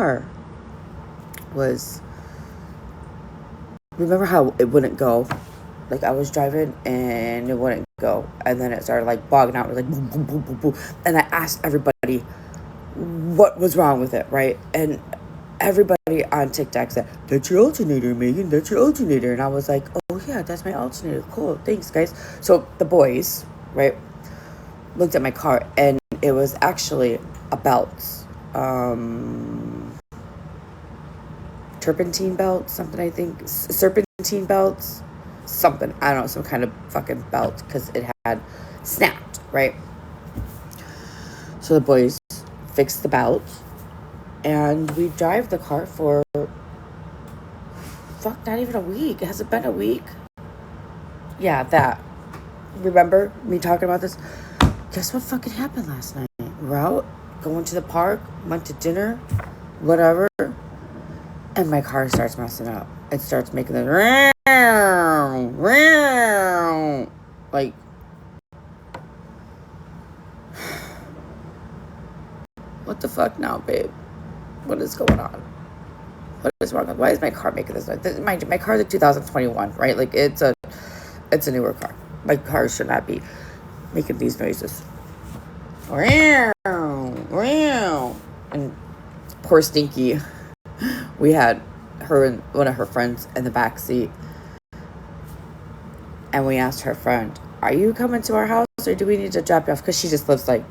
car was, remember how it wouldn't go? Like, I was driving and it wouldn't go. And then it started, like, bogging out. It was like, boom, boom, boom, boom, boom. And I asked everybody what was wrong with it, right? And everybody on TikTok said, that's your alternator, Megan. That's your alternator. And I was like, oh, yeah, that's my alternator. Cool. Thanks, guys. So the boys, right, looked at my car. And it was actually a belt. Turpentine belt, something, I think. Serpentine belts. Something. I don't know. Some kind of fucking belt. Because it had snapped, right? So the boys fixed the belt. And we drive the car for, not even a week. Has it been a week? Yeah, that. Remember me talking about this? Guess what fucking happened last night? We're out, going to the park, went to dinner, whatever. And my car starts messing up. It starts making the like, what the fuck now, babe? What is going on? What is wrong? Why is my car making this noise? My car's a 2021, right? Like, it's a newer car. My car should not be making these noises. And poor Stinky, we had her and one of her friends in the back seat, and we asked her friend, "Are you coming to our house, or do we need to drop you off?" Because she just lives like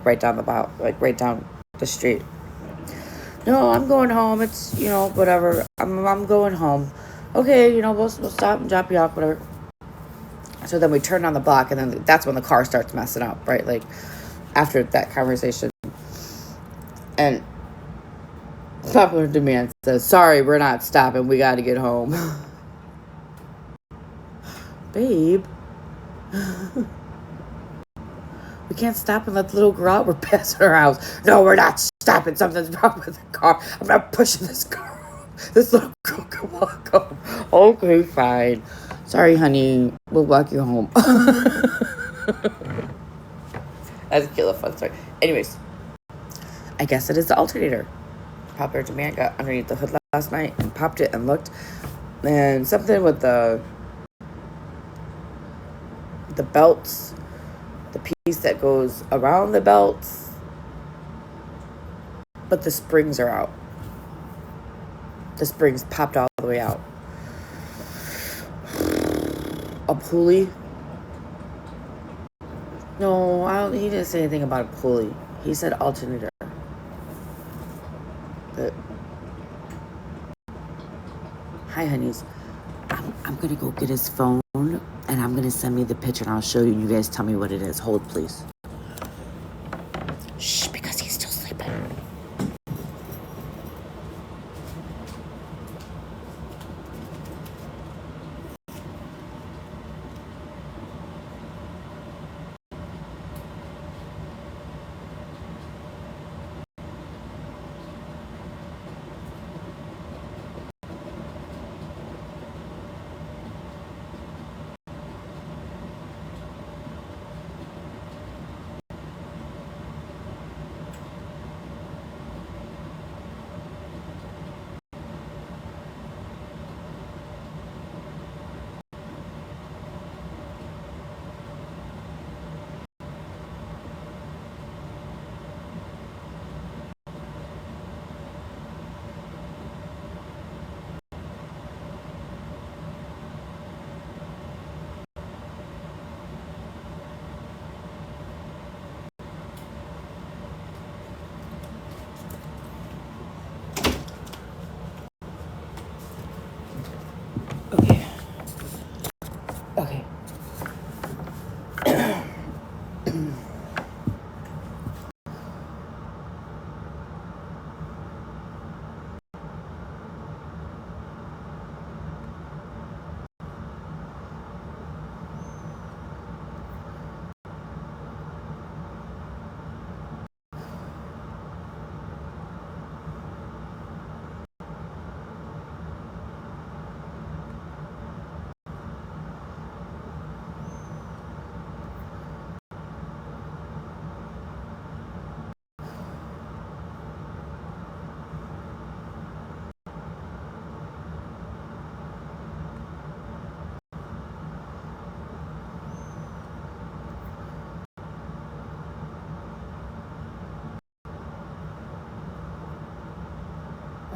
right down right down the street. No, I'm going home. It's whatever. I'm going home. Okay, we'll stop and drop you off, whatever. So then we turn on the block, and then that's when the car starts messing up, right? Like, after that conversation. And Popular Demand says, sorry, we're not stopping. We got to get home. Babe. We can't stop and let the little girl out. We're passing her house. No, we're not stopping. Something's wrong with the car. I'm not pushing this car. This little girl can walk home. Okay, fine. Sorry, honey. We'll walk you home. That's a killer fun story. Anyways, I guess it is the alternator. Popular Demand got underneath the hood last night and popped it and looked. And something with the belts, the piece that goes around the belts, but the springs are out. The springs popped all the way out. A pulley? No, he didn't say anything about a pulley. He said alternator. But hi, honeys. I'm gonna go get his phone, and I'm gonna send me the picture, and I'll show you. And you guys tell me what it is. Hold, please. Shh, because he's still sleeping.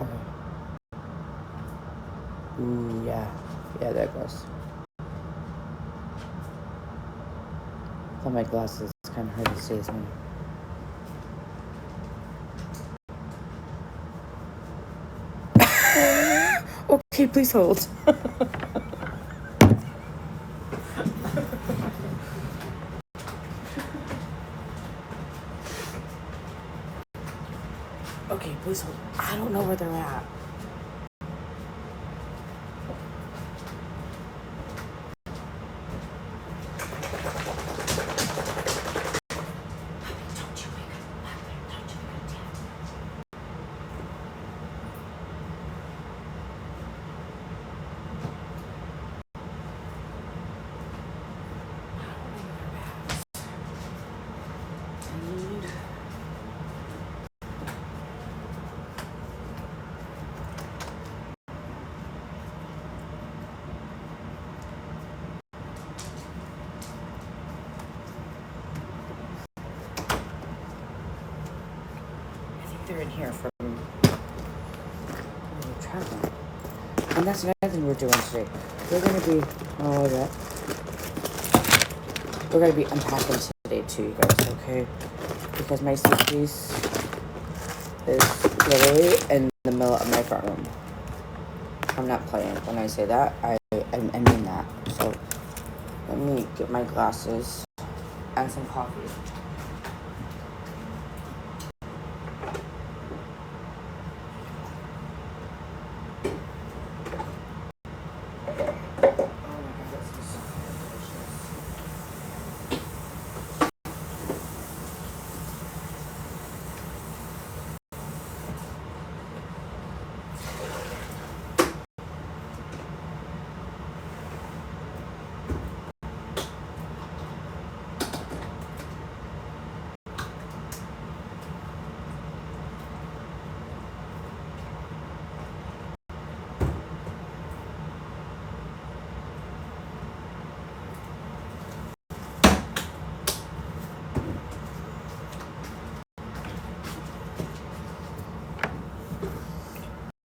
Okay. Ooh, yeah. Yeah, there it goes. On my glasses, it's kind of hard to see as well. Okay, please hold. Okay, please hold. I don't know where they're at. They're in here from traveling. And that's another thing we're doing today. We're going to be, we're going to be unpacking today too, you guys, okay? Because my suitcase is literally in the middle of my front room. I'm not playing when I say that. I mean that. So let me get my glasses and some coffee.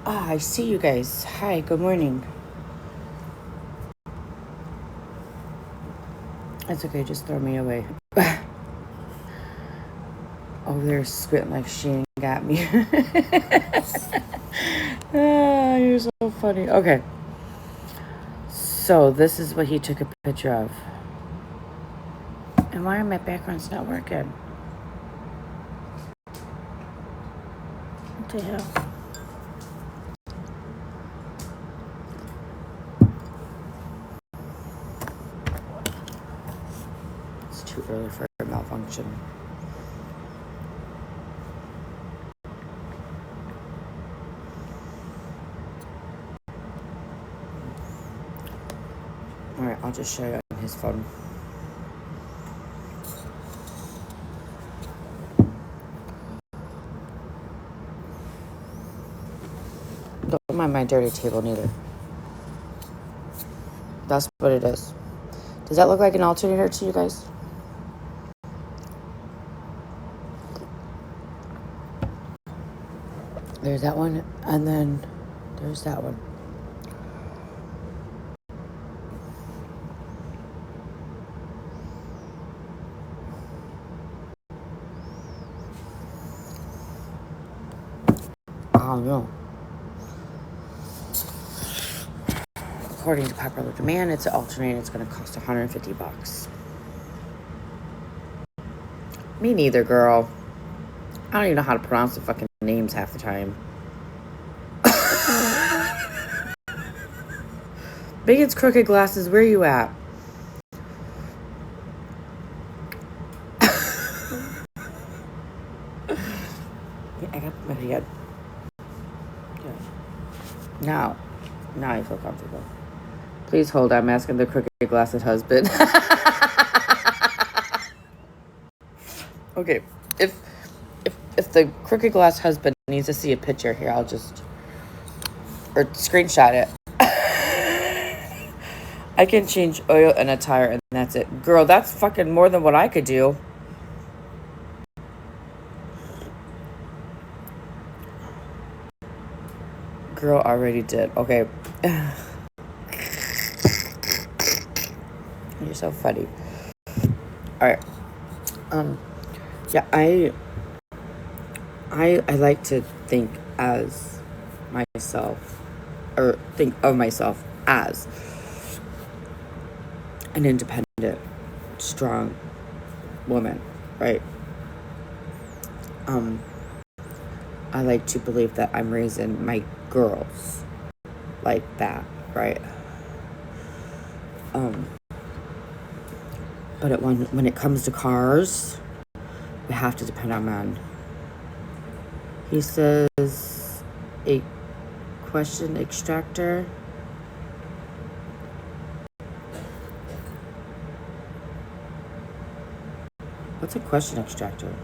I see you guys. Hi, good morning. That's okay, just throw me away. Oh, they're squinting like she ain't got me. You're so funny. Okay. So this is what he took a picture of. And why are my backgrounds not working? What the hell? It's too early for a malfunction. Alright, I'll just show you on his phone. Don't mind my dirty table neither. That's what it is. Does that look like an alternator to you guys? There's that one, and then there's that one. I don't know. According to popular demand, it's an alternator. It's going to cost $150. Me neither, girl. I don't even know how to pronounce the fucking names half the time. Biggins Crooked Glasses, where you at? I got my head. Now I feel comfortable. Please hold. I'm asking the crooked glasses husband. Okay, if the crooked glass husband needs to see a picture here, I'll just or screenshot it. I can change oil and a tire, and that's it, girl. That's fucking more than what I could do. Girl already did. Okay. You're so funny. Alright. Yeah, I like to think as myself, or think of myself as an independent, strong woman, right? I like to believe that I'm raising my girls like that, right? But when it comes to cars, we have to depend on men. He says a question extractor. What's a question extractor?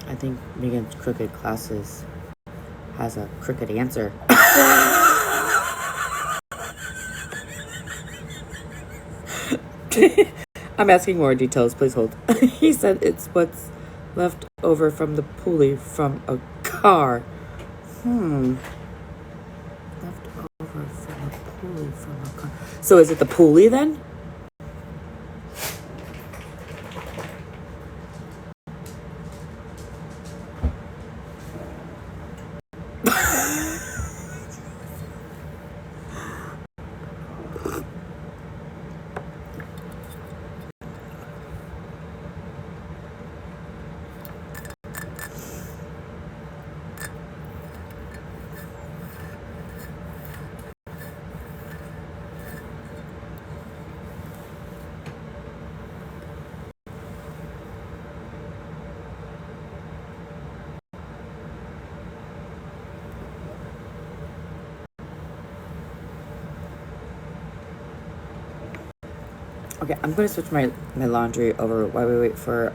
I think Megan's Crooked Glasses has a crooked answer. I'm asking more details. Please hold. He said it's what's left over from the pulley from a car. Left over from a pulley from a car. So is it the pulley then? Okay, I'm gonna switch my laundry over while we wait for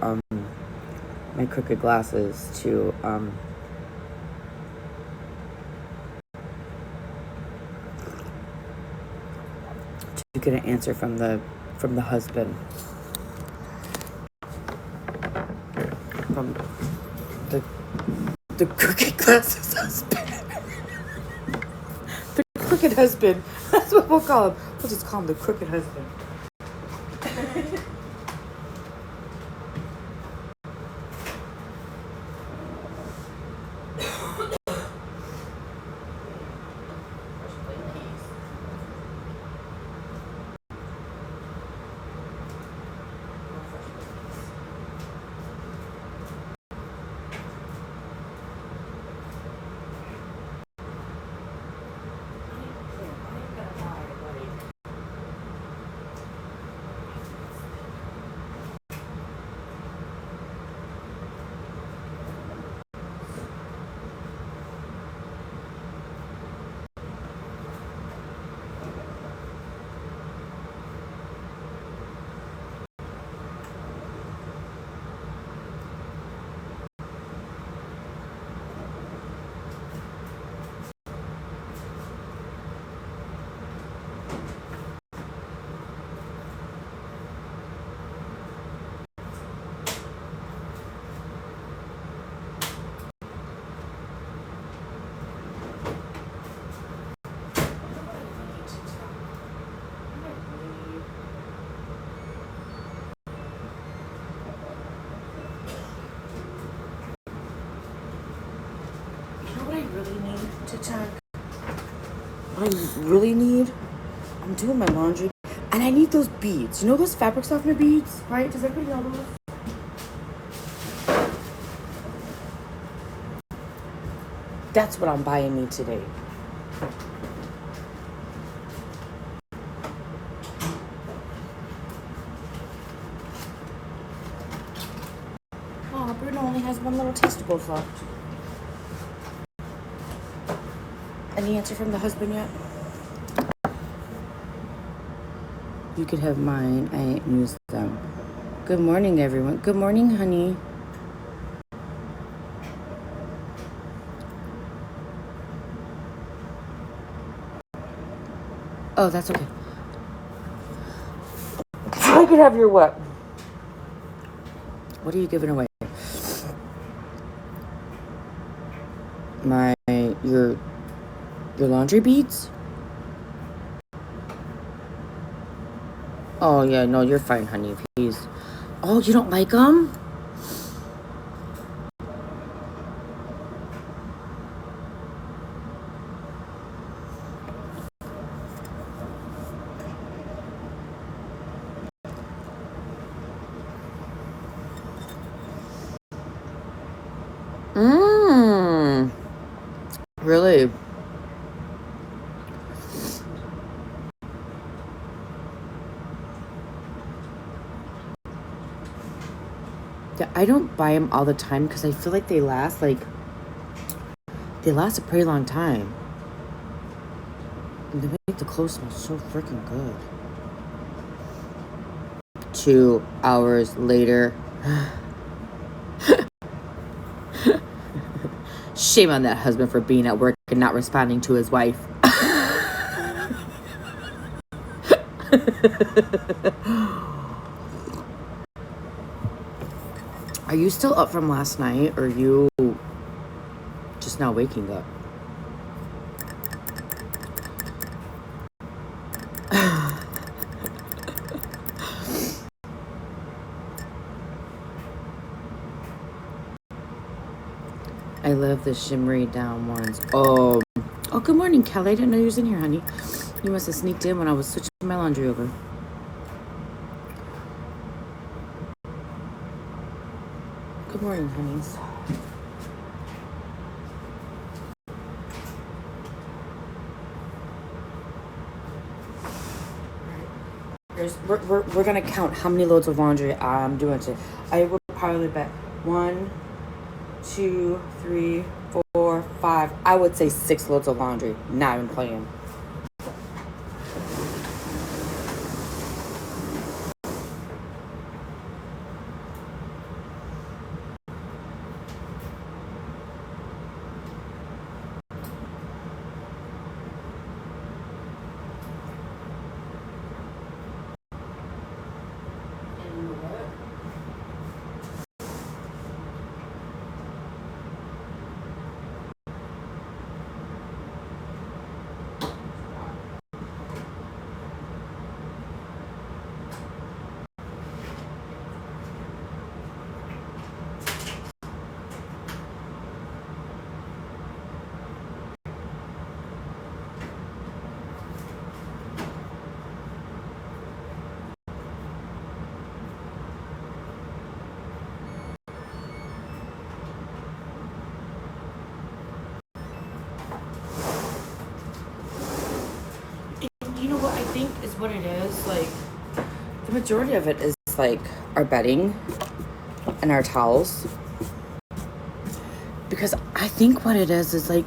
my Crooked Glasses to get an answer from the husband, from the Crooked Glasses husband. The Crooked husband. That's what we'll call him. We'll just call him the Crooked husband. What I really need, I'm doing my laundry, and I need those beads. You know those fabric softener beads, right? Does everybody know those? That's what I'm buying me today. Oh, Bruno only has one little testicle left. Any answer from the husband yet? You could have mine. I ain't used them. Good morning, everyone. Good morning, honey. Oh, that's okay. So I could have your what? What are you giving away? your laundry beads? Oh yeah, no, you're fine, honey. Please. Oh, you don't like them? Mmm. Really? Yeah, I don't buy them all the time because I feel like they last a pretty long time. And they make the clothes smell so freaking good. 2 hours later. Shame on that husband for being at work and not responding to his wife. Are you still up from last night, or are you just now waking up? I love the shimmery down ones. Oh, good morning, Kelly. I didn't know you was in here, honey. You must have sneaked in when I was switching my laundry over. Good morning, honeys. We're gonna count how many loads of laundry I'm doing today. I would probably bet 1, 2, 3, 4, 5. I would say 6 loads of laundry. Not even playing. You know what I think is what it is? Like, the majority of it is like our bedding and our towels. Because I think what it is like,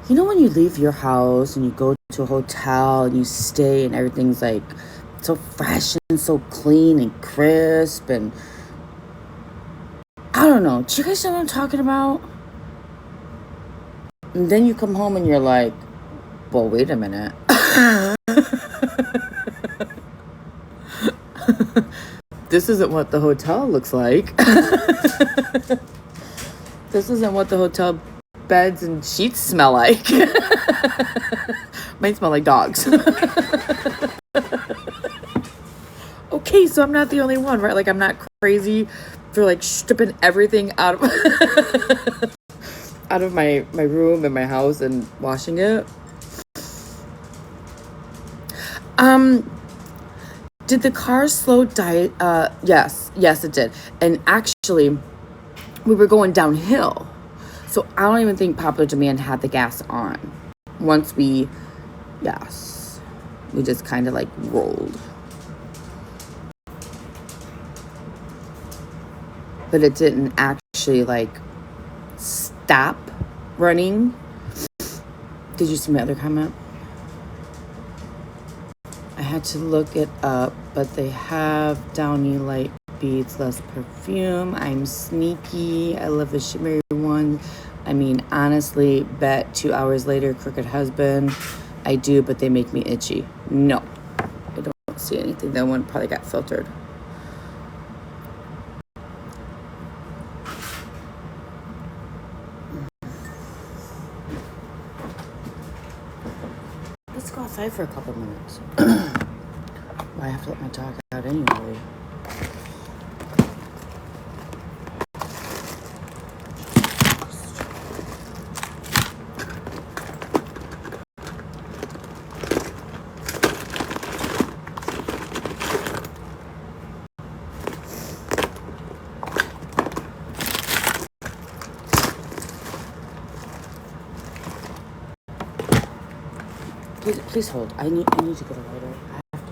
you know, when you leave your house and you go to a hotel and you stay and everything's like so fresh and so clean and crisp and I don't know. Do you guys know what I'm talking about? And then you come home and you're like, well, wait a minute. This isn't what the hotel looks like. This isn't what the hotel beds and sheets smell like. Might smell like dogs. Okay, so I'm not the only one, right? Like, I'm not crazy for like stripping everything out of out of my room and my house and washing it. Did the car slow down? Yes, it did. And actually, we were going downhill. So I don't even think Popular Demand had the gas on. Once we just kind of like rolled. But it didn't actually like stop running. Did you see my other comment? I had to look it up, but they have Downy Light Beads, less perfume. I'm sneaky. I love the shimmery one. I mean, honestly, bet 2 hours later, Crooked Husband. I do, but they make me itchy. No, I don't see anything. That one probably got filtered. outside for a couple minutes. I have to let my dog out anyway. Please hold. I need to get a lighter. I have to.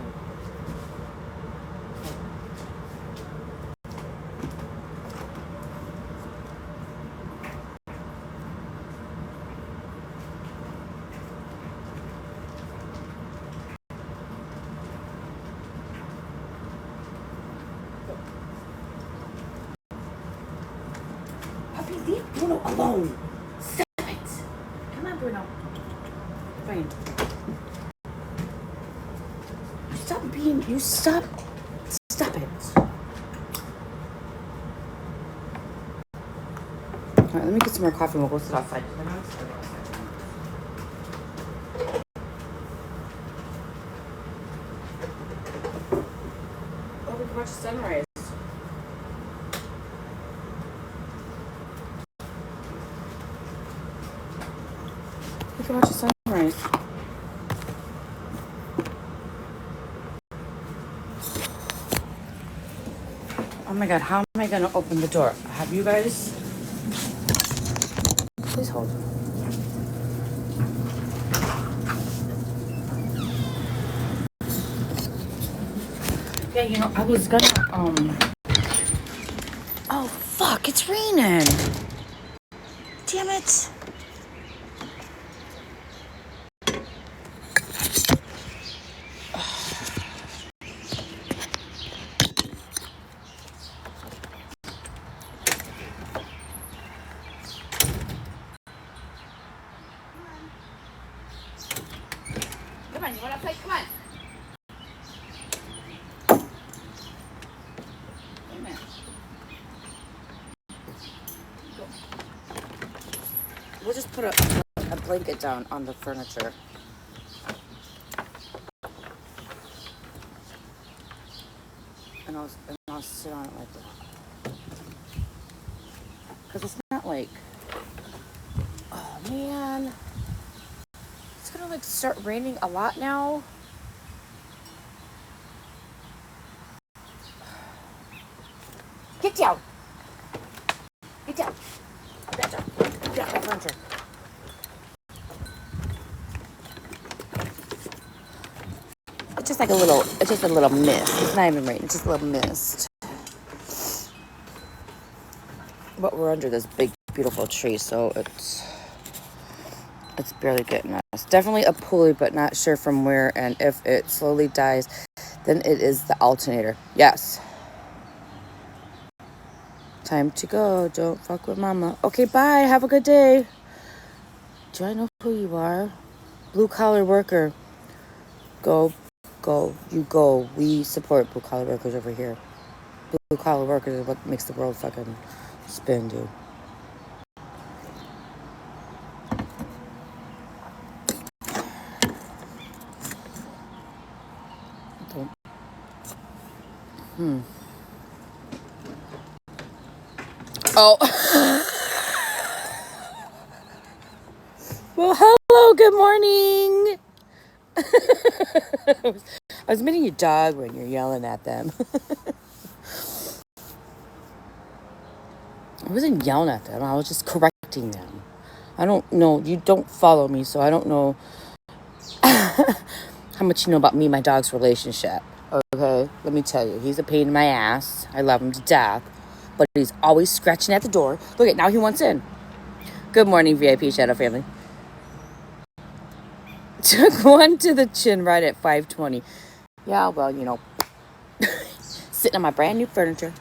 Puppy, leave Bruno alone. Stop it. Come on, Bruno. Fine. Stop it. Alright, let me get some more coffee and we'll go sit outside. Oh, we can watch the sunrise. We can watch the sunrise. Oh my god, how am I gonna open the door? Have you guys? Please hold. Yeah, I was gonna, Oh, fuck, it's raining. Damn it. Come on, you wanna play? Come on. We'll just put a blanket down on the furniture. And I'll sit on it like that. Because it's not like, oh man. It's gonna like start raining a lot now. Get down. Get down. Get down. Get down my furniture. It's just a little mist. It's not even rain, it's just a little mist. But we're under this big, beautiful tree, so it's barely getting us. Definitely a pulley, but not sure from where, and if it slowly dies, then it is the alternator. Yes. Time to go. Don't fuck with mama. Okay, bye. Have a good day. Do I know who you are? Blue collar worker. Go. You go. We support blue collar workers over here. Blue collar workers is what makes the world fucking spin, dude. Oh. Well, hello. Good morning. I was meeting your dog when you're yelling at them. I wasn't yelling at them. I was just correcting them. I don't know. You don't follow me, so I don't know how much you know about me and my dog's relationship. Okay? Let me tell you. He's a pain in my ass. I love him to death. But he's always scratching at the door. Look at now he wants in. Good morning, VIP Shadow family. Took one to the chin right at 5:20. Yeah, well, sitting on my brand new furniture.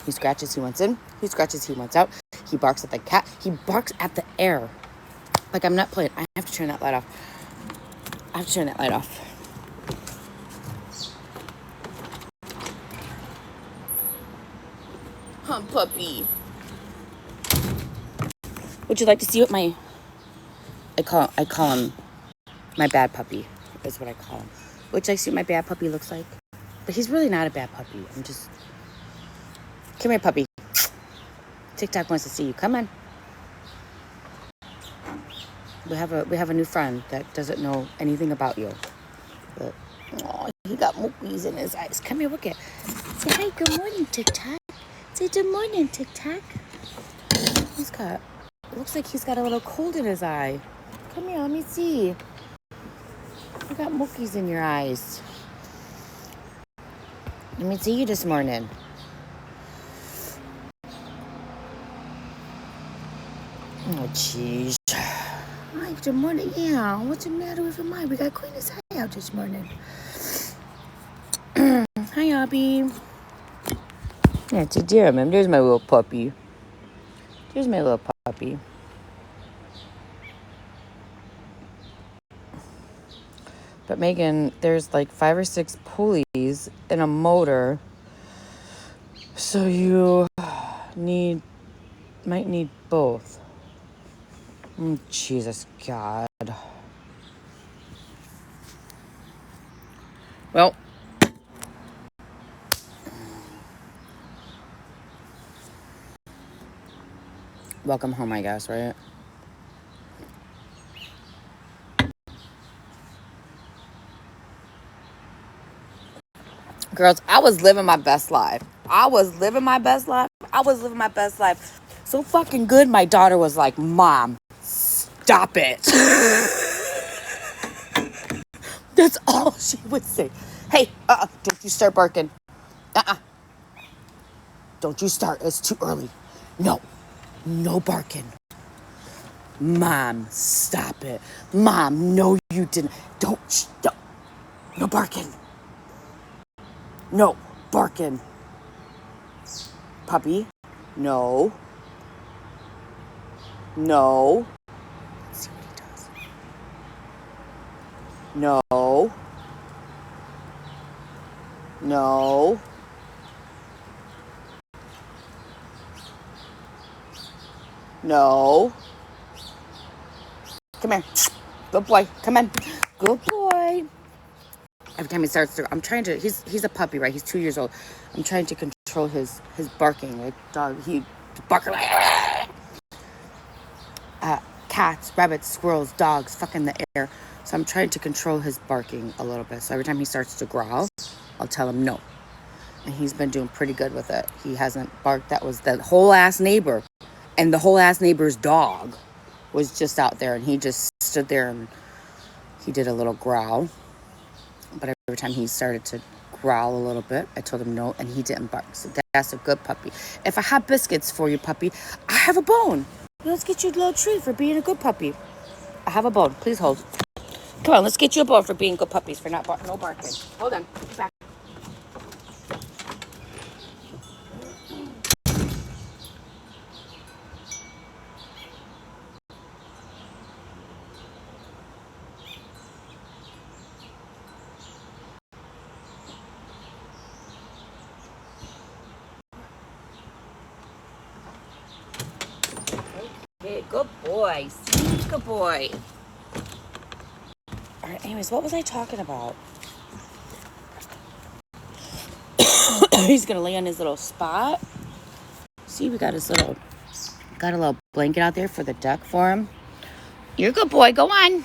He scratches, he wants in. He scratches, he wants out. He barks at the cat. He barks at the air. Like I'm not playing. I have to turn that light off. Huh, puppy. Would you like to see what I call him my bad puppy, is what I call him. Would you like to see what my bad puppy looks like? But he's really not a bad puppy. Come here, puppy. TikTok wants to see you. Come on. We have a new friend that doesn't know anything about you. But, he got mookies in his eyes. Come here, look at. Say hi, good morning, TikTok. Say good morning, TikTok. Looks like he's got a little cold in his eye. Come here, let me see. You got mookies in your eyes. Let me see you this morning. Oh, jeez. Hi, good morning. Yeah, what's the matter with your mind? We got to clean his eye out this morning. Hi, Abby. Yeah, it's a dear man. There's my little puppy. But Megan, there's like 5 or 6 pulleys in a motor. So you might need both. Jesus God. Well, welcome home, I guess, right? Girls, I was living my best life. So fucking good, my daughter was like, Mom, stop it. That's all she would say. Hey, don't you start barking. Don't you start. It's too early. No barking. Mom, stop it. Mom, no, you didn't. Don't. No barking. No barking. Puppy, no. Let's see what he does. No. Come here. Good boy. Come on. Good boy. Every time he starts to, he's a puppy, right? He's 2 years old. I'm trying to control his barking. Like dog, he barking like cats, rabbits, squirrels, dogs, fucking the air. So I'm trying to control his barking a little bit. So every time he starts to growl, I'll tell him no. And he's been doing pretty good with it. He hasn't barked. That was the whole ass neighbor. And the whole ass neighbor's dog was just out there. And he just stood there and he did a little growl. But every time he started to growl a little bit, I told him no. And he didn't bark. So that's a good puppy. If I have biscuits for you, puppy, I have a bone. Let's get you a little treat for being a good puppy. I have a bone. Please hold. Come on, let's get you a bone for being good puppies, for no barking. Hold on. Get back. Okay, good boy. Good boy. All right, anyways, what was I talking about? He's gonna lay on his little spot. See, we got a little blanket out there for the duck for him. You're a good boy. Go on.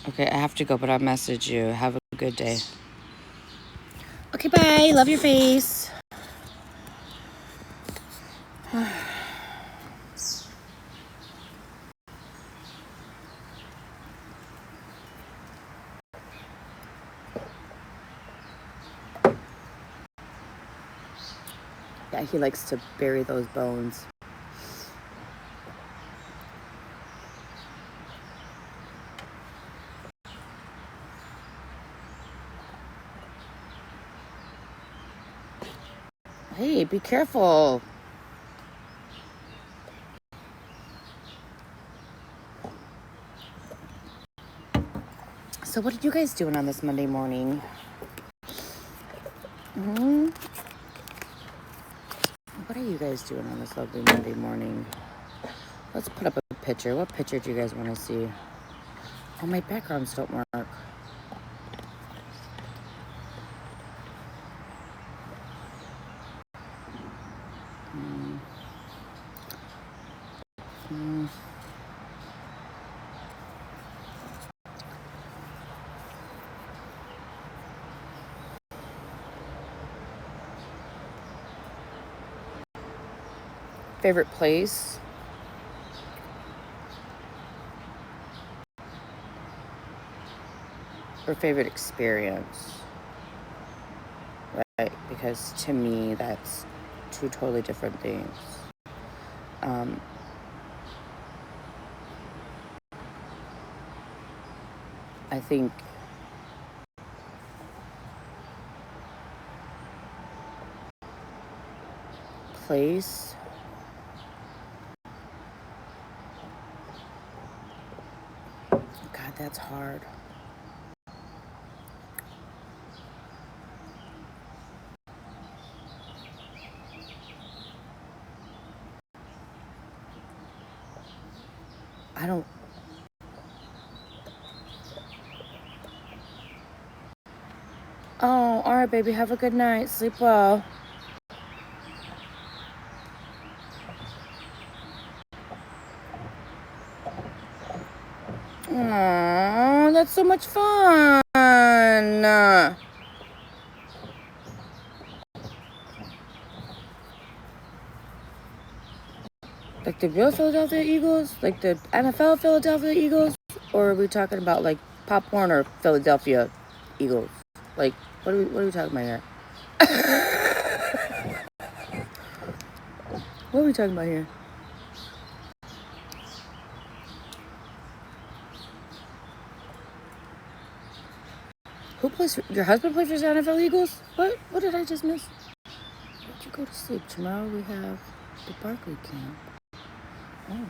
Okay, I have to go, but I'll message you. Have a good day. Okay, bye. Love your face. Yeah, he likes to bury those bones. Hey, be careful. So what are you guys doing on this Monday morning? What are you guys doing on this lovely Monday morning? Let's put up a picture. What picture do you guys want to see? Oh, my backgrounds don't work. Favorite place? Or favorite experience? Right? Because to me, that's two totally different things. I think place. God, that's hard. I don't. Oh, all right, baby. Have a good night. Sleep well. Aww, that's so much fun. Like the real Philadelphia Eagles? Like the NFL Philadelphia Eagles? Or are we talking about like Pop Warner Philadelphia Eagles? Like, what are we talking about here? What are we talking about here? Who plays for, your husband plays for the NFL Eagles? What did I just miss? Where'd you go to sleep? Tomorrow we have the Barkley camp. Oh.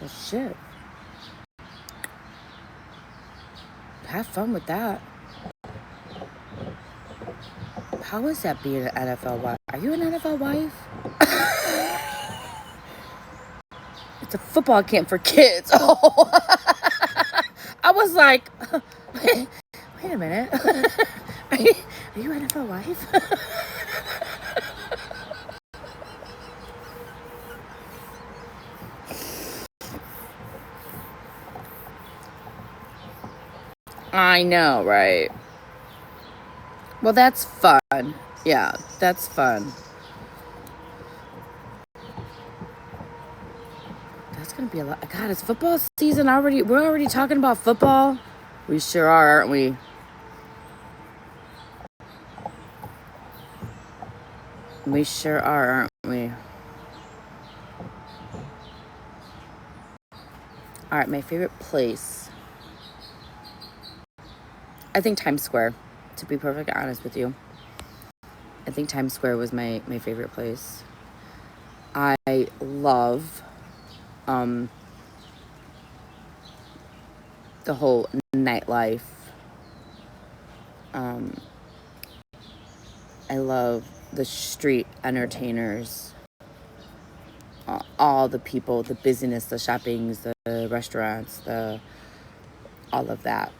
Well, shit. Have fun with that. How is that being an NFL wife? Are you an NFL wife? It's a football camp for kids. Oh. I was like, wait a minute. Are you an NFL wife? I know, right? Well, that's fun. Yeah, that's fun. That's gonna be a lot. God, it's football season already. We're already talking about football. We sure are, aren't we? We sure are, aren't we? All right, my favorite place. I think Times Square, to be perfectly honest with you. I think Times Square was my favorite place. I love the whole nightlife. I love the street entertainers. All the people, the busyness, the shoppings, the restaurants, all of that.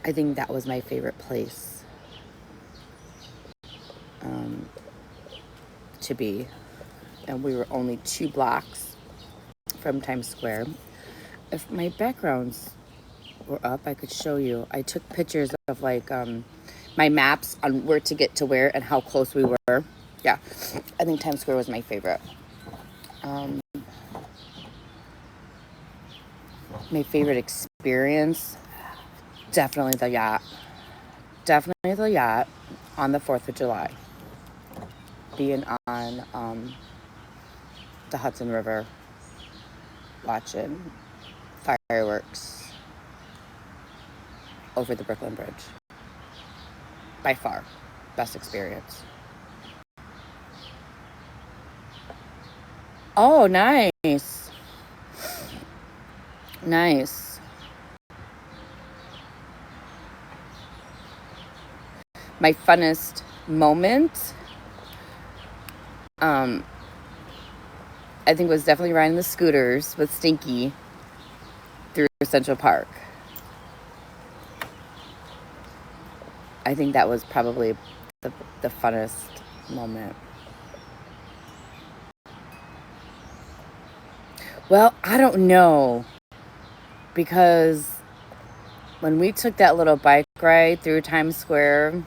I think that was my favorite place to be. And we were only 2 blocks from Times Square. If my backgrounds were up, I could show you. I took pictures of like my maps on where to get to where and how close we were. Yeah, I think Times Square was my favorite. My favorite experience, definitely the yacht. Definitely the yacht on the 4th of July. Being on the Hudson River, watching fireworks over the Brooklyn Bridge. By far, best experience. Oh, nice. Nice. My funnest moment, I think, was definitely riding the scooters with Stinky through Central Park. I think that was probably the funnest moment. Well, I don't know, because when we took that little bike ride through Times Square,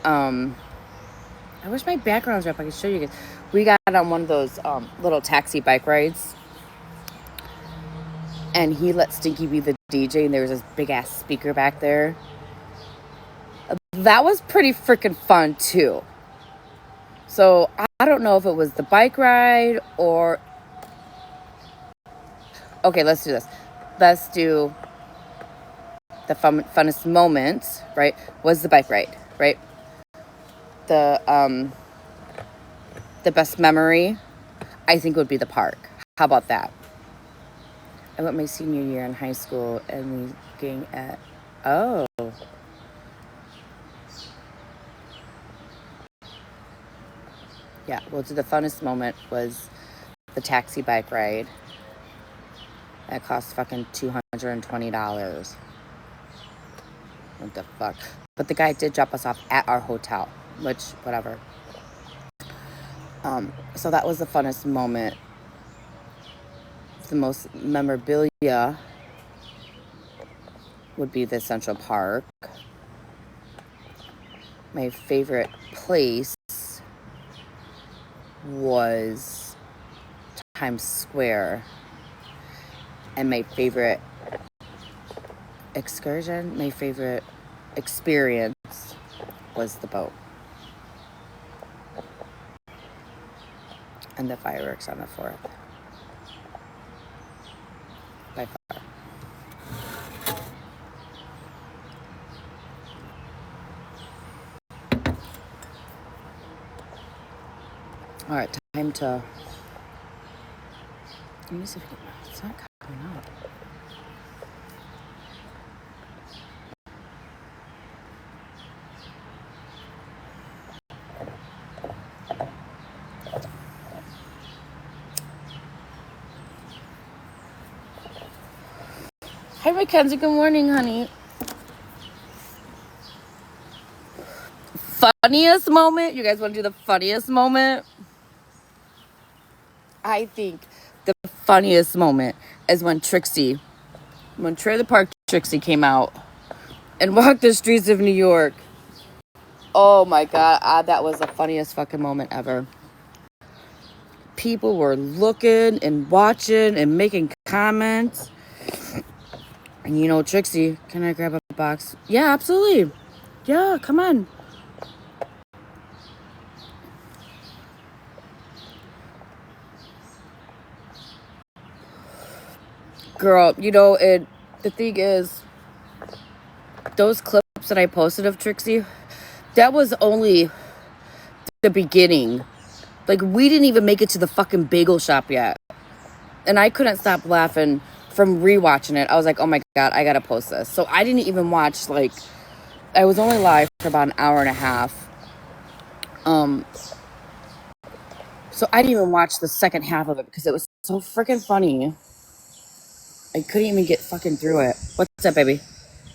I wish my background's up. I could show you guys. We got on one of those little taxi bike rides, and he let Stinky be the DJ, and there was this big ass speaker back there. That was pretty freaking fun too. So I don't know if it was the bike ride or. Okay, let's do this. Let's do the funnest moment. Right, was the bike ride. Right, the best memory, I think, would be the park. How about that? I went my senior year in high school and looking at. Oh. Yeah, well, the funnest moment was the taxi bike ride. That cost fucking $220. What the fuck? But the guy did drop us off at our hotel, which, whatever. So that was the funnest moment. The most memorabilia would be the Central Park. My favorite place was Times Square. And my favorite excursion, my favorite experience was the boat. And the fireworks on the 4th. By far. All right, time to. Let me see if it's not coming up. Hi, Mackenzie. Good morning, honey. Funniest moment? You guys want to do the funniest moment? I think the funniest moment is when Trailer Park Trixie came out and walked the streets of New York. Oh my God, that was the funniest fucking moment ever. People were looking and watching and making comments. And Trixie, can I grab a box? Yeah, absolutely. Yeah, come on. Girl, the thing is, those clips that I posted of Trixie, that was only the beginning. Like, we didn't even make it to the fucking bagel shop yet. And I couldn't stop laughing from rewatching it. I was like, oh my God, I gotta post this. So I didn't even watch, I was only live for about an hour and a half. So I didn't even watch the second half of it because it was so freaking funny. I couldn't even get fucking through it. What's up, baby?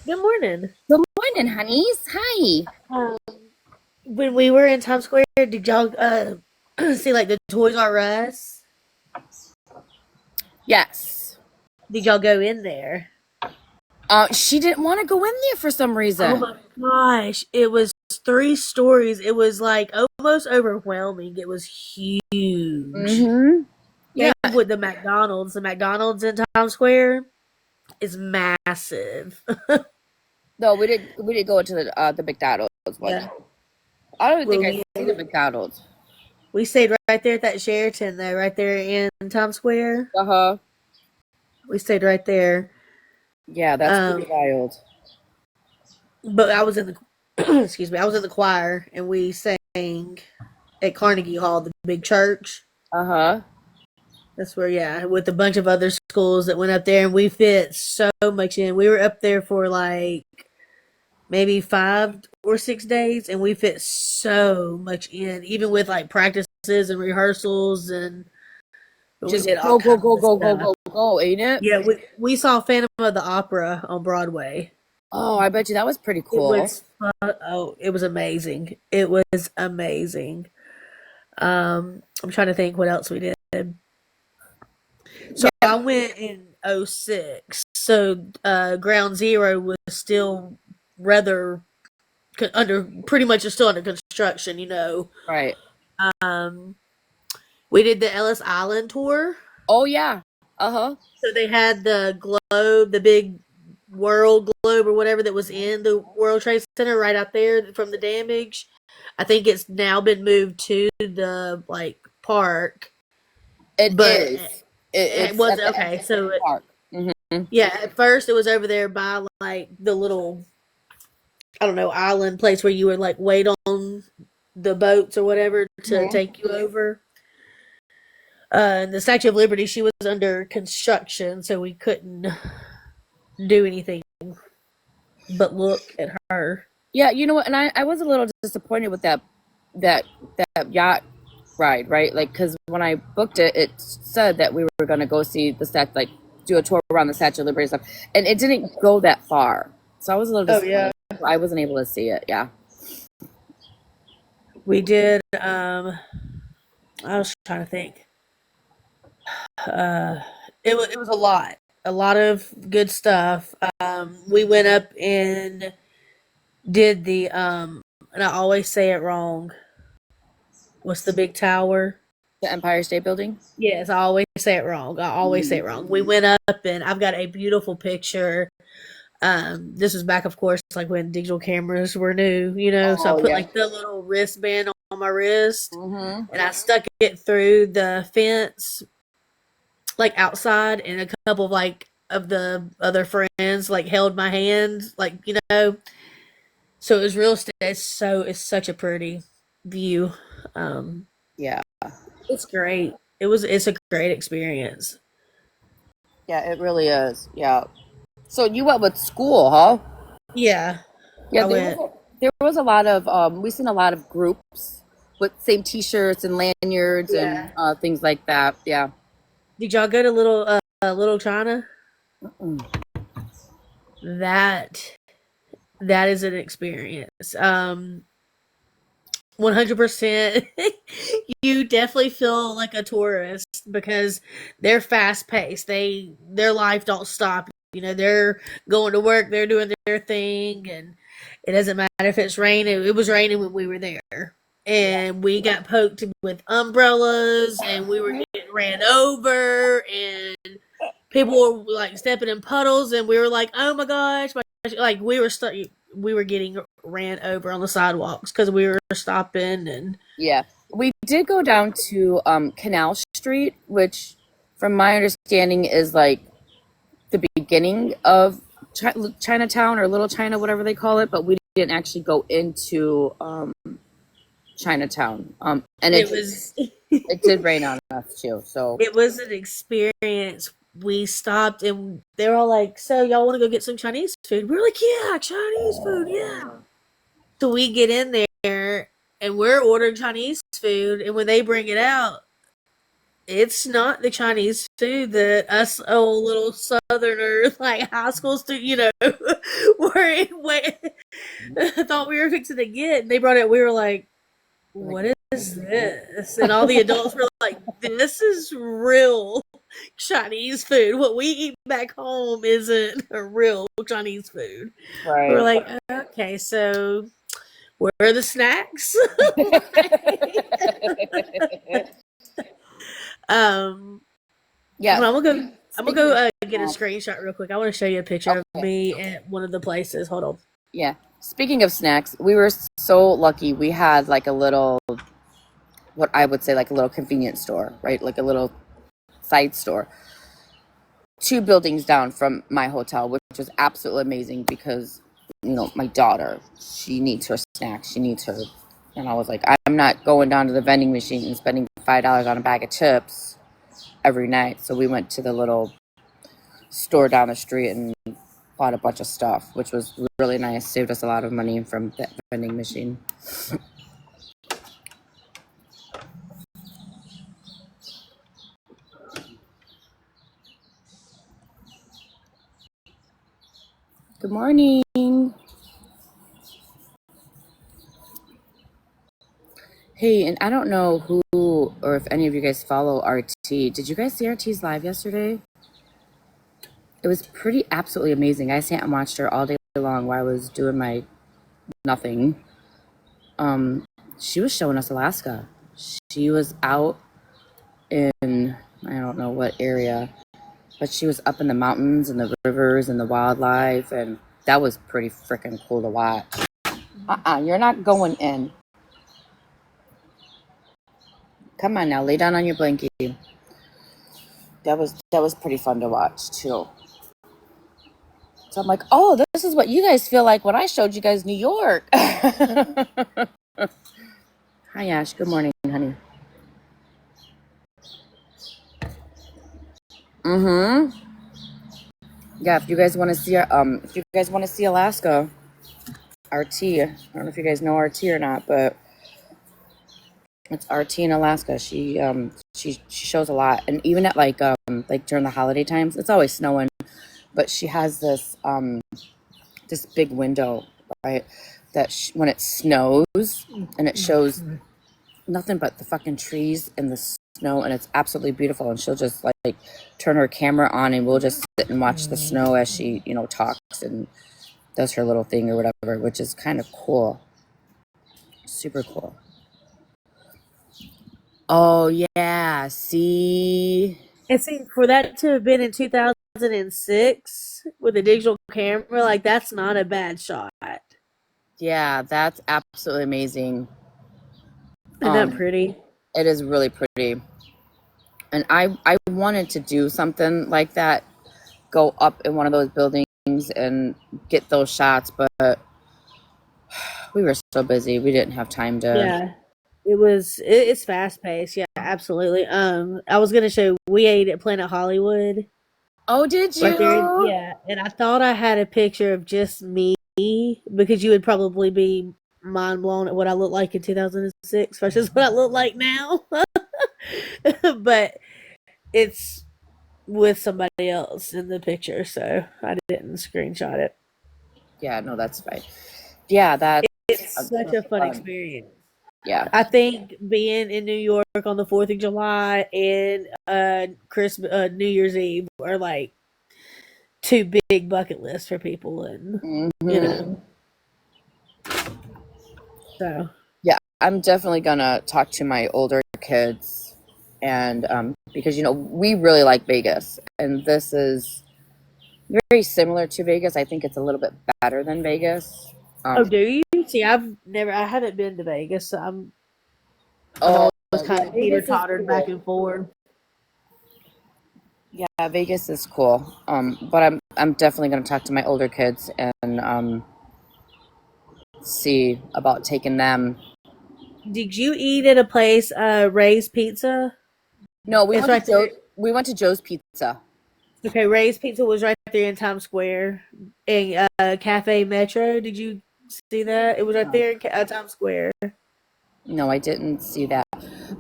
Good morning. Good morning, honeys. Hi. Um, when we were in Times Square, did y'all see like the Toys R Us? Yes. Did y'all go in there? She didn't want to go in there for some Oh reason. my gosh, it was 3 stories. It was like almost overwhelming. It was huge. Mm-hmm. Yeah. Same with the McDonald's. The McDonald's in Times Square is massive. No, we didn't go into the McDonald's one. Yeah. I don't even think Well, I see the McDonald's. we stayed right there at that Sheraton, though, right there in Times Square. Uh-huh. We stayed right there. Yeah, that's pretty Um, wild. but I was in the excuse me, I was in the choir and we sang at Carnegie Hall, the big church. Uh-huh. That's where, yeah, with a bunch of other schools that went up there, and we fit so much in. We were up there for like maybe 5 or 6 days, and we fit so much in, even with like practices and rehearsals, and we Just did all go, go, kinds go, of go, go, stuff. go, go, ain't it? Yeah, we saw Phantom of the Opera on Broadway. Oh, I bet you that was pretty It cool. was it was amazing. It was amazing. I'm trying to think what else we did. So Yeah, I went in '06. So Ground Zero was still rather under pretty much still under construction, you know. right. Um we did the Ellis Island tour. Oh yeah. Uh-huh. So they had the globe, the big world globe or whatever that was in the World Trade Center right out there from the damage. I think it's now been moved to the like park, It but is. it It's was at the okay. entrance to So the park. Mm-hmm. yeah, at first it was over there by like the little, I don't know, island place where you would like wait on the boats or whatever to Mm-hmm. take you over. And the Statue of Liberty, she was under construction, so we couldn't do anything but look at her. Yeah, you know what? And I was a little disappointed with that that yacht ride, right? Like, because when I booked it, it said that we were going to go see the like do a tour around the Statue of Liberty and stuff, and it didn't go that far. So I was a little Oh yeah, disappointed. I wasn't able to see it. Yeah. we did. I was trying to think. Uh, it was a lot of good stuff. We went up and did the and I always say it wrong. What's the big tower? The Empire State Building. Yes, I always say it wrong. I always say it wrong. We went up and I've got a beautiful picture. This was back, of course, like when digital cameras were new, you know. So I Oh put yeah. like the little wristband on my wrist, Mm-hmm. and I stuck it through the fence, like outside, and a couple of like of the other friends like held my hand, like you know. So it was real. It's such a pretty view. Um, Yeah. it's great. It's a great experience. Yeah, it really is. Yeah. So you went with school, huh? Yeah, Yeah, I went. there was a lot of we seen a lot of groups with same T-shirts and lanyards and Yeah. things like that. Yeah. Did y'all go to Little China? Mm. That that is an experience. 100%. You definitely feel like a tourist because they're fast paced. Their life don't stop. You know, they're going to work, they're doing their thing, and it doesn't matter if it's raining. It was raining when we were there. And we got poked with umbrellas and we were getting ran over and people were like stepping in puddles and we were like, "Oh my gosh." Like we were getting ran over on the sidewalks because we were stopping and Yeah. We did go down to Canal Street, which, from my understanding, is like the beginning of Chinatown or Little China, whatever they call it. But we didn't actually go into Chinatown. And it was it did rain on us too. So it was an experience. We stopped and they were all like, "So y'all want to go get some Chinese food?" We were like, "Yeah, Chinese food, yeah." So we get in there and we're ordering Chinese food, and when they bring it out, it's not the Chinese food that us old little Southerners, like high school students, you know, thought we were fixing to get. And they brought it. We were like, like, "What is this?" And all the adults were like, "This is real Chinese food. What we eat back home isn't a real Chinese food." We were right. like, "Okay, so where are the snacks?" um, Yeah. Hold on, I'm gonna Speaking go of get a snacks, screenshot real quick. I want to show you a picture of okay. me at one of the places. Hold on. Yeah. Speaking of snacks, we were so lucky. We had like a little, what I would say, like a little convenience store, right? Like a little side store, 2 buildings down from my hotel, which was absolutely amazing because, my daughter, she needs her snacks. She needs her. And I was like, I'm not going down to the vending machine and spending $5 on a bag of chips every night. So we went to the little store down the street and bought a bunch of stuff, which was really nice. Saved us a lot of money from that vending machine. Good morning. Hey, and I don't know who or if any of you guys follow RT. Did you guys see RT's live yesterday? It was pretty absolutely amazing. I sat and watched her all day long while I was doing my nothing. She was showing us Alaska. She was out in, I don't know what area, but she was up in the mountains and the rivers and the wildlife, and that was pretty freaking cool to watch. You're not going in. Come on now, lay down on your blankie. That was pretty fun to watch too. So I'm like, oh, this is what you guys feel like when I showed you guys New York. Hi, Ash. Good morning, honey. Yeah, if you guys want to see Alaska, RT. I don't know if you guys know RT or not, but it's RT in Alaska. She shows a lot, and even at like during the holiday times, it's always snowing, but she has this this big window, right? That when it snows and it shows nothing but the fucking trees and the snow, and it's absolutely beautiful. And she'll just like turn her camera on, and we'll just sit and watch the snow as she talks and does her little thing or whatever, which is kind of cool. Super cool. Oh yeah, see. And see, for that to have been in 2006 with a digital camera, like that's not a bad shot. Yeah, that's absolutely amazing. Isn't that pretty? It is really pretty. And I wanted to do something like that, go up in one of those buildings and get those shots, but we were so busy. We didn't have time to. Yeah. It's fast paced. Yeah, absolutely. I was gonna show we ate at Planet Hollywood. Oh, did you? Right there, yeah. And I thought I had a picture of just me because you would probably be mind blown at what I looked like in 2006 versus what I look like now. But it's with somebody else in the picture, so I didn't screenshot it. Yeah, no, that's fine. Yeah, It's such a fun experience. Yeah, I think being in New York on the 4th of July and Christmas, New Year's Eve are like two big bucket lists for people, and so yeah, I'm definitely gonna talk to my older kids, and because we really like Vegas, and this is very similar to Vegas. I think it's a little bit better than Vegas. do you? See, I haven't been to Vegas, so I'm Oh, always kind of teeter-tottered back and forth. Yeah, Vegas is cool. But I'm definitely gonna talk to my older kids and see about taking them. Did you eat at a place, Ray's Pizza? No, we It's went right to there. we went to Joe's Pizza. Okay, Ray's Pizza was right there in Times Square, in Cafe Metro. Did you see that? It was right there in Times Square. No, I didn't see that.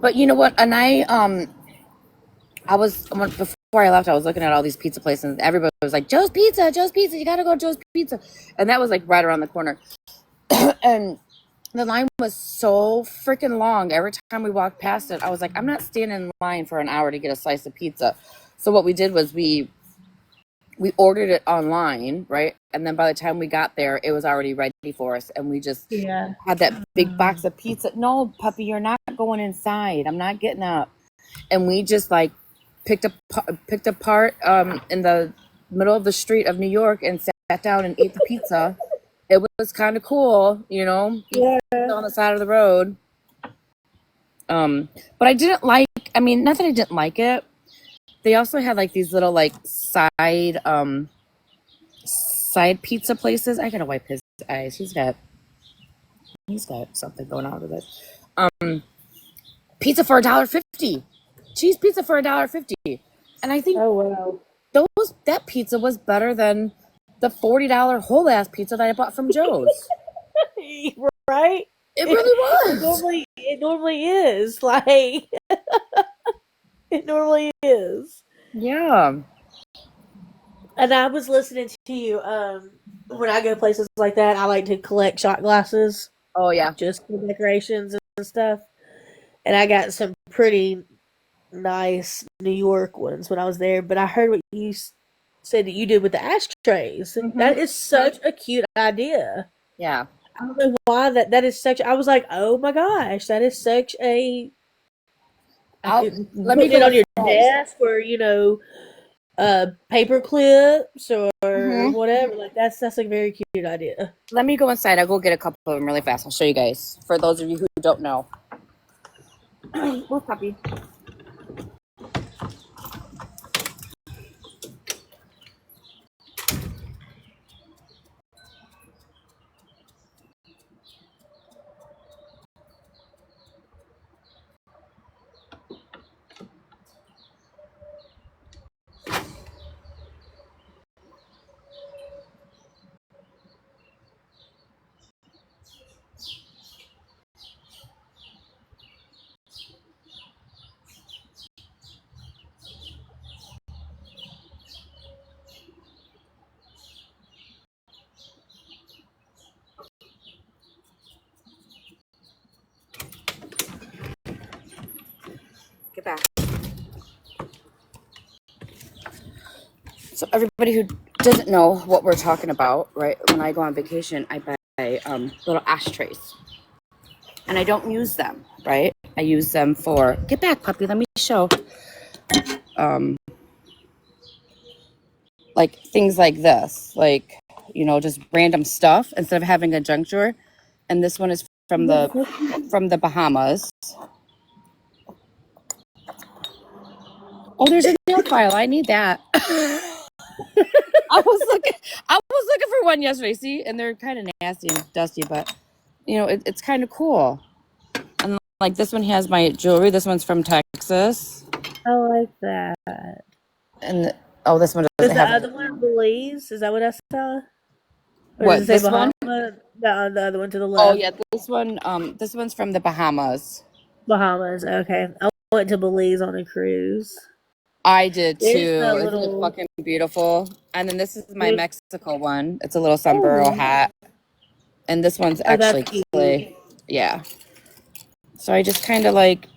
But you know what? And before I left, I was looking at all these pizza places, and everybody was like, Joe's Pizza, Joe's Pizza, you gotta go to Joe's Pizza. And that was like right around the corner. And the line was so freaking long. Every time we walked past it, I was like, I'm not standing in line for an hour to get a slice of pizza. So what we did was we ordered it online, right? And then by the time we got there, it was already ready for us. And we just had that big box of pizza. No, puppy, you're not going inside. I'm not getting up. And we just like picked apart in the middle of the street of New York and sat down and ate the pizza. It was kind of cool, on the side of the road. But I didn't like, not that I didn't like it. They also had like these little like side pizza places. I gotta wipe his eyes. He's got something going on with it. Pizza for $1.50. Cheese pizza for $1.50. And I think that pizza was better than the $40 whole ass pizza that I bought from Joe's. Right? It It, really it was. normally is. Like it normally is. Yeah. And I was listening to you. When I go places like that, I like to collect shot glasses Oh yeah. just for decorations and stuff. And I got some pretty nice New York ones when I was there. But I heard what you said that you did with the ashtrays. Hmm. That is such a cute idea. Yeah. I don't know why that is such. I was like, oh my gosh, that is such a I'll let me putting it go on your inside. desk or paper clips or Hmm. whatever. Like that's a very cute idea. Let me go inside. I'll go get a couple of them really fast. I'll show you guys. For those of you who don't know. Oh, puppy. Get back. So everybody who doesn't know what we're talking about, right? When I go on vacation, I buy little ashtrays, and I don't use them, right? I use them for get back, puppy. Let me show. Um, like things like this, like just random stuff instead of having a junk drawer. And this one is from the Bahamas. Oh, there's a nail file. I need that. I was looking. I was looking for one yesterday. See, and they're kind of nasty and dusty, but it's kind of cool. And like this one has my jewelry. This one's from Texas, I like that. and oh, this one Is doesn't the have other one Belize? Is that what I saw? Or does it what say this one. Bahama? The other one to the Oh left. yeah, this one. This one's from the Bahamas. Bahamas. Okay. I went to Belize on a cruise. I did There's the too. Isn't it little. fucking beautiful? And then this is my There's, Mexico one. It's a little sombrero oh, hat, and this one's oh, that's actually cute. clay. Yeah. So I just kind of like.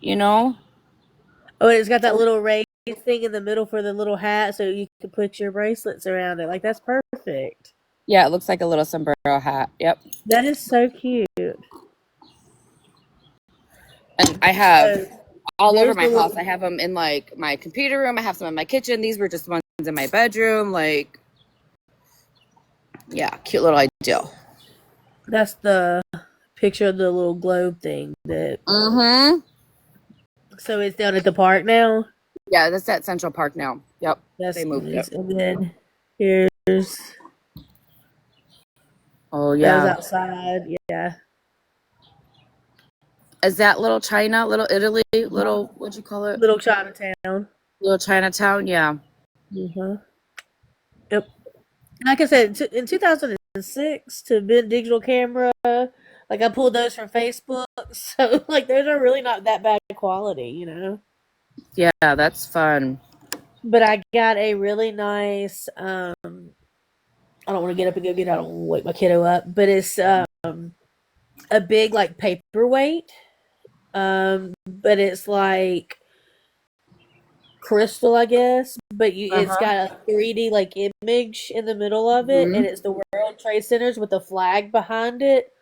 Oh, it's got that little raised thing in the middle for the little hat, so you can put your bracelets around it. Like that's perfect. Yeah, it looks like a little sombrero hat. Yep. That is so cute. And I have So all over there's my the house. I little. have them in like my computer room. I have some in my kitchen. These were just ones in my bedroom. Like, yeah, cute little ideal. That's the picture of the little globe thing. That Mm-hmm. so it's down at the park now. Yeah, that's at Central Park now. Yep. They That's moved it. nice. And then here's Oh that was yeah. outside. Yeah. Is that little China, little Italy, little what'd you call it? Little Chinatown. Little Chinatown? Yeah. Mm-hmm. Yep. Like I said, in 2006 to bid digital camera, like I pulled those from Facebook, so like those are really not that bad quality. Yeah, that's fun. But I got a really nice. I don't want to get up and go get. I don't want to wake my kiddo up, but it's a big like paperweight. But it's like crystal, I guess, but it's Uh-huh. got a 3D like image in the middle of it, and Hmm. it's the World Trade Centers with the flag behind it.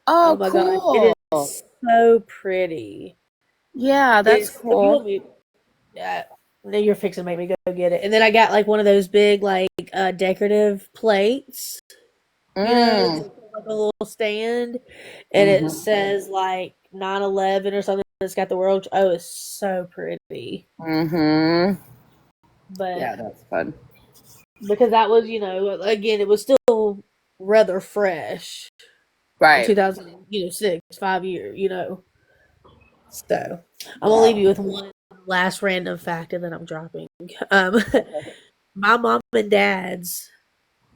Oh Oh, my gosh, it cool. is so pretty. Yeah, that's It's you cool. want me? Uh, now you're fixing to make me go get it. And then I got like one of those big like decorative plates. It's Mm. like a little stand, and it Mm-hmm. says like 9/11 or something. It's got the world. Oh, it's so pretty. Mm-hmm. But Yeah, that's fun. because that was, again, it was still rather fresh in Right. 2006, 5 years. So I'm gonna leave you with one last random fact, and then I'm dropping. Um, my mom and dad's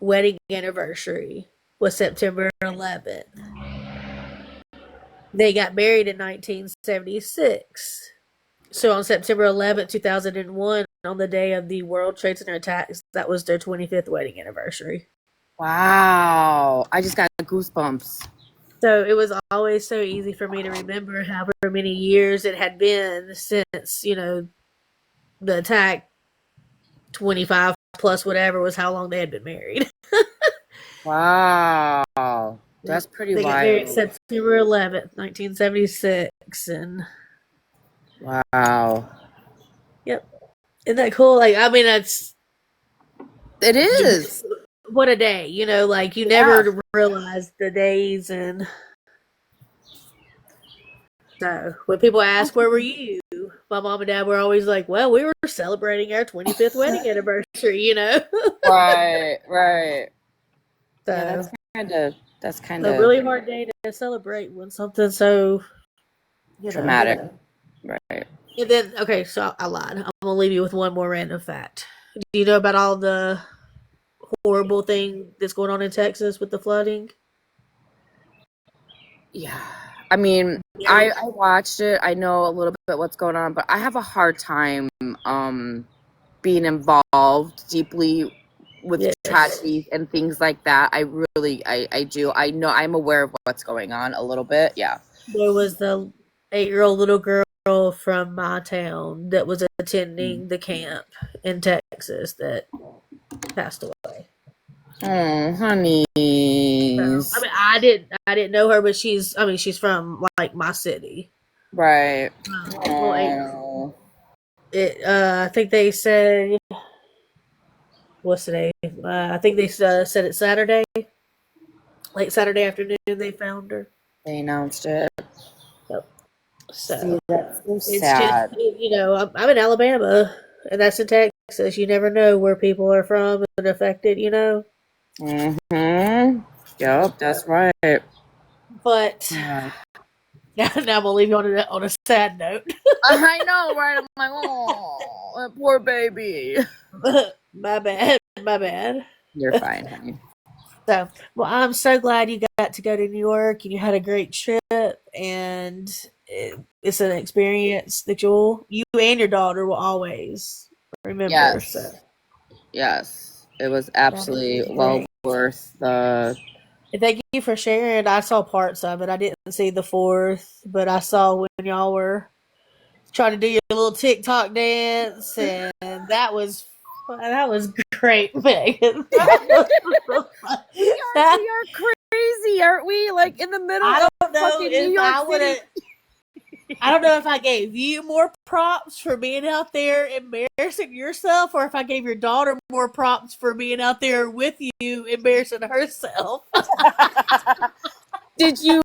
wedding anniversary was September 11th. They got married in 1976. So on September 11th, 2001, on the day of the World Trade Center attacks, that was their 25th wedding anniversary. Wow. I just got goosebumps. So it was always so easy for me to remember however many years it had been since, the attack. 25 plus whatever was how long they had been married. Wow. That's pretty They got married wild. September 11th, 1976. And Wow. yep. Isn't that cool? Like, I mean, that's It is. what a day, like you never realize the days. And so when people ask, where were you? My mom and dad were always like, well, we were celebrating our 25th wedding anniversary, Right, right. So Yeah, that's kind a of really hard day to celebrate when something so, traumatic. Right. And then, okay, so I lied. I'm gonna leave you with one more random fact. Do you know about all the horrible thing that's going on in Texas with the flooding? Yeah. I mean, I watched it. I know a little bit what's going on, but I have a hard time being involved deeply with Yes. tragedies and things like that. I do. I know I'm aware of what's going on a little bit. Yeah. There was the 8-year-old little girl from my town that was attending the camp in Texas that passed away. Oh, honey. So, I didn't know her, but she's from like my city. Right. Well, I think they said, what's today? I think they said it's Saturday, late Saturday afternoon. They found her. They announced it. Yep. So See, that's so it's sad. just, I'm in Alabama, and that's in Texas. You never know where people are from and affected, Mm-hmm. Yep, that's right. But Yeah. now I'm gonna leave you on a sad note. I know, right? I'm like, oh, that poor baby. My bad. You're fine, honey. So, well, I'm so glad you got to go to New York and you had a great trip, and it's an experience that you and your daughter will always remember. Yes. So, Yes. It was absolutely well worth the. and thank you for sharing. I saw parts of it. I didn't see the 4th, but I saw when y'all were trying to do your little TikTok dance, and that was great, Megan. We are crazy, aren't we? Like in the middle I of don't know fucking New if York I would City. have. I don't know if I gave you more props for being out there embarrassing yourself, or if I gave your daughter more props for being out there with you embarrassing herself. Did you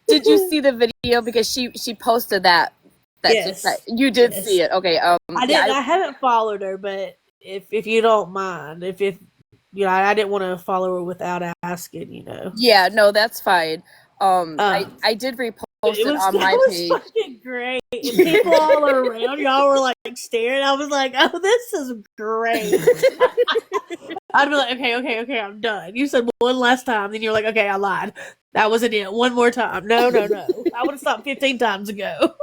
see the video, because she posted that Yes. you did Yes. see it. Okay. I didn't. I haven't followed her, but if you don't mind, if I didn't want to follow her without asking, Yeah, no, that's fine. I did repost it on my page. It was fucking great. And people all around y'all were like staring. I was like, oh, this is great. I'd be like, okay, I'm done. You said one last time, then you're like, okay, I lied. That wasn't it. One more time. No. I would have stopped 15 times ago.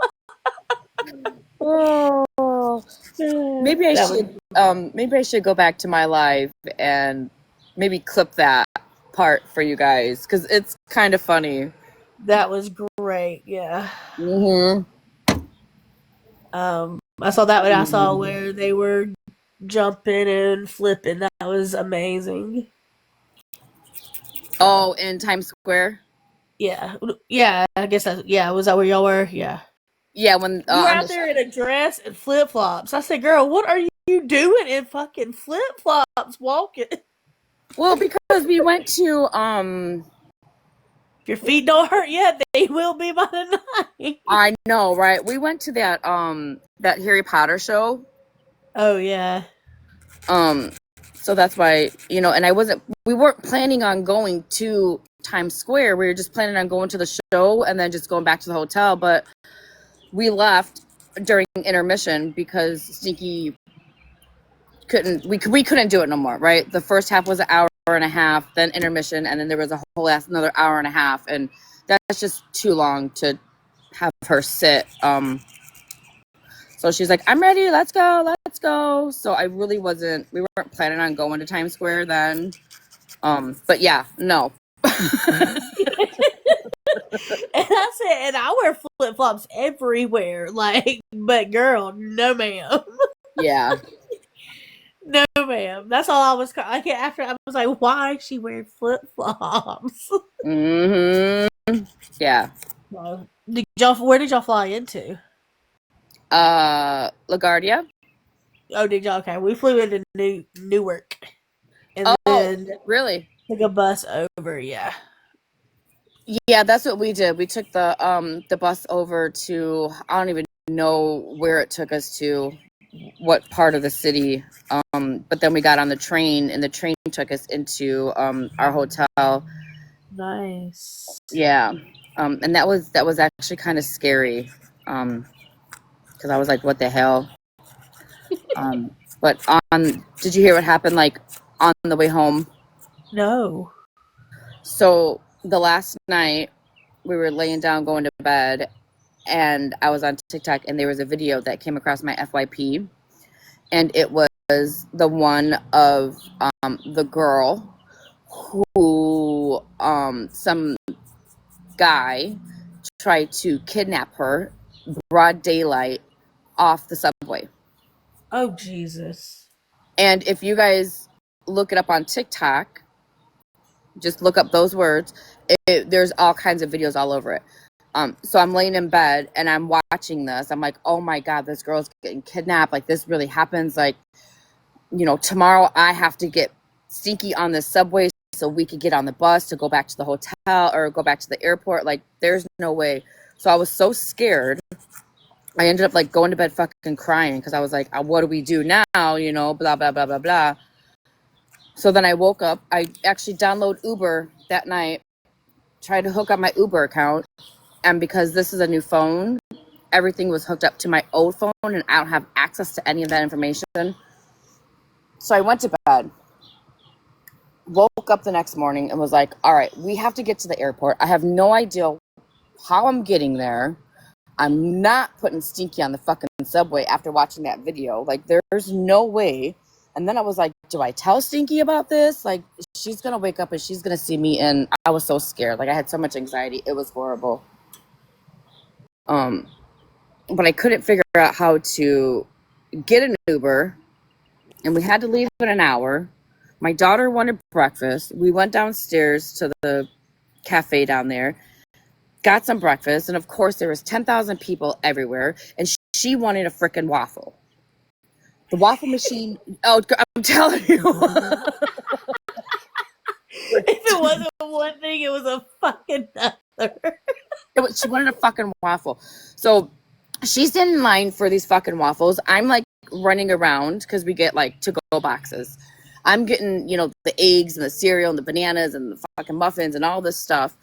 Oh, maybe I should go back to my live and maybe clip that part for you guys, because it's kind of funny. That was great. Yeah. Mm-hmm. I saw that one. I saw where they were jumping and flipping. That was amazing. Oh, in Times Square. Yeah. I guess that. Yeah, was that where y'all were? Yeah. Yeah, when you were out there in a dress and flip flops. I said, "Girl, what are you doing in fucking flip flops walking?" Well, because we went to If your feet don't hurt yet, they will be by the night. I know, right? We went to that Harry Potter show. Oh yeah. So that's why, and we weren't planning on going to Times Square. We were just planning on going to the show and then just going back to the hotel, but we left during intermission because Stinky we couldn't do it no more, right? The first half was an hour and a half, then intermission, and then there was a whole ass another hour and a half, and that's just too long to have her sit. So she's like, I'm ready, let's go. So I really we weren't planning on going to Times Square then. But yeah, no. And I said, and I wear flip flops everywhere. Like, but girl, no ma'am. Yeah. No ma'am. That's all I was like after I was like, why is she wearing flip flops? Yeah. Where did y'all fly into? LaGuardia. Oh, did y'all? Okay, we flew into Newark, and Oh, then really? took a bus over. Yeah. Yeah, that's what we did. We took the bus over to, I don't even know where it took us to, what part of the city. But then we got on the train, and the train took us into our hotel. Nice. Yeah. And that was actually kind of scary. Because I was like, what the hell? But did you hear what happened like on the way home? No. So the last night we were laying down going to bed, and I was on TikTok, and there was a video that came across my FYP, and it was the one of the girl who some guy tried to kidnap her broad daylight off the subway. Oh Jesus. And if you guys look it up on TikTok, just look up those words, there's all kinds of videos all over it. So I'm laying in bed and I'm watching this. I'm like, oh my God, this girl's getting kidnapped. Like, this really happens. Like, you know, tomorrow I have to get Stinky on the subway so we could get on the bus to go back to the hotel or go back to the airport. Like, there's no way. So I was so scared. I ended up like going to bed fucking crying because I was like, what do we do now? You know, blah, blah, blah, blah, blah. So then I woke up. I actually downloaded Uber that night, tried to hook up my Uber account. And because this is a new phone, everything was hooked up to my old phone and I don't have access to any of that information. So I went to bed, woke up the next morning and was like, all right, we have to get to the airport. I have no idea how I'm getting there. I'm not putting Stinky on the fucking subway after watching that video. Like, there's no way. And then I was like, do I tell Stinky about this? Like, she's going to wake up and she's going to see me. And I was so scared. Like, I had so much anxiety. It was horrible. But I couldn't figure out how to get an Uber. And we had to leave in an hour. My daughter wanted breakfast. We went downstairs to the cafe down there, got some breakfast. And of course, there was 10,000 people everywhere. And she wanted a freaking waffle. The waffle machine. Oh, I'm telling you. If it wasn't one thing, it was a fucking other. She wanted a fucking waffle. So she's in line for these fucking waffles. I'm like running around because we get like to-go boxes. I'm getting, you know, the eggs and the cereal and the bananas and the fucking muffins and all this stuff.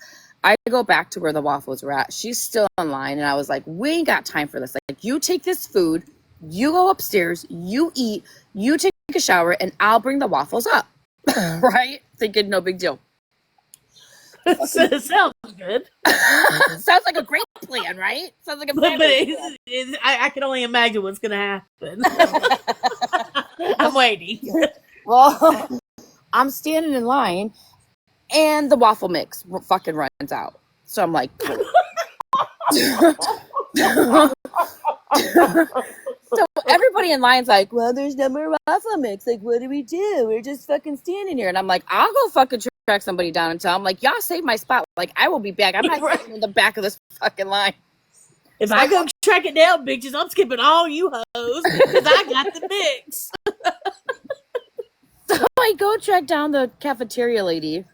I go back to where the waffles were at. She's still in line. And I was like, we ain't got time for this. Like, you take this food, you go upstairs, you eat, you take a shower, and I'll bring the waffles up. Right? Thinking no big deal. Sounds good. Sounds like a great plan, right? Sounds like a But plan. I can only imagine what's going to happen. I'm waiting. Well, I'm standing in line, and the waffle mix fucking runs out. So I'm like, so everybody in line's like, well, there's no more waffle mix. Like, what do we do? We're just fucking standing here. And I'm like, I'll go fucking track somebody down and tell them, like, y'all saved my spot. Like, I will be back. I'm not sitting in the back of this fucking line. If I go track it down, bitches, I'm skipping all you hoes because I got the mix. So I go track down the cafeteria lady,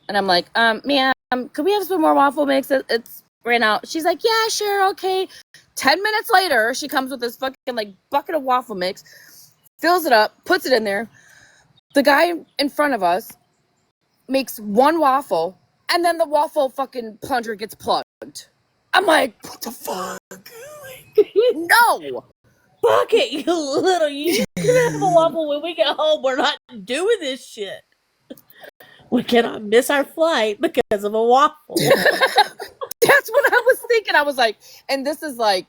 and I'm like, ma'am, could we have some more waffle mix? It's ran out. She's like, yeah, sure, okay. 10 minutes later, she comes with this fucking like bucket of waffle mix, fills it up, puts it in there. The guy in front of us makes one waffle, and then the waffle fucking plunger gets plugged. I'm like, what the fuck? No. Fuck it, you little. You can have a waffle when we get home. We're not doing this shit. We cannot miss our flight because of a waffle. That's what I was thinking. I was like, and this is like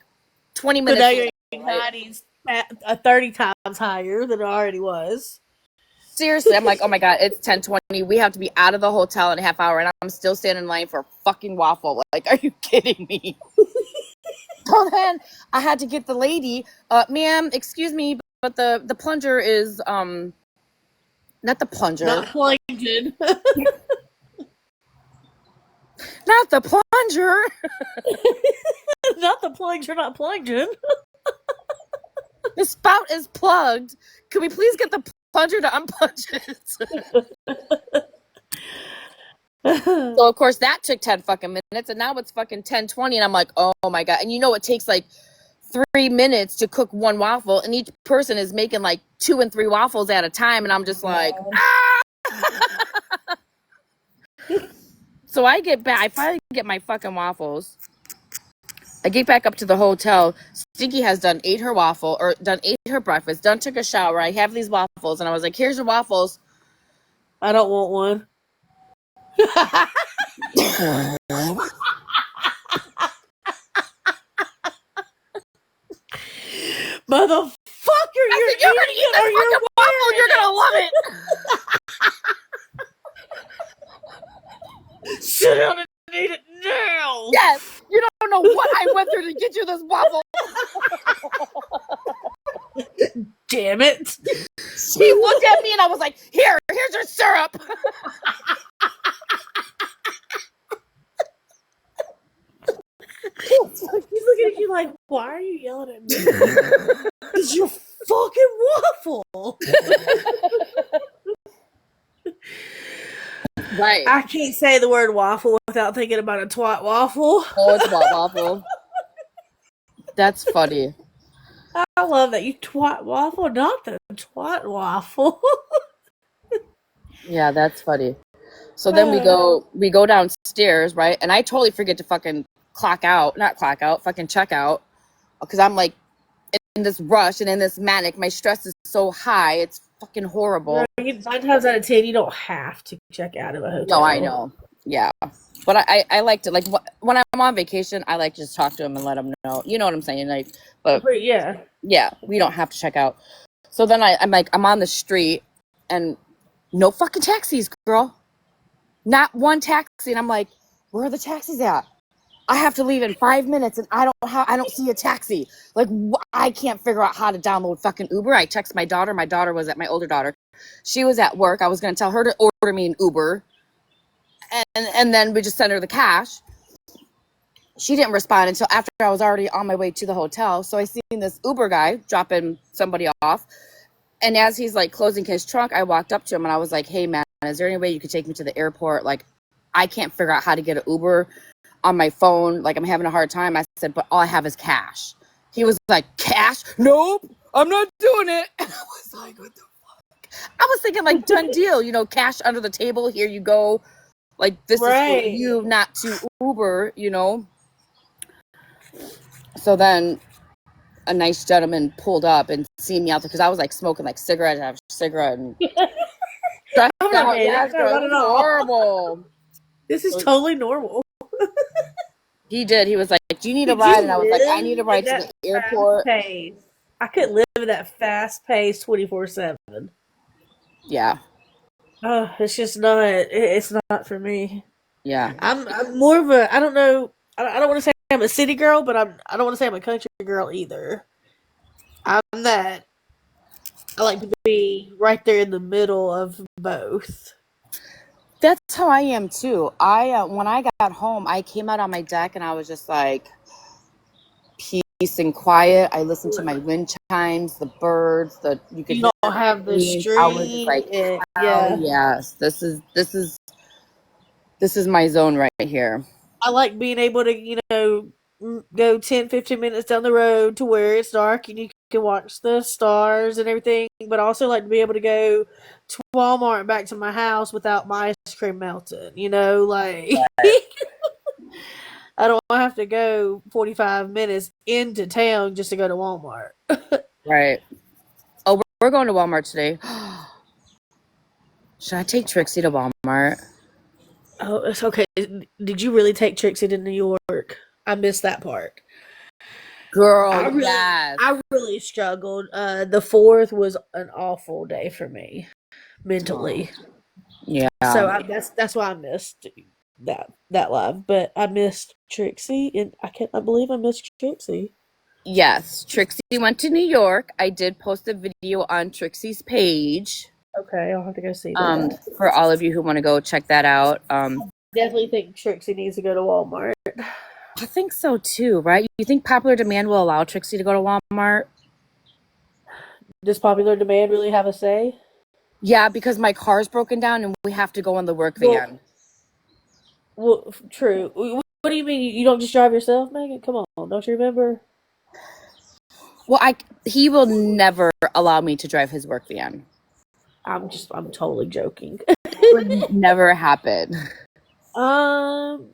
20 So minutes. now later, your right? anxiety's 30 times higher than it already was. Seriously, I'm like, oh my God, it's 10:20. We have to be out of the hotel in a half hour, and I'm still standing in line for a fucking waffle. Like, are you kidding me? So then I had to get the lady, ma'am, excuse me, but the plunger is not the plunger, Not plankton. not the plunger. Not the plunger, not plankton. The spout is plugged. Can we please get the plunger to unplug it? So of course that took 10 fucking minutes, and now it's fucking 10:20, and I'm like, oh my God. And you know it takes like 3 minutes to cook one waffle, and each person is making like 2 and 3 waffles at a time, and I'm just like, ah! So I get back, I finally get my fucking waffles. I get back up to the hotel. Stinky has ate her waffle, or ate her breakfast, took a shower. I have these waffles, and I was like, here's your waffles. I don't want one. Motherfucker, You're gonna eat this fucking waffle. You're gonna love it. Sit down and eat it now. Yes, you don't know what I went through to get you this waffle. Damn it. She looked at me and I was like, here's your syrup. He's looking at you like, why are you yelling at me? It's your fucking waffle. Right. I can't say the word waffle without thinking about a twat waffle. Oh, it's about waffle. That's funny. I love that. You twat waffle, not the twat waffle. Yeah, that's funny. So then we go downstairs, right? And I totally forget to fucking fucking check out. Because I'm like in this rush and in this manic. My stress is so high. It's fucking horrible. 9 times out of 10, you don't have to check out of a hotel. No, I know. Yeah. But I like to, like, when I'm on vacation, I like to just talk to him and let him know. You know what I'm saying? Like, but yeah, we don't have to check out. So then I'm on the street and no fucking taxis, girl. Not one taxi. And I'm like, where are the taxis at? I have to leave in 5 minutes and I don't see a taxi. Like, I can't figure out how to download fucking Uber. I text my daughter. My daughter was my older daughter. She was at work. I was going to tell her to order me an Uber. And then we just sent her the cash. She didn't respond until after I was already on my way to the hotel. So I seen this Uber guy dropping somebody off. And as he's like closing his trunk, I walked up to him and I was like, hey man, is there any way you could take me to the airport? Like, I can't figure out how to get an Uber on my phone. Like, I'm having a hard time. I said, but all I have is cash. He was like, cash? Nope, I'm not doing it. And I was like, what the fuck? I was thinking like, done deal, cash under the table. Here you go. Like, this is for you, not to Uber, So then a nice gentleman pulled up and seen me out there because I was like smoking like cigarette after cigarette and stressed out. Yeah, it was horrible. This is totally normal. He did. He was like, do you need a ride? And I was like, I need a ride to the airport. I couldn't live in that fast pace 24/7. Yeah. Oh, it's just not. It's not for me. Yeah. I'm more of a. I don't know. I don't want to say I'm a city girl, but I don't want to say I'm a country girl either. I'm that. I like to be right there in the middle of both. That's how I am too. When I got home, I came out on my deck and I was just like, peace and quiet. I listened to my wind chimes, the birds, you don't have the street. I was just like, yes, this is my zone right here. I like being able to, go 10, 15 minutes down the road to where it's dark and you can watch the stars and everything. But I also like to be able to go to Walmart and back to my house without my ice cream melting. Like I don't have to go 45 minutes into town just to go to Walmart. Right. Oh, we're going to Walmart today. Should I take Trixie to Walmart? Oh, it's okay. Did you really take Trixie to New York? I missed that part. Girl, I really, yes. I really struggled. The fourth was an awful day for me Oh, mentally. yeah. So that's why I missed that live. But I missed Trixie, and I believe I missed Trixie. Yes, Trixie went to New York. I did post a video on Trixie's page. Okay, I'll have to go see that. For all of you who want to go check that out. Definitely think Trixie needs to go to Walmart. I think so too, right? You think Popular Demand will allow Trixie to go to Walmart? Does Popular Demand really have a say? Yeah, because my car's broken down and we have to go in the work Well, van. true. What do you mean you don't just drive yourself, Megan? Come on, don't you remember? Well, he will never allow me to drive his work van. I'm totally joking. Would never happen. um,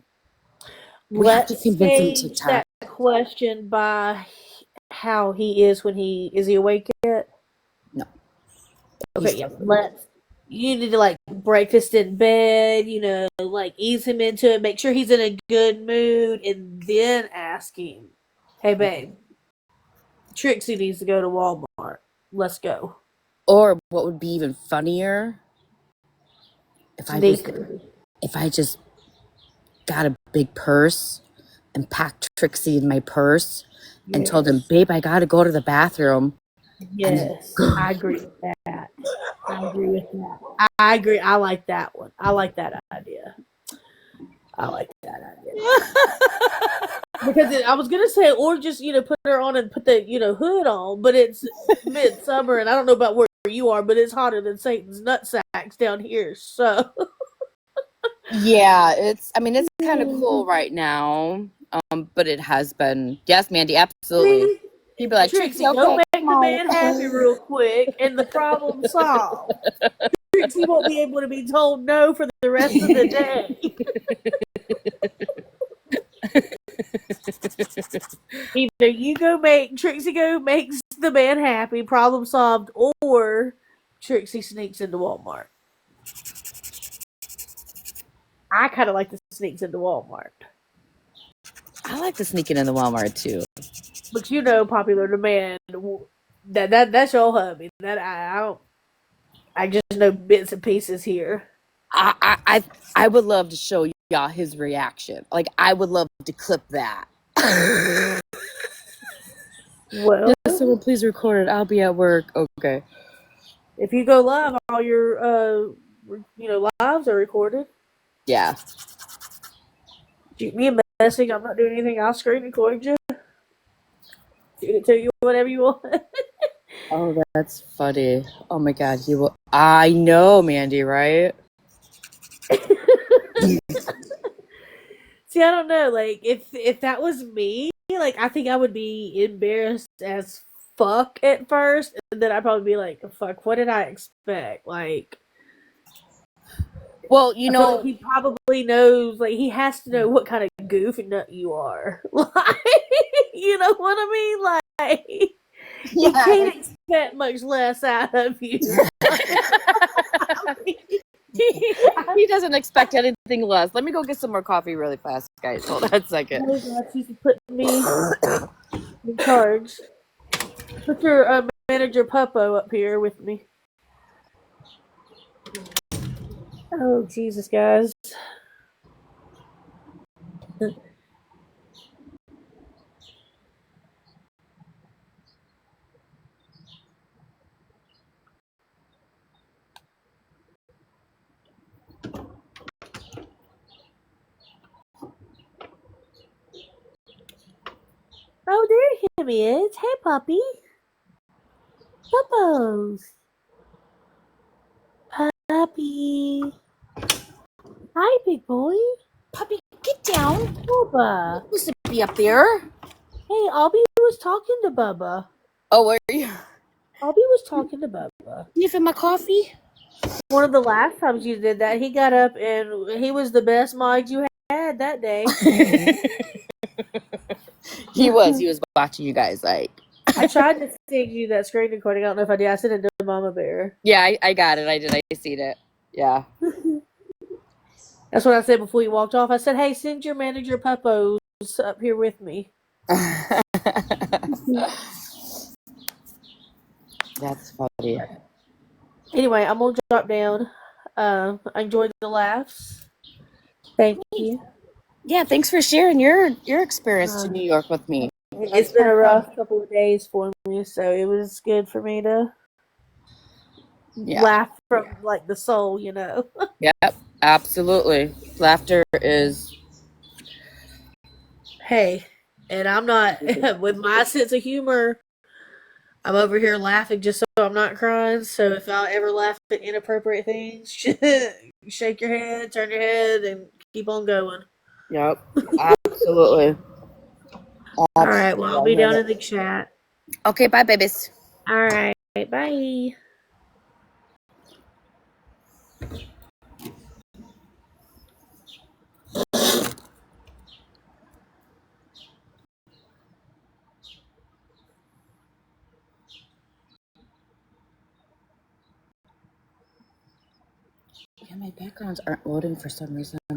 We have to let's convince him to change TikTok. that question by how he is when is he awake yet? No, he's Okay, yeah. still You need to like breakfast in bed, like ease him into it, make sure he's in a good mood, and then ask him, "Hey, babe, Trixie needs to go to Walmart. Let's go." Or what would be even funnier Sneaker. if I just got a big purse and packed Trixie in my purse and told him, Yes. babe, I gotta go to the bathroom. Yes, I agree with that. I agree with that. I agree. I like that one. I like that idea. I like that idea. Because I was gonna say, or just put her on and put the hood on, but it's midsummer, and I don't know about where you are, but it's hotter than Satan's nutsacks down here. So Yeah, it's kind of cool right now. But it has been. Yes, Mandy, absolutely. He'd be like, Trixie, Trixie, go okay, make come the on. man happy real quick, and the problem solved. Trixie won't be able to be told no for the rest of the day. Either Trixie go makes the man happy, problem solved, or Trixie sneaks into Walmart. I kind of like the sneaks into Walmart, I like to sneak it in the Walmart too. but Popular Demand that's your hubby. That I don't. I just know bits and pieces here. I would love to show y'all his reaction. Like, I would love to clip that. Well, Just someone please record it. I'll be at work. Okay. if you go live, all your lives are recorded. Yeah. Shoot me a message. I'm not doing anything. I'll screen record you. Shoot it to you whatever you want. Oh, that's funny. Oh my God, he will. I know, Mandy, right? See, I don't know. Like, if that was me, like, I think I would be embarrassed as fuck at first, and then I'd probably be like, "Fuck, what did I expect?" Like, Well, I feel like he probably knows. Like, he has to know what kind of goof nut you are. Like, you know what I mean? Like, he can't expect much less out of you. he doesn't expect anything less. Let me go get some more coffee really fast, guys. Hold on a second. Oh God, she's putting me in charge. Put your manager Puppo up here with me. Oh Jesus, guys. Oh, there he is. Hey, puppy. Puppos. Puppy. Hi, big boy. Puppy, get down. Bubba. You're supposed to be up there. Hey, Albie was talking to Bubba. Oh, where are you? Albie was talking to Bubba. You for my coffee? One of the last times you did that, he got up and he was the best mod you had that day. He was watching you guys like. I tried to send you that screen recording. I don't know if I did. I sent it to Mama Bear. Yeah, I got it. I did. I seen it. Yeah. That's what I said before you walked off. I said, "Hey, send your manager Puppos up here with me." That's funny. Anyway, I'm gonna drop down. I enjoyed the laughs. Thank you. Yeah, thanks for sharing your experience to New York with me. It's been a rough couple of days for me, so it was good for me to Yeah. laugh from like the soul, you know. Yep. Absolutely. Laughter is Hey, and I'm not with my sense of humor. I'm over here laughing just so I'm not crying. So if I ever laugh at inappropriate things, shake your head, turn your head, and keep on going. yep. Absolutely. All right. Well, Absolutely. I'll I be hear down that. in the chat. Okay, bye babies. All right. Bye. Yeah, my backgrounds aren't loading for some reason. I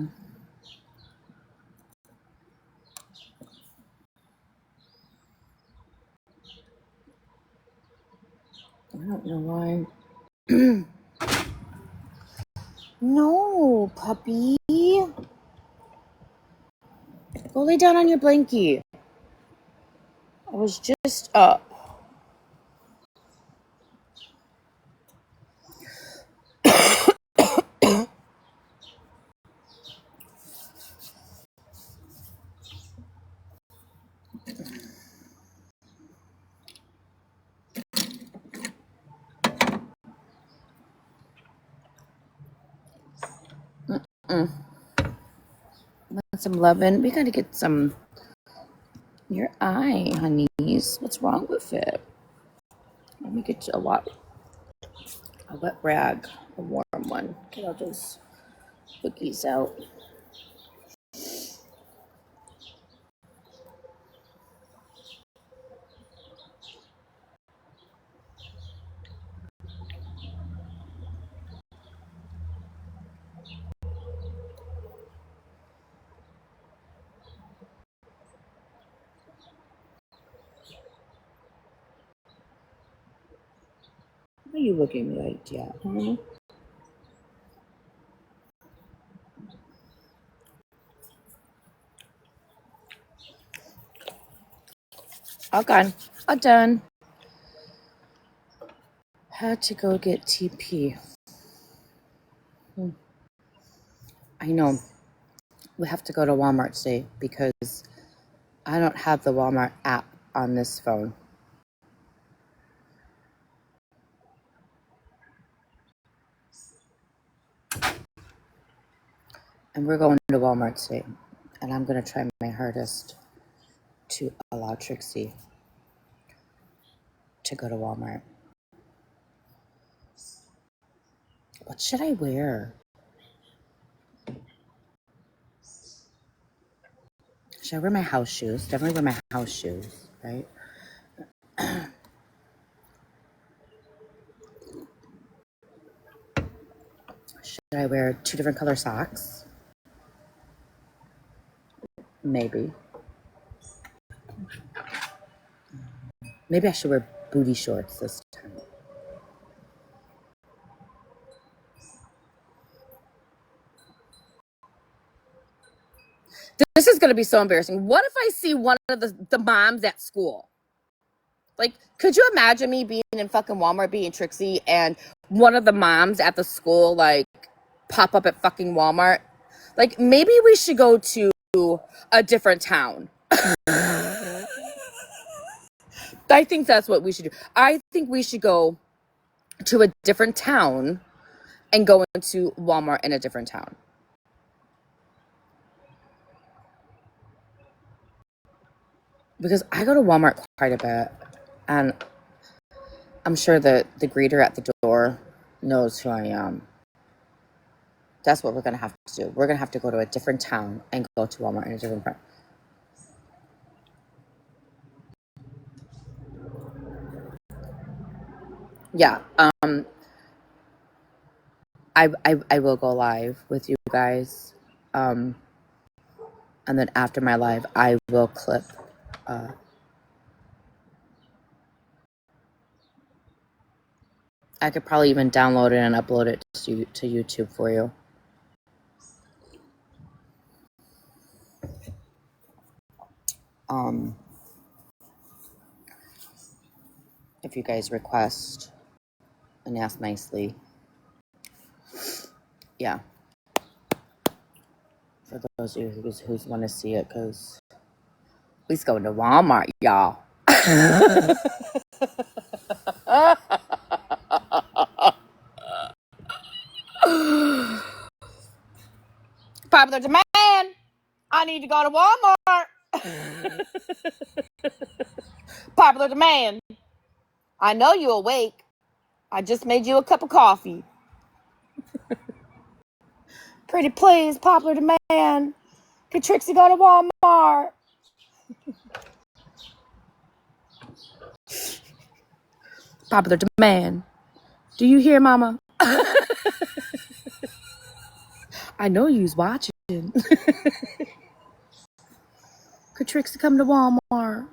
don't know why. No, puppy. Go lay down on your blankie. I was just up. Want some loving? We gotta get some. Your eye, honeys. What's wrong with it? Let me get you a wet rag, a warm one. Get all those cookies out. What are you looking at me like, yeah? Huh? All gone. All done. Had to go get TP. I know. We have to go to Walmart today because I don't have the Walmart app on this phone. And we're going to Walmart today. And I'm going to try my hardest to allow Trixie to go to Walmart. What should I wear? Should I wear my house shoes? Definitely wear my house shoes, right? Should I wear 2 different color socks? Maybe. Maybe I should wear booty shorts this time. This is going to be so embarrassing. What if I see one of the moms at school? Like, could you imagine me being in fucking Walmart being Trixie and one of the moms at the school, like, pop up at fucking Walmart? Like, maybe we should go to a different town. I think that's what we should do. I think we should go to a different town and go into Walmart in a different town. Because I go to Walmart quite a bit, and I'm sure that the greeter at the door knows who I am. That's what we're going to have to do. We're going to have to go to a different town and go to Walmart in a different town. Yeah. I will go live with you guys. And then after my live, I will clip. I could probably even download it and upload it to YouTube for you. If you guys request and ask nicely. Yeah. For those of you who want to see it, because we's going to Walmart, y'all. Popular demand. I need to go to Walmart. Popular demand. I know you're awake. I just made you a cup of coffee. Pretty please, popular demand. Can Trixie go to Walmart? Popular demand. Do you hear, Mama? I know you's watching. Could Trixie come to Walmart?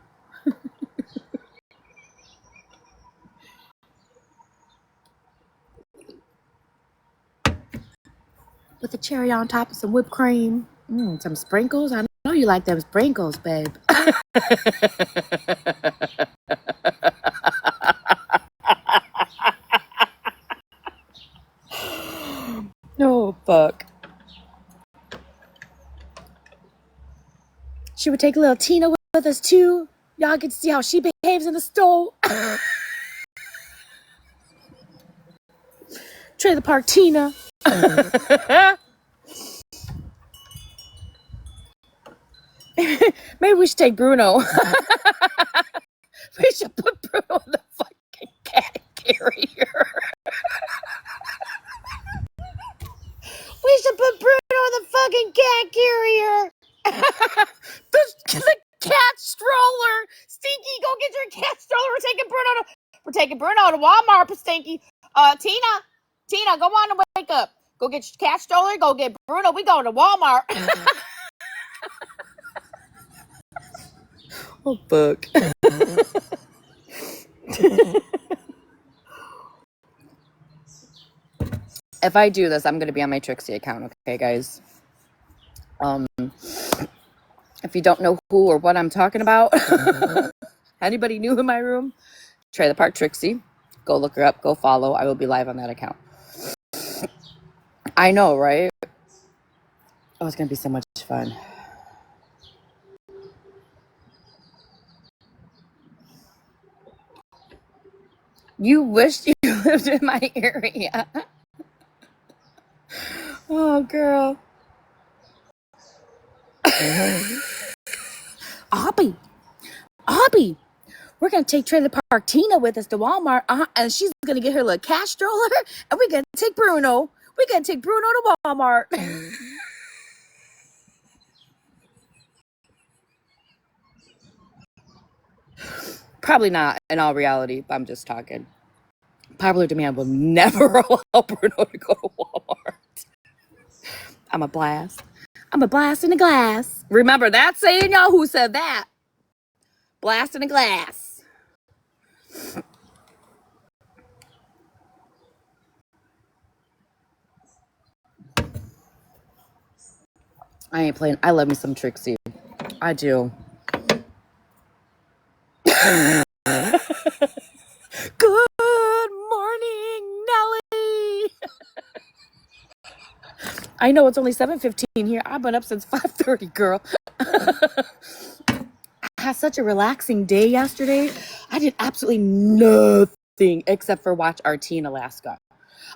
With a cherry on top and some whipped cream. Some sprinkles. I know you like them sprinkles, babe. Oh, fuck. She would take little Tina with us, too. Y'all get to see how she behaves in the store. Trailer Park Tina. Maybe we should take Bruno. We should put Bruno in the fucking cat carrier. We should put Bruno in the fucking cat carrier. the cat stroller. Stinky, go get your cat stroller. We're taking Bruno to Walmart, Stinky. Tina, go on and wake up. Go get your cat stroller. Go get Bruno. We going to Walmart. Oh, fuck. If I do this, I'm going to be on my Trixie account, okay, guys? If you don't know who or what I'm talking about, anybody new in my room, Trailer Park Trixie. Go look her up. Go follow. I will be live on that account. I know, right? Oh, it's going to be so much fun. You wished you lived in my area. Oh, girl. Abby, we're going to take Trailer Park Tina with us to Walmart, and she's going to get her little cat stroller, and we're going to take Bruno. We're going to take Bruno to Walmart. Probably not, in all reality, but I'm just talking. Popular demand will never allow Bruno to go to Walmart. I'm a blast in the glass. Remember that saying, y'all? Who said that? Blast in the glass. I ain't playing. I love me some Trixie. I do. Good morning, Nelly. I know it's only 7:15 here. I've been up since 5:30, girl. I had such a relaxing day yesterday. I did absolutely nothing except for watch RT in Alaska.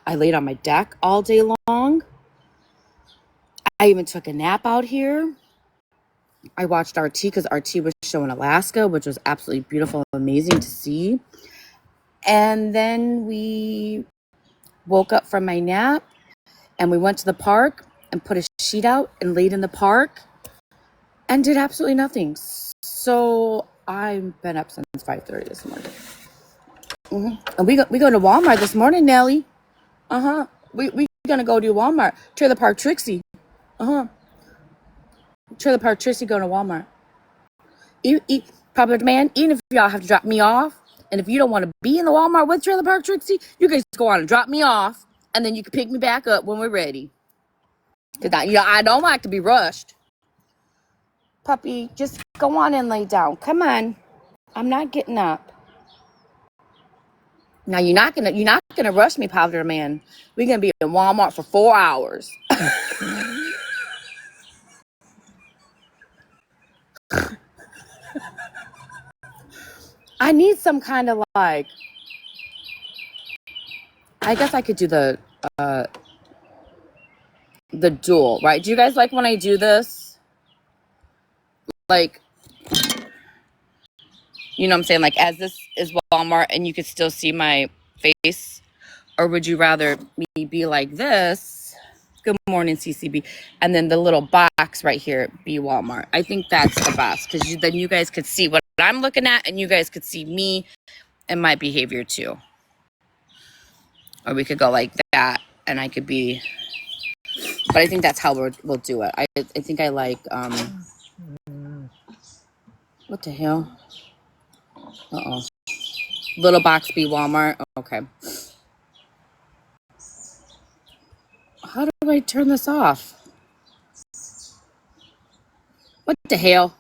I laid on my deck all day long. I even took a nap out here. I watched RT because RT was showing Alaska, which was absolutely beautiful and amazing to see. And then we woke up from my nap and we went to the park and put a sheet out and laid in the park and did absolutely nothing. So I've been up since 5:30 this morning. And we go to Walmart this morning, Nelly. We gonna go to Walmart. Trailer Park Trixie. Trailer Park Trixie going to Walmart. Popular demand. Even if y'all have to drop me off, and if you don't want to be in the Walmart with Trailer Park Trixie, you guys go on and drop me off, and then you can pick me back up when we're ready. Cause I don't like to be rushed. Puppy, just go on and lay down. Come on. I'm not getting up. Now you're not gonna rush me, Powder Man. We're gonna be in Walmart for 4 hours. I need some kind of like. I guess I could do the dual, right? Do you guys like when I do this? Like, you know what I'm saying? Like, as this is Walmart and you could still see my face, or would you rather me be like this? Good morning, CCB. And then the little box right here be Walmart. I think that's the best because then you guys could see what I'm looking at and you guys could see me and my behavior too. Or we could go like that and I could be, but I think that's how we'll do it. I think I like, what the hell? Uh-oh. Little box be Walmart. Okay. How do I turn this off? What the hell?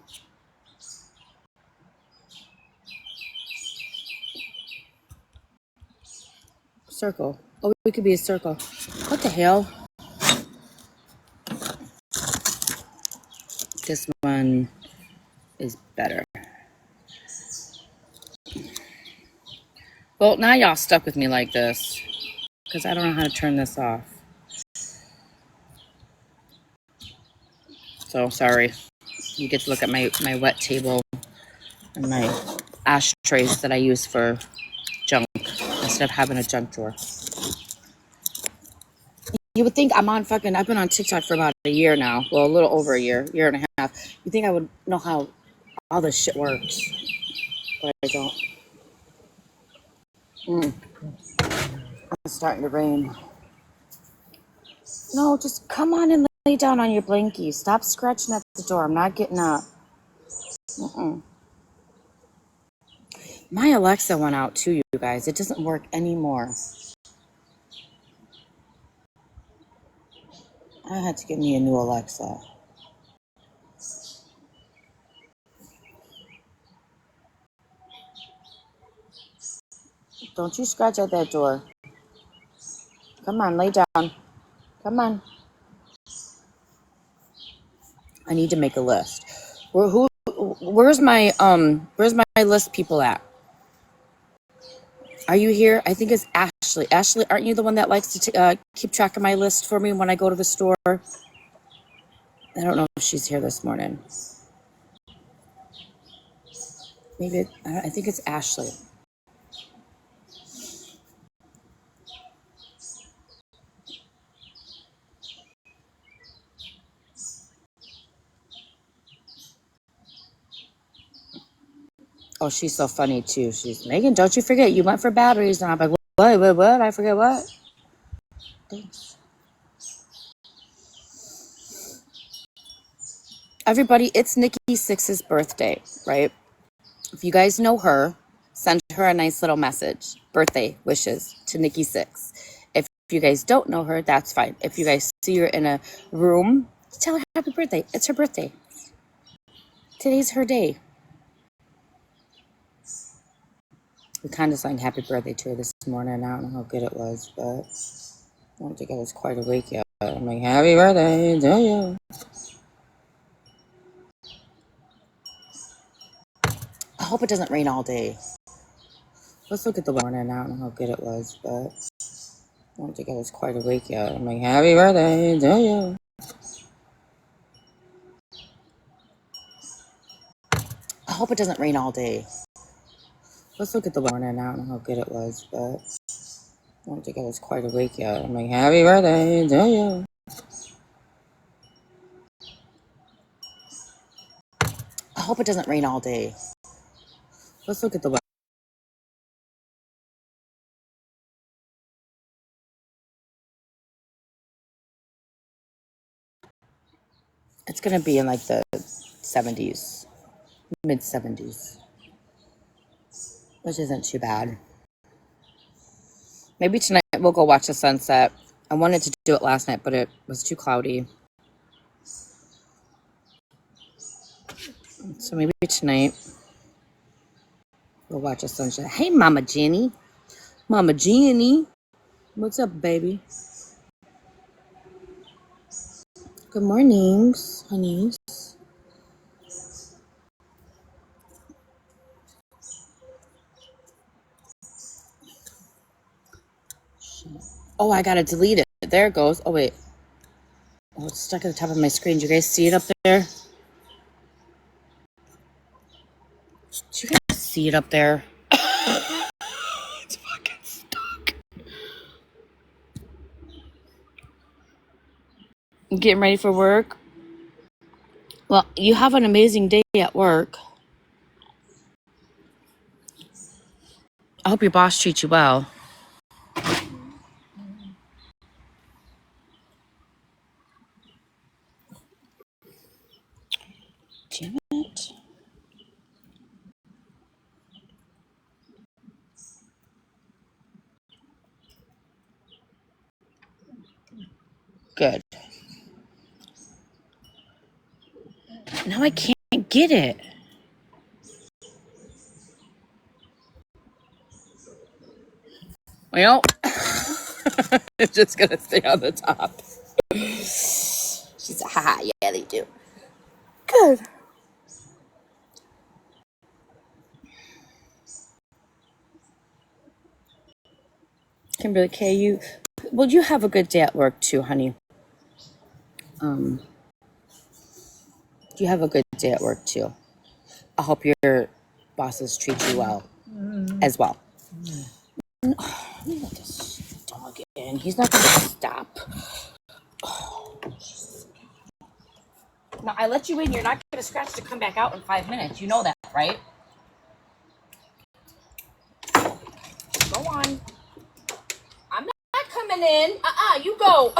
Circle. Oh, we could be a circle. What the hell? This one is better. Well, now y'all stuck with me like this because I don't know how to turn this off. So sorry. You get to look at my wet table and my ashtrays that I use for junk instead of having a junk drawer. You would think I've been on TikTok for about a year now. Well, a little over a year and a half. You think I would know how all this shit works. But I don't. It's starting to rain. No, just come on and lay down on your blankie. Stop scratching at the door. I'm not getting up. My Alexa went out too, you guys. It doesn't work anymore. I had to get me a new Alexa. Don't you scratch at that door. Come on, lay down. Come on. I need to make a list. Where's my list people at? Are you here? I think it's Ashley. Ashley, aren't you the one that likes to keep track of my list for me when I go to the store? I don't know if she's here this morning. Maybe I think it's Ashley. Oh, she's so funny too. She's Megan. Don't you forget you went for batteries, and I'm like, what? I forget what? Thanks. Everybody, it's Nikki Six's birthday, right? If you guys know her, send her a nice little message. Birthday wishes to Nikki Six. If you guys don't know her, that's fine. If you guys see her in a room, tell her happy birthday. It's her birthday. Today's her day. We kind of sang happy birthday to her this morning. I don't know how good it was, but I don't think I was quite awake yet. I'm like, happy birthday to you. I hope it doesn't rain all day. Let's look at the morning. I don't know how good it was, but I don't think I was quite awake yet. I'm like, happy birthday to you. I hope it doesn't rain all day. Let's look at the morning. I don't know how good it was, but I don't think I was quite awake yet. I'm like, happy birthday to you. I hope it doesn't rain all day. Let's look at the It's gonna be in like the 70s, mid 70s, which isn't too bad. Maybe tonight we'll go watch the sunset. I wanted to do it last night, but it was too cloudy. So maybe tonight we'll watch a sunset. Hey, Mama Jenny. Mama Jenny. What's up, baby? Good mornings, honeys. Oh, I gotta delete it. There it goes. Oh, wait. Oh, it's stuck at the top of my screen. Do you guys see it up there? Do you guys see it up there? It's fucking stuck. Getting ready for work? Well, you have an amazing day at work. I hope your boss treats you well. Damn it. Good. Now I can't get it. Well, it's just gonna stay on the top. She's a haha, yeah, they do. Good. Kimberly K, you have a good day at work too, honey. You have a good day at work too. I hope your bosses treat you well as well. Let me let this dog in. He's not gonna stop. Oh, now I let you in. You're not gonna scratch to come back out in 5 minutes. You know that, right? Go on. I'm not coming in. You go.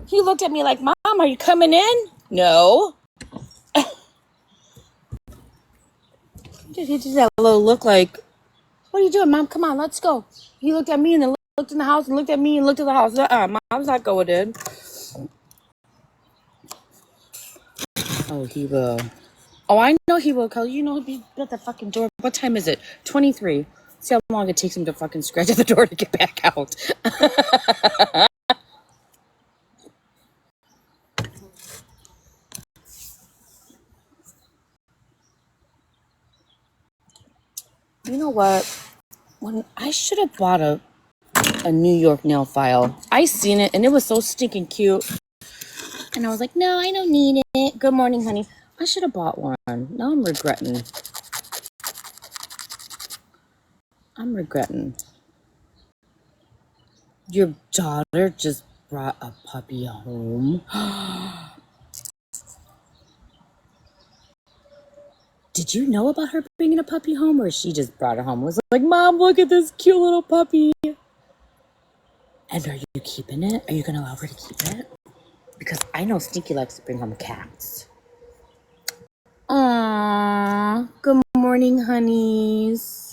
He looked at me like, Mom, are you coming in? No. He just had a little look like, what are you doing, Mom? Come on, let's go. He looked at me and then looked in the house and looked at me and looked at the house. Mom's not going in. Oh, he will. Oh, I know he will, Kelly. You know he'll be at the fucking door. What time is it? 23. See how long it takes him to fucking scratch at the door to get back out. You know what? When I should have bought a New York nail file. I seen it and it was so stinking cute. And I was like, no, I don't need it. Good morning, honey. I should have bought one. Now I'm regretting. Your daughter just brought a puppy home. Did you know about her bringing a puppy home, or she just brought it home? It was like, Mom, look at this cute little puppy. And are you keeping it? Are you going to allow her to keep it? Because I know Stinky likes to bring home cats. Aww. Good morning, honeys.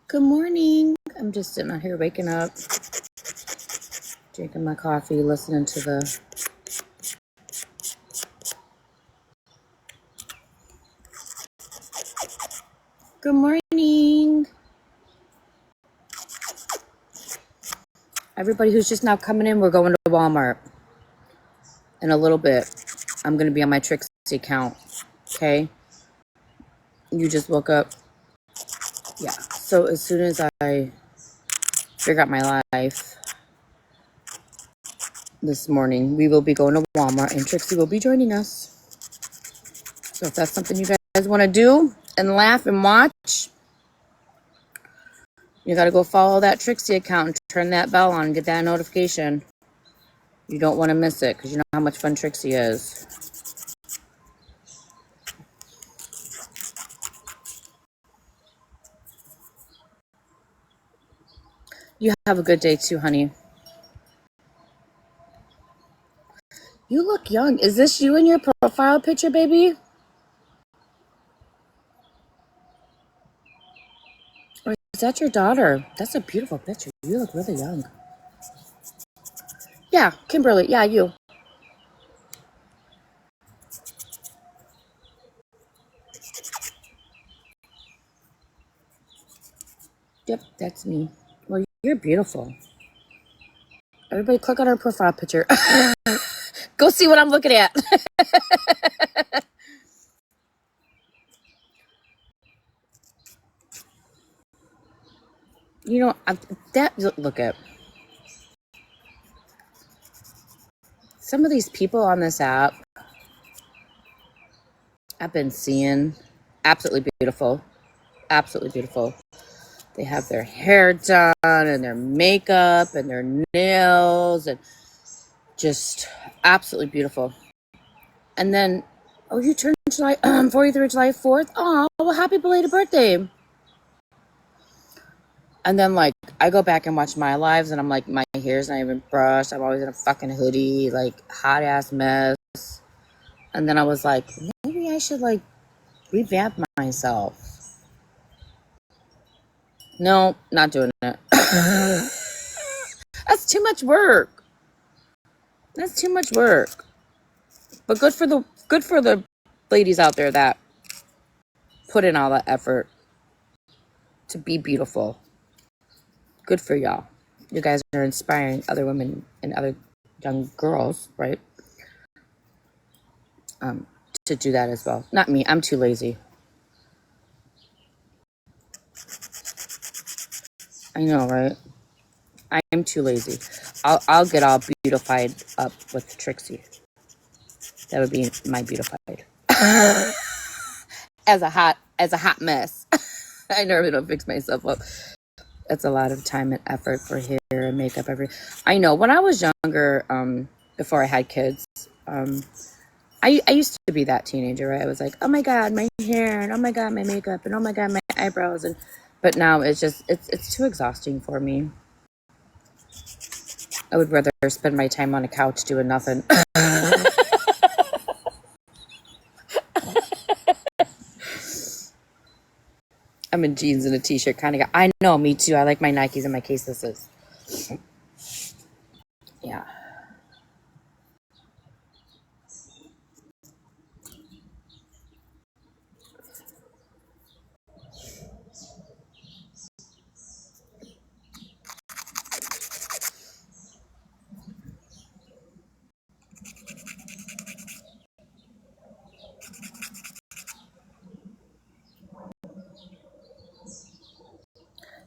Good morning. I'm just sitting out here waking up, drinking my coffee, listening to the good morning. Everybody who's just now coming in, we're going to Walmart in a little bit. I'm going to be on my Trixie account. Okay? You just woke up. Yeah. So as soon as I figure out my life this morning, we will be going to Walmart and Trixie will be joining us. So if that's something you guys want to do and laugh and watch, You gotta go follow that Trixie account and turn that bell on and get that notification. You don't want to miss it because you know how much fun Trixie is. You have a good day too, honey. You look young. Is this you in your profile picture, baby? Or is that your daughter? That's a beautiful picture. You look really young. Yeah, Kimberly. Yeah, you. Yep, that's me. Well, you're beautiful. Everybody click on her profile picture. Go see what I'm looking at. You know, look at some of these people on this app I've been seeing. Absolutely beautiful. Absolutely beautiful. They have their hair done and their makeup and their nails and just absolutely beautiful. And then, oh, you turned July 43rd, July 4th. Oh, well, happy belated birthday. And then, like, I go back and watch my lives, and I'm like, my hair's not even brushed. I'm always in a fucking hoodie, like, hot ass mess. And then I was like, maybe I should, like, revamp myself. No, not doing it. That's too much work. That's too much work. But good for the ladies out there that put in all that effort to be beautiful. Good for y'all. You guys are inspiring other women and other young girls, right? To do that as well. Not me. I'm too lazy. I know, right? I am too lazy. I'll get all beautified up with Trixie. That would be my beautified. as a hot mess. I normally don't fix myself up. That's a lot of time and effort for hair and makeup. I know. When I was younger, before I had kids, I used to be that teenager, right? I was like, oh my god, my hair, and oh my god, my makeup, and oh my god, my eyebrows, but now it's just it's too exhausting for me. I would rather spend my time on a couch doing nothing. I'm in jeans and a t-shirt kind of guy. I know, me too. I like my Nikes and my Caselesses. Yeah.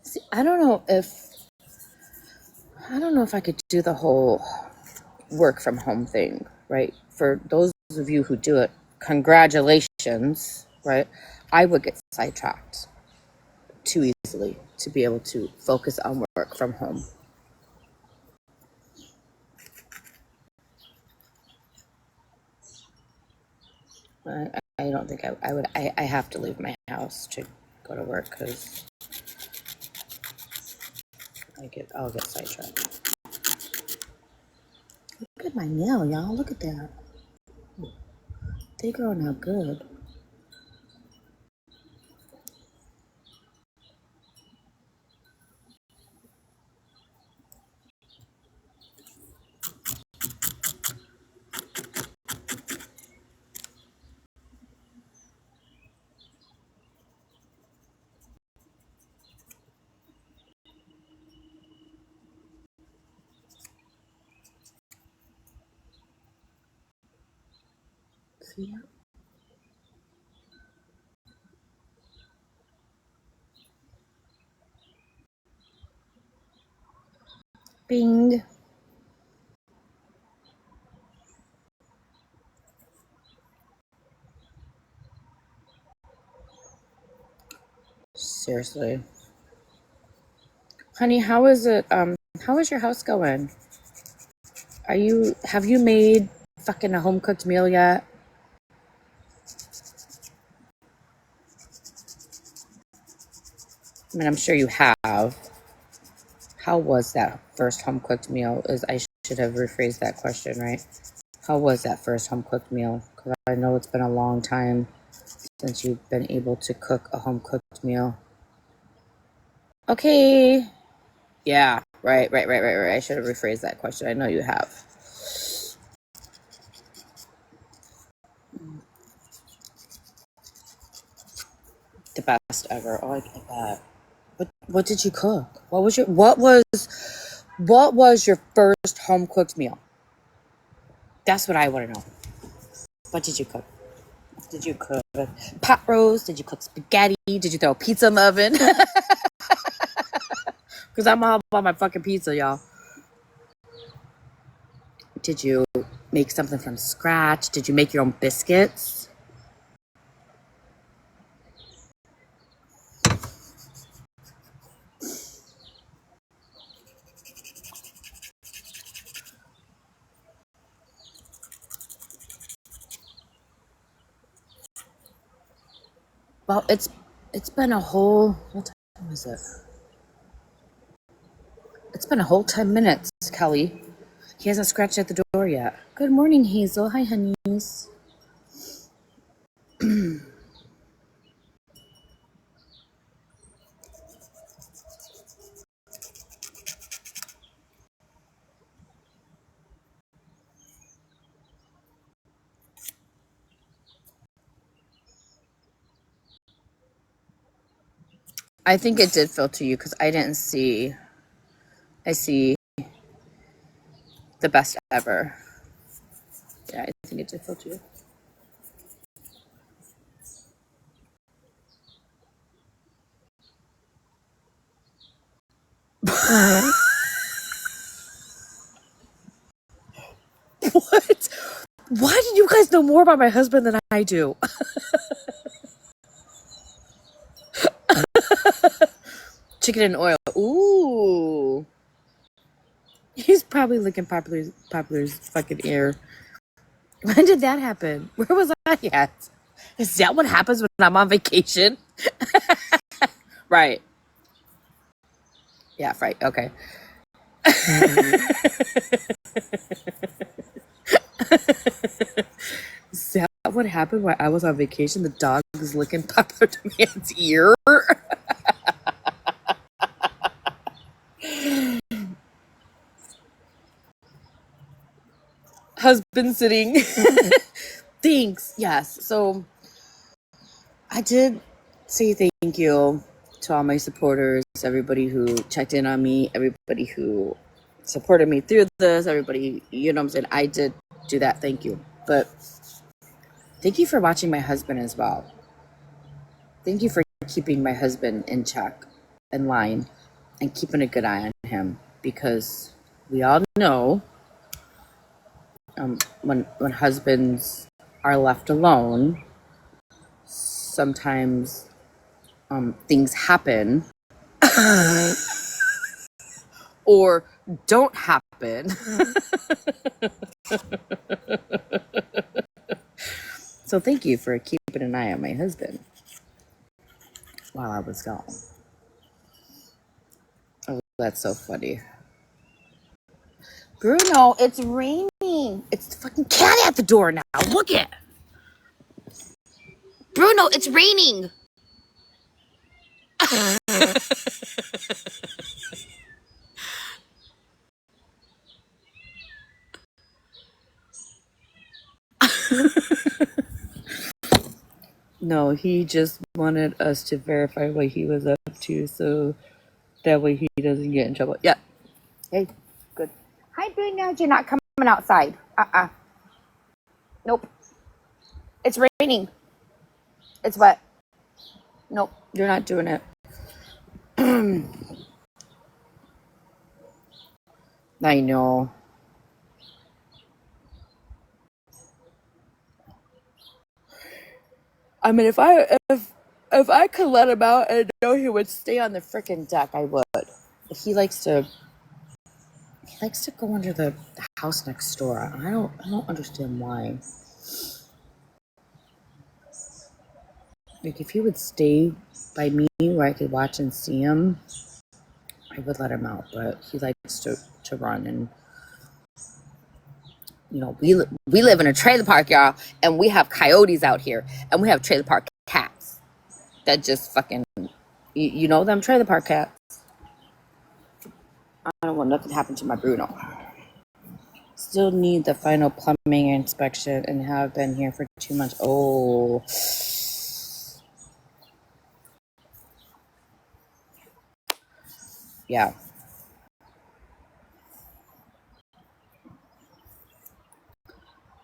See, I don't know if I could do the whole work from home thing, right? For those of you who do it, congratulations, right? I would get sidetracked too easily to be able to focus on work from home. I don't think I would. I have to leave my house to go to work because I'll get sidetracked. Look at my nail, y'all. Look at that. They growing out good. See ya. Bing. Seriously. Honey, how is it? How is your house going? Have you made fucking a home cooked meal yet? I mean, I'm sure you have. How was that first home cooked meal? I should have rephrased that question, right? How was that first home cooked meal? Because I know it's been a long time since you've been able to cook a home cooked meal. Okay. Yeah, right. I should have rephrased that question. I know you have. The best ever. Oh, I get that. What did you cook? What was your first home cooked meal? That's what I want to know. What did you cook? Did you cook pot roast? Did you cook spaghetti? Did you throw a pizza in the oven? Because I'm all about my fucking pizza, y'all. Did you make something from scratch? Did you make your own biscuits? Well, it's been a whole, what time is it? It's been a whole 10 minutes, Kelly. He hasn't scratched at the door yet. Good morning, Hazel. Hi, honeys. I think it did filter you because I didn't see. I see the best ever. Yeah, I think it did filter you. What? Why do you guys know more about my husband than I do? Chicken and oil. Ooh. He's probably licking Popular's fucking ear. When did that happen? Where was I at? Is that what happens when I'm on vacation? Right. Yeah, right. Okay. Is that what happened while I was on vacation? The dog was licking Papa Man's ear. Husband sitting. Thanks. Yes. So I did say thank you to all my supporters, everybody who checked in on me, everybody who supported me through this, everybody, you know what I'm saying? I did do that. Thank you. But thank you for watching my husband as well. Thank you for keeping my husband in check, in line, and keeping a good eye on him, because we all know when husbands are left alone, sometimes things happen or don't happen. So thank you for keeping an eye on my husband while I was gone. Oh, that's so funny. Bruno, it's raining. It's the fucking cat at the door now. Look it. Bruno, it's raining. No, he just wanted us to verify what he was up to so that way he doesn't get in trouble. Yeah. Hey, good. Hi, Bruno. You're not coming outside. Nope. It's raining. It's wet. Nope. You're not doing it. I know. I mean, if I could let him out and know he would stay on the freaking deck, I would. he likes to go under the house next door. I don't understand why. Like, if he would stay by me where I could watch and see him, I would let him out. But he likes to run, and you know, we live in a trailer park, y'all, and we have coyotes out here, and we have trailer park cats that just fucking, you know them trailer park cats. I don't want nothing to happen to my Bruno. Still need the final plumbing inspection and have been here for 2 months. Oh. Yeah.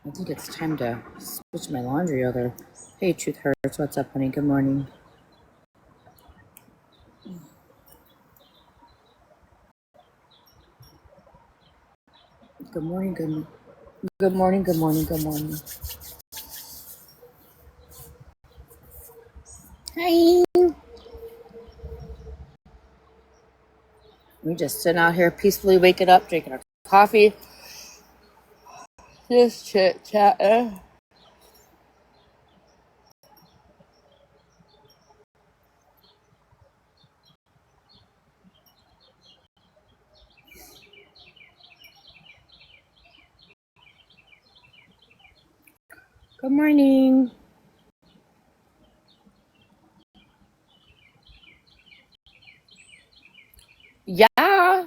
I think it's time to switch my laundry over. Hey, Truth Hurts. What's up, honey? Good morning. Good morning, good morning. Good morning, good morning, good morning. Hi. We're just sitting out here peacefully waking up, drinking our coffee. Just chit-chatting. Good morning. Yeah.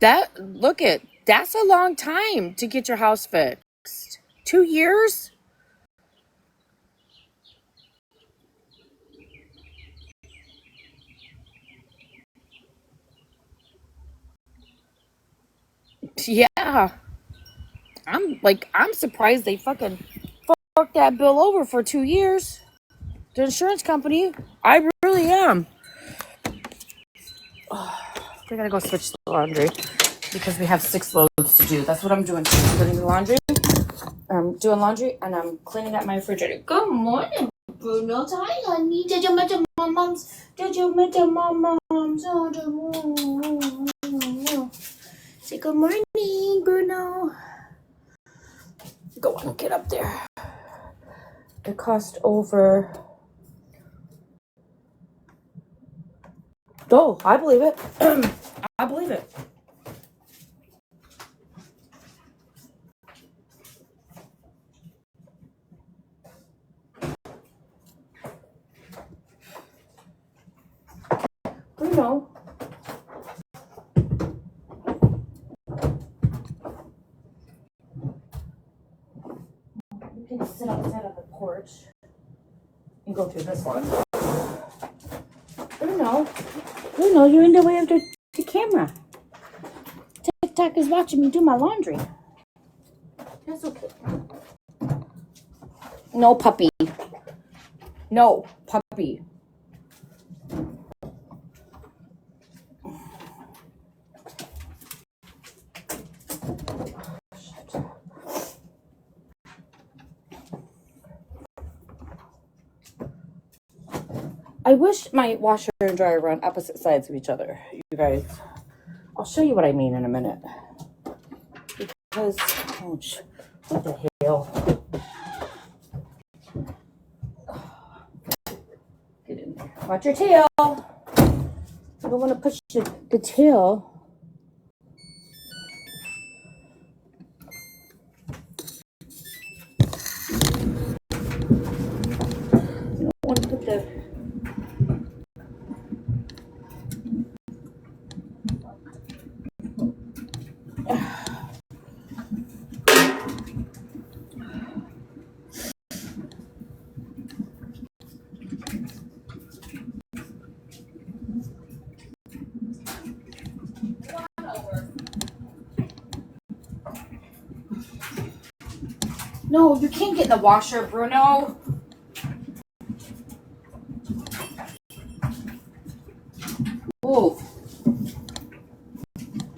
That's a long time to get your house fixed. 2 years? Yeah. I'm surprised they fucking fucked that bill over for 2 years. The insurance company. I really am. We gotta go switch the laundry because we have 6 loads to do. That's what I'm doing. I'm doing the laundry. I'm doing laundry and I'm cleaning up my refrigerator. Good morning, Bruno. Hi, honey. Did you meet your moms? Did you meet your moms? Say good morning, Bruno. Go on, get up there. It cost over. Oh, I believe it. I believe it. Bruno. You can sit outside on the porch and go through this one. Bruno, you're in the way of the camera. TikTok is watching me do my laundry. That's okay. No, puppy. No, puppy. I wish my washer and dryer were on opposite sides of each other, you guys. I'll show you what I mean in a minute. Because, ouch, what the hell? Get in there. Watch your tail. You don't want to push the tail. You don't want to put the... No, you can't get in the washer, Bruno. Move.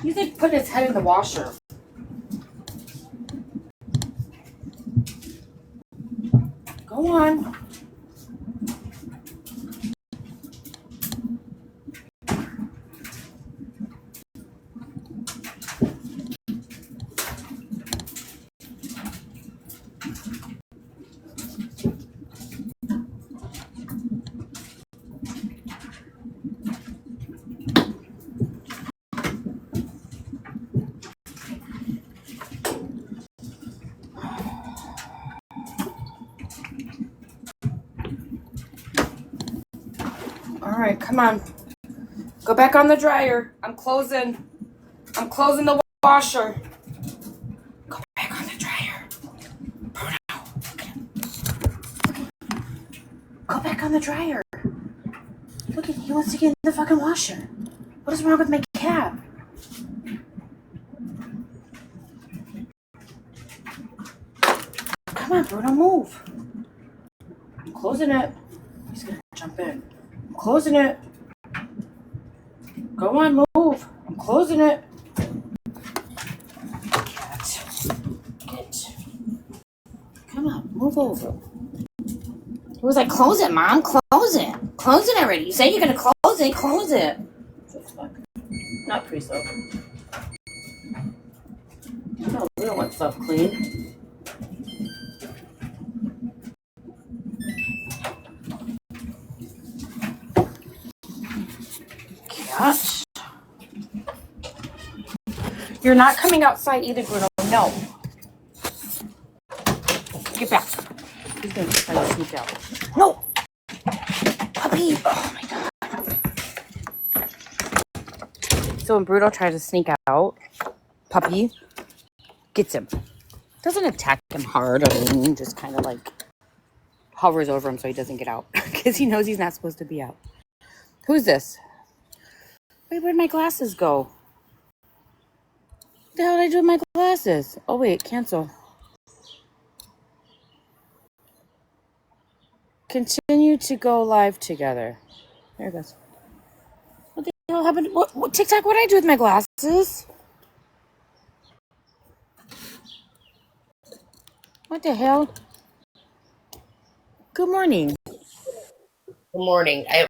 You think put his head in the washer. Go on. right, come on. Go back on the dryer. I'm closing the washer. Go back on the dryer. Bruno. Go back on the dryer. Look at, he wants to get in the fucking washer. What is wrong with my cat? Come on, Bruno, move. I'm closing it. He's gonna jump in. I'm closing it. Go on, move. I'm closing it. Cat. Get. Come on, move over. He was like, close it, Mom. Close it. Close it already. You say you're gonna close it. Close it. Not pre-soap. No, we don't want stuff clean. Gosh. You're not coming outside either, Bruno. No. Get back. He's gonna try to sneak out. No. Puppy. Oh my God. So when Bruno tries to sneak out, Puppy gets him. Doesn't attack him hard or anything, just kind of like hovers over him so he doesn't get out because he knows he's not supposed to be out. Who's this? Wait, where'd my glasses go? What the hell did I do with my glasses? Oh wait, cancel. Continue to go live together. There it goes. What the hell happened? What TikTok? What did I do with my glasses? What the hell? Good morning. Good morning. I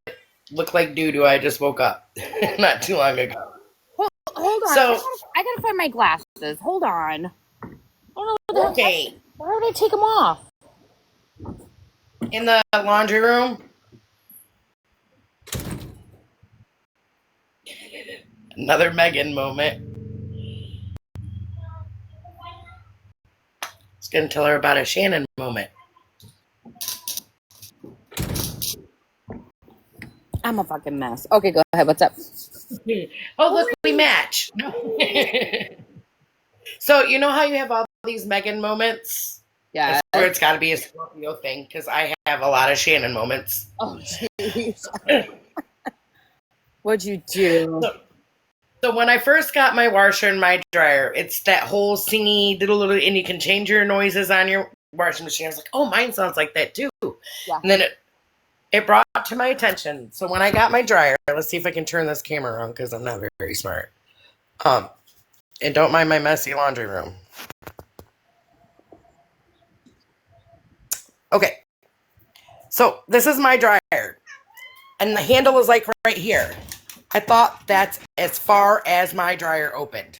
look like doo-doo. I just woke up not too long ago. Well, hold on. So, I gotta find my glasses. Hold on. I don't know what the okay, hell. Why would I take them off? in the laundry room. Another Megan moment. I was going to tell her about a Shannon moment. I'm a fucking mess. Okay, go ahead. What's up? Oh, look, we match. So, you know how you have all these Megan moments? Yeah. That's where it's got to be a Scorpio thing, because I have a lot of Shannon moments. Oh, jeez. What'd you do? So when I first got my washer and my dryer, it's that whole singy little, and you can change your noises on your washing machine. I was like, oh, mine sounds like that too. Yeah. And then it brought to my attention. So when I got my dryer, let's see if I can turn this camera around because I'm not very, very smart. And don't mind my messy laundry room. Okay. So this is my dryer. And the handle is like right here. I thought that's as far as my dryer opened.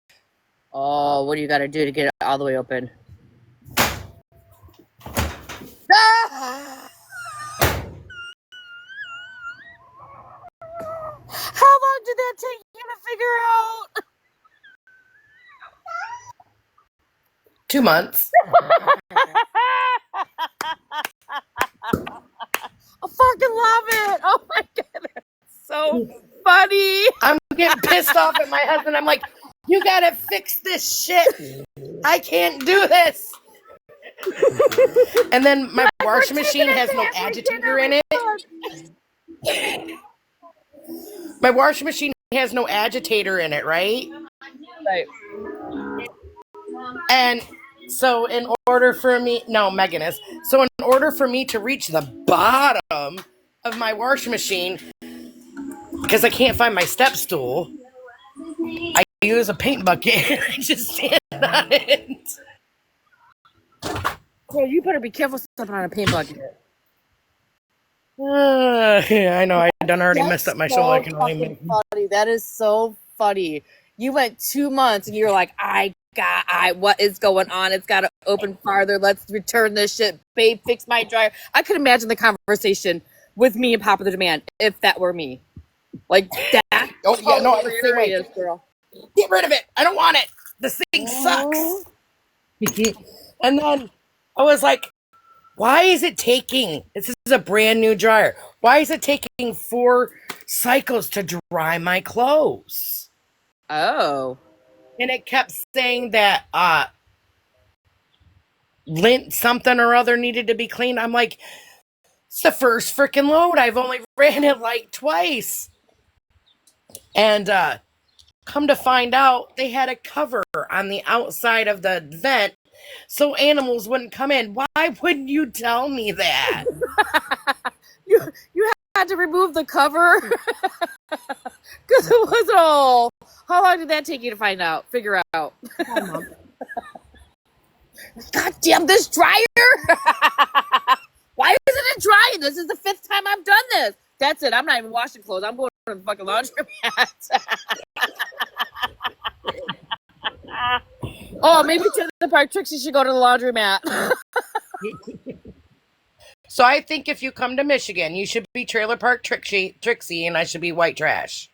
Oh, what do you got to do to get it all the way open? How long did that take you to figure out? 2 months. I fucking love it. Oh my God. That's so funny. I'm getting pissed off at my husband. I'm like, you gotta fix this shit. I can't do this. And then my washing machine has no agitator in it. My washing machine has no agitator in it, right? Right. And so in order for me, no, Megan is. So in order for me to reach the bottom of my washing machine, because I can't find my step stool, I use a paint bucket and I just stand on it. So you better be careful stepping on a paint bucket. I know, I done already messed up my shoulder. I can only fucking funny. That is so funny. You went 2 months and you're like, what is going on? It's got to open farther. Let's return this shit. Babe, fix my dryer. I could imagine the conversation with me and Papa the Demand if that were me. Like that. Oh, yeah, no, I was the same way. Hilarious, girl. Get rid of it. I don't want it. This thing sucks. And then I was like, Why is it taking, this is a brand new dryer, why is it taking 4 cycles to dry my clothes? Oh. And it kept saying that lint something or other needed to be cleaned. I'm like, it's the first freaking load. I've only ran it like twice. And come to find out, they had a cover on the outside of the vent so animals wouldn't come in. Why wouldn't you tell me that? You had to remove the cover because it was all. How long did that take you to figure out? God damn this dryer! Why isn't it drying? This is the 5th time I've done this. That's it. I'm not even washing clothes. I'm going to the fucking laundromat. Oh, maybe Trailer Park Trixie should go to the laundromat. So I think if you come to Michigan, you should be Trailer Park Trixie, and I should be White Trash.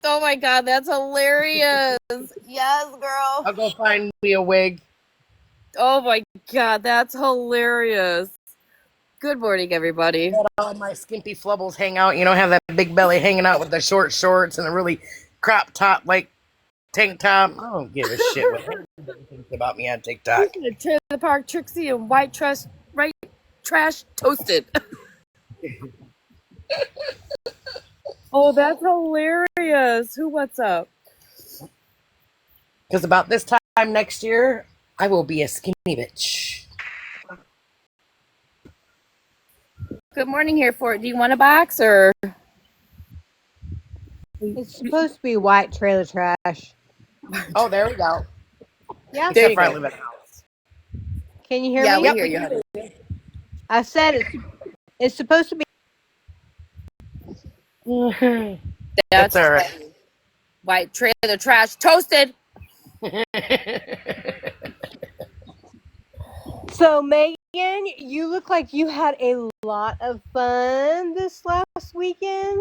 Oh my God, that's hilarious. Yes, girl. I'll go find me a wig. Oh my God, that's hilarious. Good morning, everybody. Let all my skimpy flubbles hang out. You know, have that big belly hanging out with the short shorts and a really crop top, like tank top. I don't give a shit what anybody thinks about me on TikTok. Trailer Park Trixie and White Trash toasted. Oh, that's hilarious. What's up? Because about this time next year, I will be a skinny bitch. Good morning here, Fort. Do you want a box or? It's supposed to be white trailer trash. Oh, there we go. Yeah. There Except you for I go. live in a house. Can you hear Yeah, me? we hear you, honey. I said it's supposed to be. That's all right. White trailer trash toasted. So, Megan, you look like you had a lot of fun this last weekend.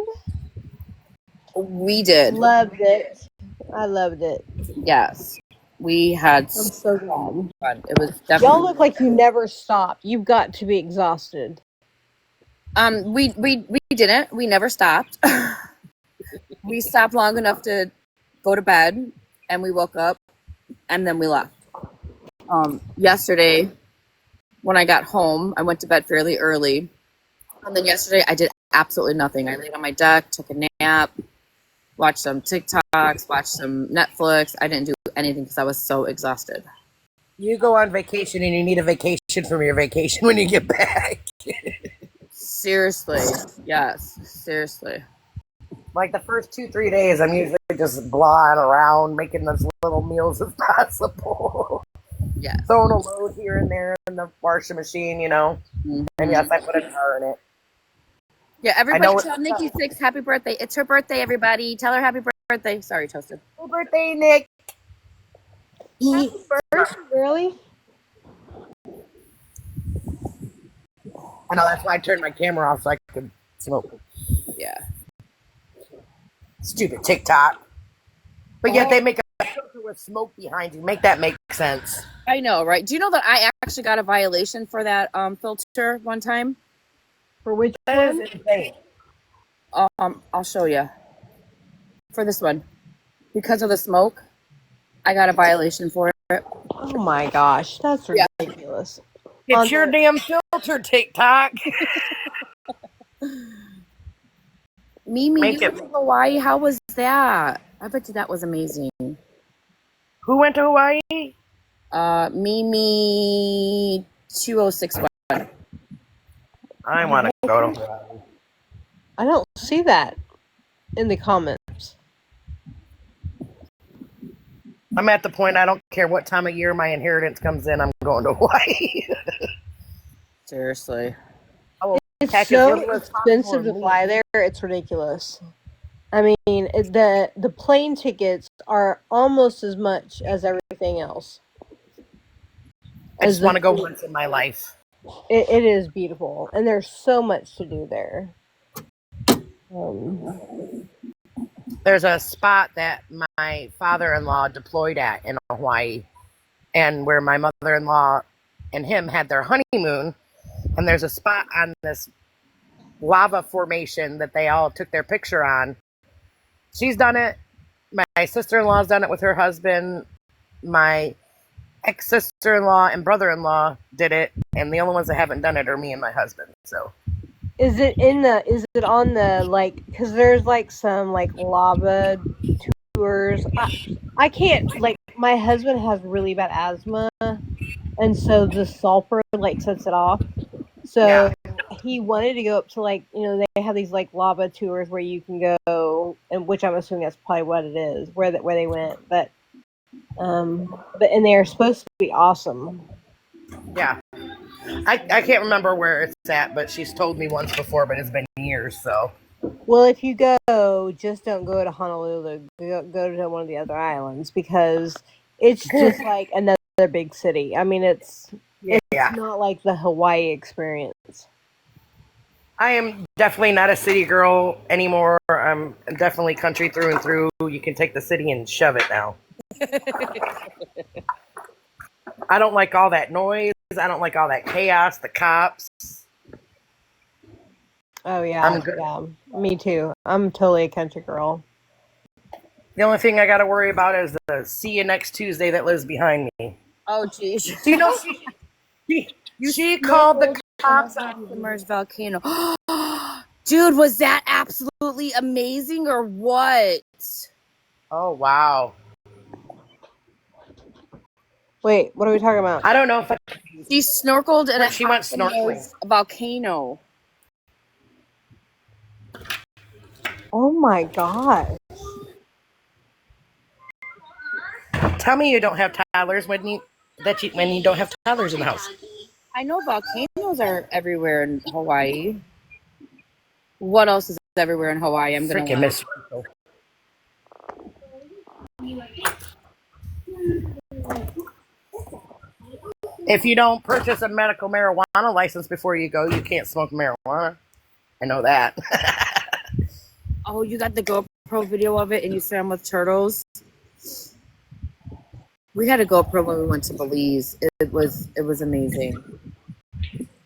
We did. Loved it. I loved it. Yes. We had I'm so glad. fun. It was Y'all definitely look like you never stopped. You've got to be exhausted. we didn't. We never stopped. We stopped long enough to go to bed and we woke up and then we left. Yesterday when I got home, I went to bed fairly early. And then yesterday I did absolutely nothing. I laid on my deck, took a nap, watched some TikToks, watched some Netflix. I didn't do anything because I was so exhausted. You go on vacation and you need a vacation from your vacation when you get back. Seriously. Yes. Seriously. Like the first 2-3 days, I'm usually just blawing around, making as little meals as possible. Yes. Throwing a load here and there in the washing machine, you know. Mhm. And yes, I put a jar in it. Yeah, I know everybody what- tell Nikki Six happy birthday. It's her birthday, everybody. Tell her happy birthday. Sorry, Toasted. Happy birthday, Nick. Happy birthday, really? I know, that's why I turned my camera off so I could smoke. Yeah. Stupid TikTok. But yet they make a filter with smoke behind you. Make that make sense. I know, right? Do you know that I actually got a violation for that filter one time? For which That one? is insane. I'll show you. For this one. Because of the smoke, I got a violation for it. Oh my gosh, that's Yeah. ridiculous. It's your damn filter, TikTok. Mimi, Make you it- went to Hawaii. How was that? I bet you that was amazing. Who went to Hawaii? Mimi 2061. I want to go to Hawaii. I don't see that in the comments. I'm at the point I don't care what time of year my inheritance comes in, I'm going to Hawaii. Seriously. It's Heck, so if it was expensive to popcorn, fly there. It's ridiculous. I mean, the plane tickets are almost as much as everything else. I just As want to go the- once in my life. It is beautiful, and there's so much to do there. There's a spot that my father-in-law deployed at in Hawaii, and where my mother-in-law and him had their honeymoon, and there's a spot on this lava formation that they all took their picture on. She's done it. My sister-in-law's done it with her husband. My ex-sister-in-law and brother-in-law did it, and the only ones that haven't done it are me and my husband. So Is it on the, like, because there's like some like lava tours. I can't, like, my husband has really bad asthma, and so the sulfur like sets it off. So yeah, he wanted to go up to, like, they have these like lava tours where you can go, and which I'm assuming that's probably what it is, where they went. But and they are supposed to be awesome. yeah. I can't remember where it's at, but she's told me once before, but it's been years. So Well, if you go, just don't go to Honolulu. Go to one of the other islands, because it's just like another big city. I mean, it's yeah, not like the Hawaii experience. I am definitely not a city girl anymore. I'm definitely country through and through. You can take the city and shove it now. I don't like all that noise. I don't like all that chaos, the cops. Oh yeah, I'm good. yeah, me too. I'm totally a country girl. The only thing I got to worry about is the see you next Tuesday that lives behind me. Oh, geez. Do you know she called the cops on the submerged volcano. Dude, was that absolutely amazing or what? Oh, wow. Wait, what are we talking about? I don't know if She snorkeled in she went snorkeling. a volcano. Oh my god. Tell me you don't have toddlers when you don't have toddlers in the house. I know volcanoes are everywhere in Hawaii. What else is everywhere in Hawaii? I'm gonna Freaking miss. If you don't purchase a medical marijuana license before you go, you can't smoke marijuana. I know that. Oh, you got the GoPro video of it and you swam with turtles? We had a GoPro when we went to Belize. It was amazing.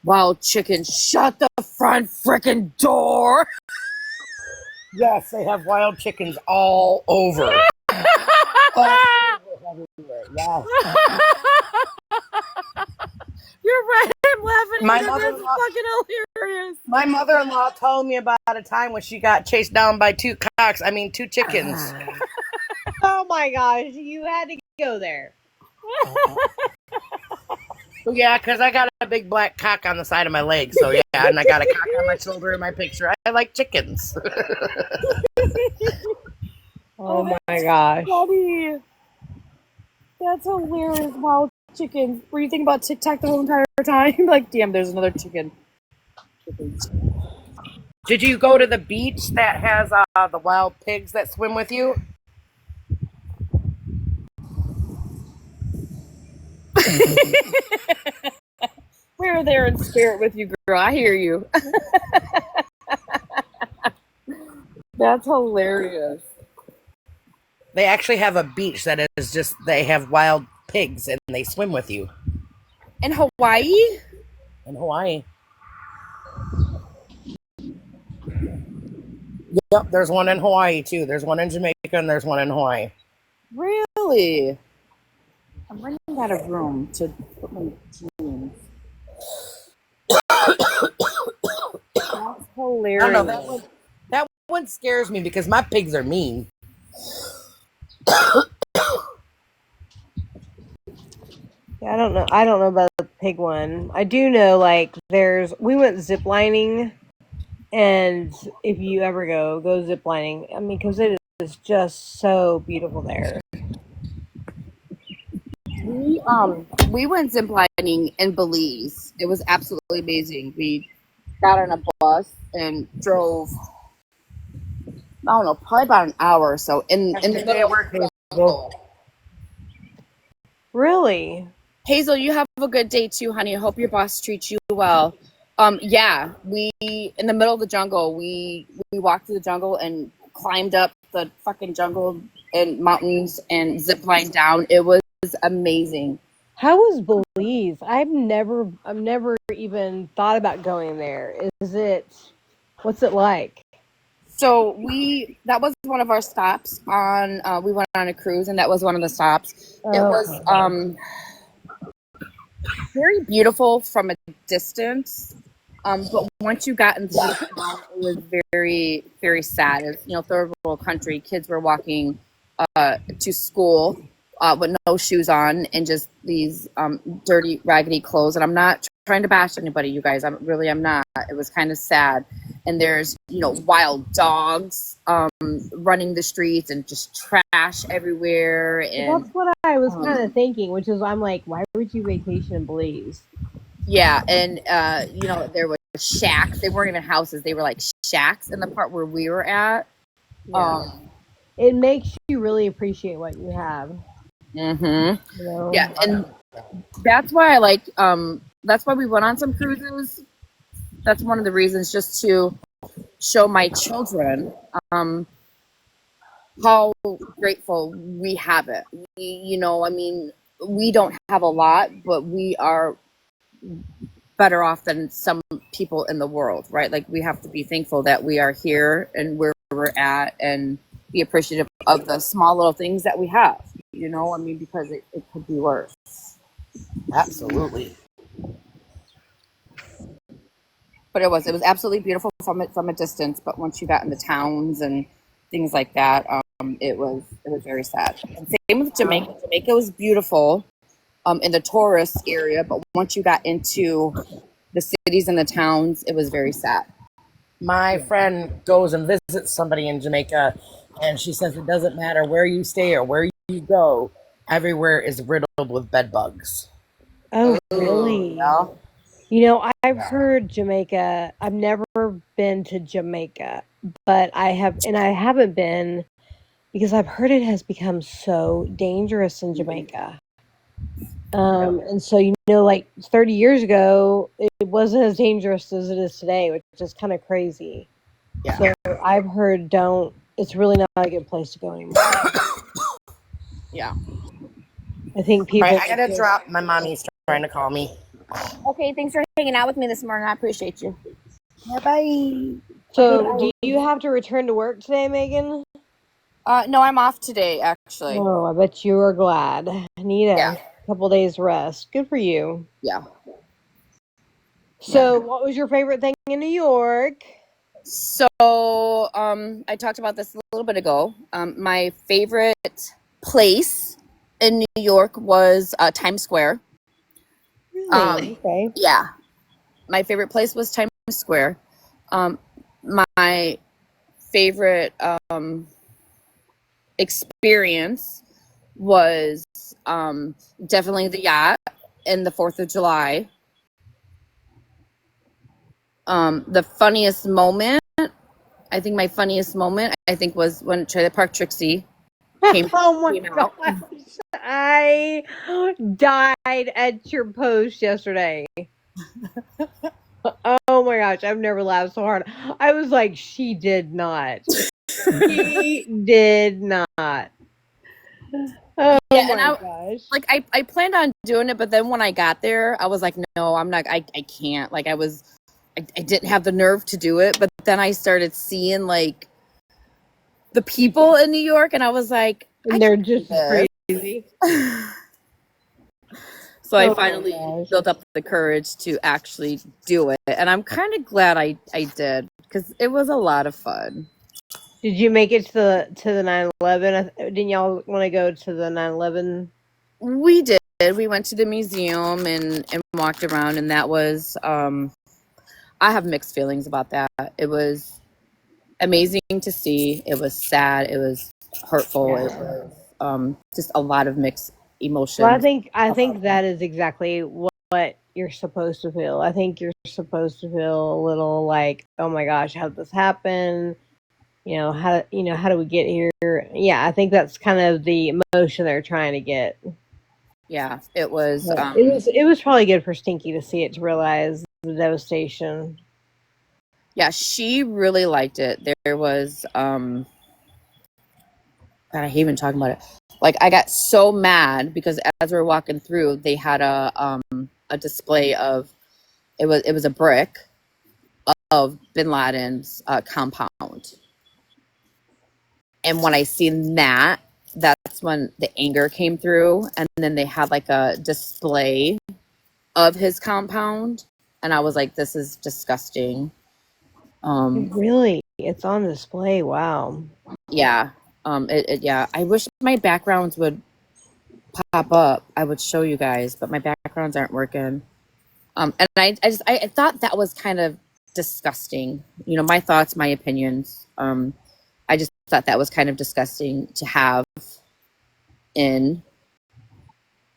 Wild chicken, shut the front freaking door. Yes, they have wild chickens all over. Yes. You're right. I'm laughing. My That's mother-in-law- fucking hilarious. My mother-in-law told me about a time when she got chased down by two chickens. Oh my gosh, you had to go there. Yeah, because I got a big black cock on the side of my leg. So yeah, and I got a cock on my shoulder in my picture. I like chickens. Oh my gosh. Funny. That's hilarious. Wild chickens. Were you thinking about TikTok the whole entire time? Like, damn, there's another chicken. Did you go to the beach that has the wild pigs that swim with you? We're there in spirit with you, girl. I hear you. That's hilarious. They actually have a beach that is just, they have wild pigs and they swim with you. In Hawaii? In Hawaii. Yep, there's one in Hawaii too. There's one in Jamaica and there's one in Hawaii. Really? I'm running out of room to put my jeans. That's hilarious. I don't know, that one scares me because my pigs are mean. Yeah, I don't know about the pig one. I do know, like, we went ziplining, and if you ever go ziplining, I mean, because it is just so beautiful there. We went ziplining in Belize. It was absolutely amazing. We got on a bus and drove, I don't know, probably about an hour or so in the middle of the jungle. Really? Hazel, you have a good day too, honey. I hope your boss treats you well. Yeah, we in the middle of the jungle. We walked through the jungle and climbed up the fucking jungle and mountains and ziplined down. It was amazing. How was Belize? I've never even thought about going there. Is it, what's it like? So that was one of our stops on, we went on a cruise and that was one of the stops. It was, Okay. very beautiful from a distance. But once you got into the town, it was very, very sad. It's, third world country. Kids were walking to school with no shoes on and just these dirty, raggedy clothes. And I'm not trying to bash anybody, you guys. I'm not. It was kind of sad. And there's, wild dogs running the streets and just trash everywhere. Well, And that's what I was kind of thinking, which is I'm like, why would you vacation in Belize? yeah, and there were shacks. They weren't even houses. They were like shacks in the part where we were at. Yeah. Um, It makes you really appreciate what you have. mhm. You know? Yeah, and that's why I like. That's why we went on some cruises. That's one of the reasons, just to show my children how grateful we have it. We don't have a lot, but we are better off than some people in the world, right? Like, we have to be thankful that we are here and where we're at, and be appreciative of the small little things that we have, because it could be worse. Absolutely. But it was absolutely beautiful from a distance. But once you got in the towns and things like that, it was very sad. And same with Jamaica. Jamaica was beautiful in the tourist area, but once you got into the cities and the towns, it was very sad. My friend goes and visits somebody in Jamaica, and she says it doesn't matter where you stay or where you go, everywhere is riddled with bed bugs. Oh, really? Yeah. I've heard Jamaica. I've never been to Jamaica, but I haven't been because I've heard it has become so dangerous in Jamaica. And so, like 30 years ago, it wasn't as dangerous as it is today, which is kind of crazy. Yeah. So I've heard it's really not a good place to go anymore. Yeah. I think All people. right, I gotta drop. My mommy's trying to call me. Okay, thanks for hanging out with me this morning. I appreciate you. Yeah, bye. So, do you have to return to work today, Megan? No, I'm off today, actually. Oh, I bet you are glad. I need a Yeah. couple days rest. Good for you. Yeah. So, what was your favorite thing in New York? So, I talked about this a little bit ago. My favorite place in New York was Times Square. Really? Okay. Yeah, my favorite place was Times Square. My favorite experience was definitely the yacht and the 4th of July. The funniest moment, I think my funniest moment, was when Trailer Park Trixie came Oh my out. gosh. I died at your post yesterday. Oh my gosh, I've never laughed so hard. I was like, she did not. She did not. Oh Yeah, my and gosh. like I planned on doing it, but then when I got there, I was like, no, I'm not. I can't. Like, I didn't have the nerve to do it. But then I started seeing like the people in New York, and I was like, And they're just crazy. So I Oh my finally gosh. built up the courage to actually do it, and I'm kind of glad I did, because it was a lot of fun. Did you make it to the 9/11? Didn't y'all want to go to the 9/11? We did. We went to the museum and walked around, and that was I have mixed feelings about that. It was amazing to see. It was sad. It was hurtful. It was just a lot of mixed emotions. Well, I think that is exactly what you're supposed to feel. I think you're supposed to feel a little like, oh my gosh, how did this happen? How do we get here? Yeah, I think that's kind of the emotion they're trying to get. Yeah, it was. It was probably good for Stinky to see it, to realize the devastation. Yeah, she really liked it. There was God, I hate even talking about it. Like I got so mad because as we were walking through, they had a display of it was a brick of Bin Laden's compound, and when I seen that, that's when the anger came through, and then they had like a display of his compound, and I was like, this is disgusting. Really? It's on display. Wow. Yeah. Yeah. I wish my backgrounds would pop up. I would show you guys, but my backgrounds aren't working. And I thought that was kind of disgusting. You know, my thoughts, my opinions. I just thought that was kind of disgusting to have in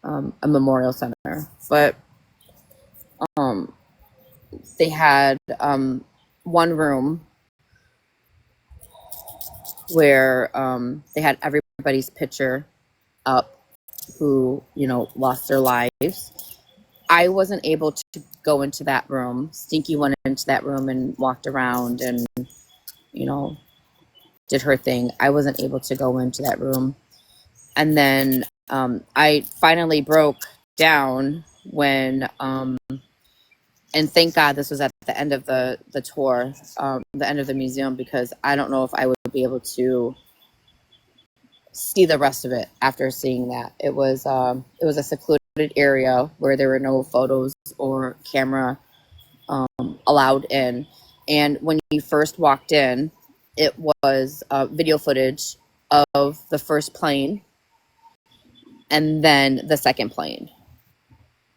a memorial center. But um, they had one room where they had everybody's picture up who, you know, lost their lives. I wasn't able to go into that room. Stinky went into that room and walked around and, you know, did her thing. I wasn't able to go into that room. And then I finally broke down when, and thank God this was at the end of the tour, the end of the museum, because I don't know if I would be able to see the rest of it after seeing that. It was a secluded area where there were no photos or camera allowed in. And when you first walked in, it was video footage of the first plane and then the second plane.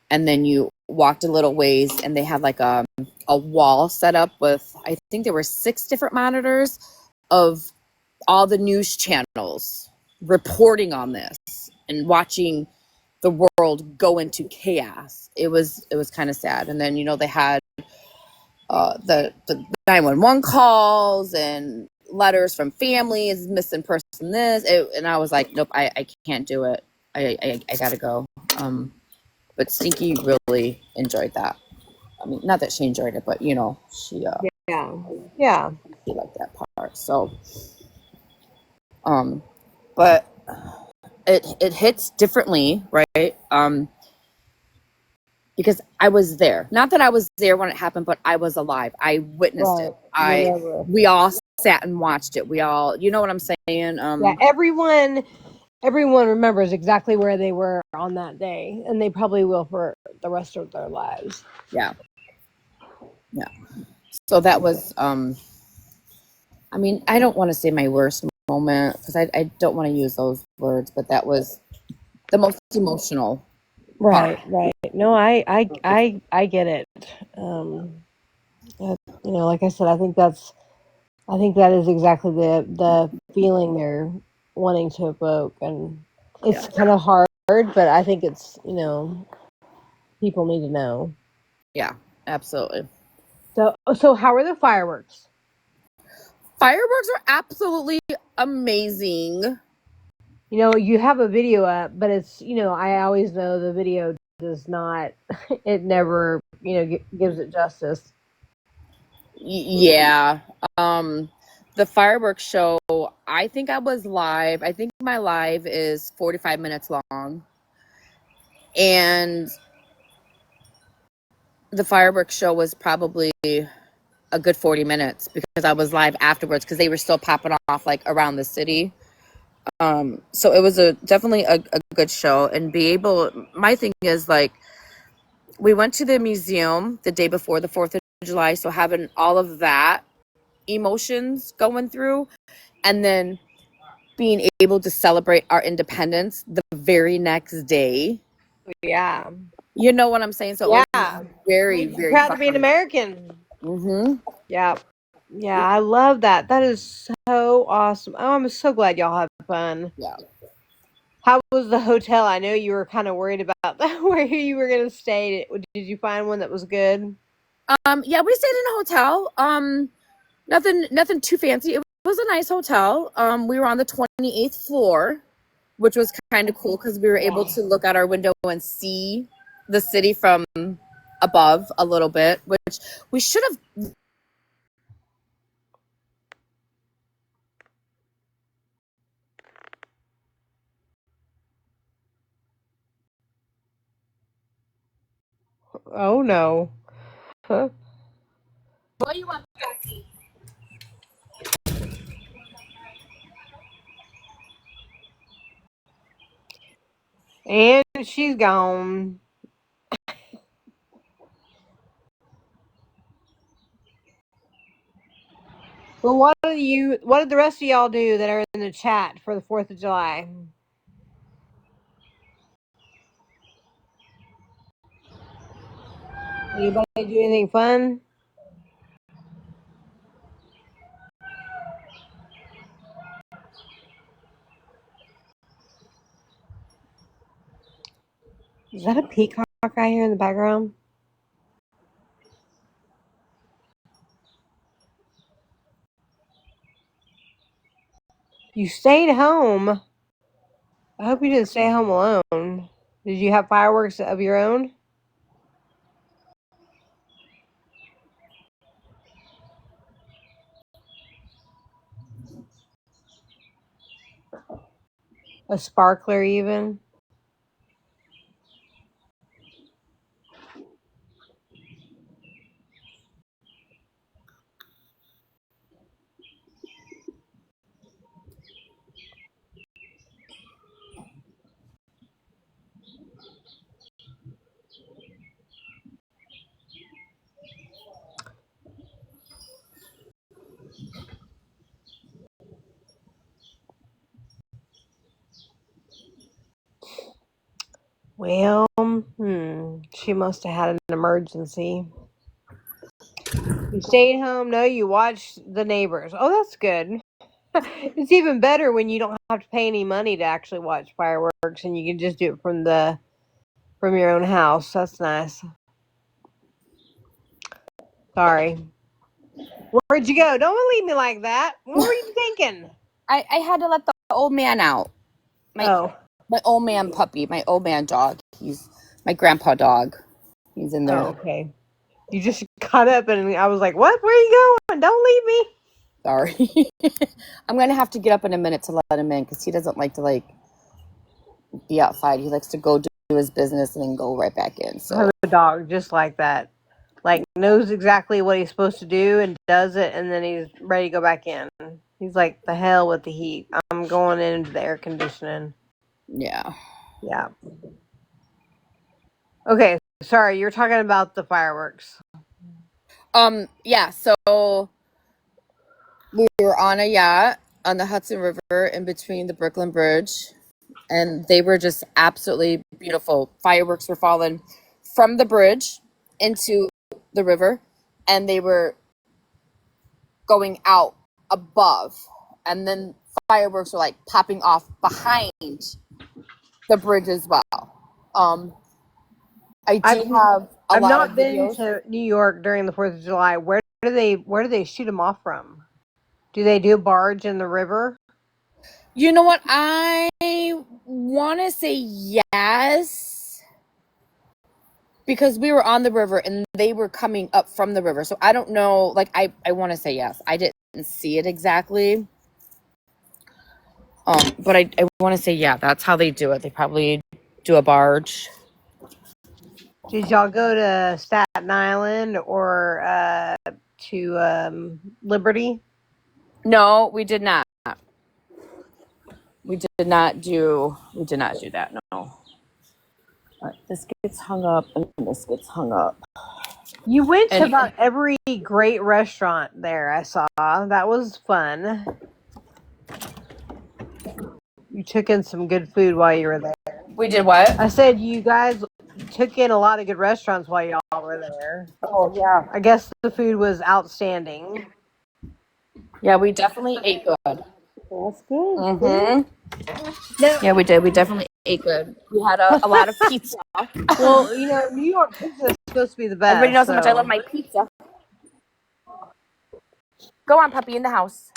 And then you walked a little ways and they had like a wall set up with, I think there were 6 different monitors of all the news channels reporting on this and watching the world go into chaos. It was kind of sad. And then, you know, they had the 911 calls and letters from families, missing person and I was like, nope, I can't do it. I gotta go. But Stinky really enjoyed that. I mean, not that she enjoyed it, but you know, she Yeah. she liked that part. So but it hits differently, right? Because I was there. Not that I was there when it happened, but I was alive. I witnessed it. Whatever. We all sat and watched it. We all, you know what I'm saying? Yeah. Everyone remembers exactly where they were on that day, and they probably will for the rest of their lives. Yeah. So that was I mean, I don't want to say my worst moment because I don't want to use those words, but that was the most emotional. Right. No, I get it. You know, like I said, I think that is exactly the feeling they're wanting to evoke, and it's kind of hard, but I think it's, you know, people need to know. Yeah, absolutely. So how are the fireworks? Fireworks are absolutely amazing. You know, you have a video up, but it's, you know, I always know the video does not, it never, you know, gives it justice. Yeah. The fireworks show, I think I was live. I think my live is 45 minutes long. And the fireworks show was probably a good 40 minutes because I was live afterwards because they were still popping off like around the city. So it was definitely a good show, and my thing is like, we went to the museum the day before the 4th of July. So having all of that emotions going through and then being able to celebrate our independence the very next day. Yeah. You know what I'm saying? So it was very, very Proud to be an American. Mm-hmm. Yeah. Yeah, I love that. That is so awesome. Oh, I'm so glad y'all have fun. Yeah. How was the hotel? I know you were kind of worried about that, where you were going to stay. Did you find one that was good? Yeah, we stayed in a hotel. Nothing too fancy. It was a nice hotel. We were on the 28th floor, which was kind of cool because we were able to look out our window and see the city from above a little bit, which we should have. Oh no. Huh. What you want? And she's gone. Well, what did the rest of y'all do that are in the chat for the 4th of July? Anybody do anything fun? Is that a peacock I hear in the background? You stayed home. I hope you didn't stay home alone. Did you have fireworks of your own? A sparkler, even? Well, she must have had an emergency. You stayed home? No, you watched The Neighbors. Oh, that's good. It's even better when you don't have to pay any money to actually watch fireworks and you can just do it from your own house. That's nice. Sorry. Where'd you go? Don't leave me like that. What were you thinking? I had to let the old man out. My old man puppy, my old man dog. He's my grandpa dog. He's in there. Oh, okay. You just got up and I was like, what? Where are you going? Don't leave me. Sorry. I'm going to have to get up in a minute to let him in because he doesn't like to be outside. He likes to go do his business and then go right back in. So I have a dog just like that. Like, knows exactly what he's supposed to do and does it, and then he's ready to go back in. He's like, the hell with the heat. I'm going into the air conditioning. yeah. Yeah. Okay, sorry, you're talking about the fireworks. Yeah, so we were on a yacht on the Hudson River in between the Brooklyn Bridge, and they were just absolutely beautiful. Fireworks were falling from the bridge into the river, and they were going out above, and then fireworks were like popping off behind the bridge as well. I do have a I've lot not of been videos. to New York during the 4th of July. Where do they shoot them off from? Do they do a barge in the river? You know what? I want to say yes because we were on the river and they were coming up from the river. So I don't know. Like, I want to say yes. I didn't see it exactly. But I want to say, yeah, that's how they do it. They probably do a barge. Did y'all go to Staten Island or to Liberty? No, we did not. We did not do that. No. All right, this gets hung up and this gets hung up. You went to And about every great restaurant there, I saw. That was fun. You took in some good food while you were there. we did what? I said you guys took in a lot of good restaurants while y'all were there. Oh, yeah. I guess the food was outstanding. Yeah, we definitely ate good. That's good. Mm-hmm. Now, Yeah, we did. We definitely ate good. We had a lot of pizza. well, New York pizza is supposed to be the best. Everybody knows how much I love my pizza. Go on, puppy, in the house.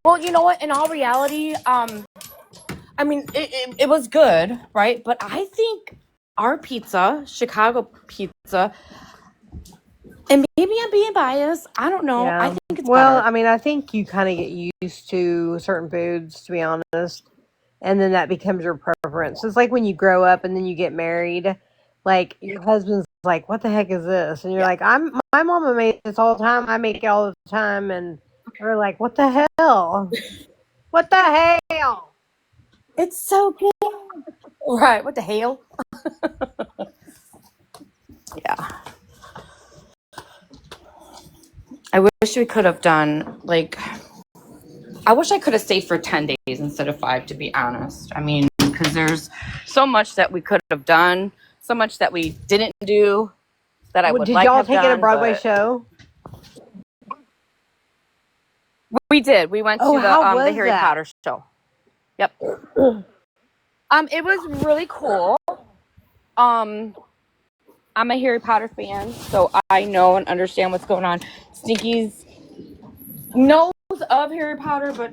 Well, you know what? In all reality, I mean, it was good, right? But I think our pizza, Chicago pizza, and maybe I'm being biased. I don't know. Yeah. I think it's well, better. I mean, I think you kind of get used to certain foods, to be honest, and then that becomes your preference. It's like when you grow up and then you get married. like your husband's like, "What the heck is this?" And you're like, My mama makes this all the time. I make it all the time." And we're like, "What the hell? What the hell?" It's so good. Right. What the hell? Yeah. I wish we could have done, like, I wish I could have stayed for 10 days instead of 5, to be honest. I mean, because there's so much that we could have done, so much that we didn't do that I would Did like y'all have take in a done. Broadway But show? we did. We went Oh, to how the was Harry that? Potter show. Yep. It was really cool. I'm a Harry Potter fan, so I know and understand what's going on. Stinky's knows of Harry Potter, but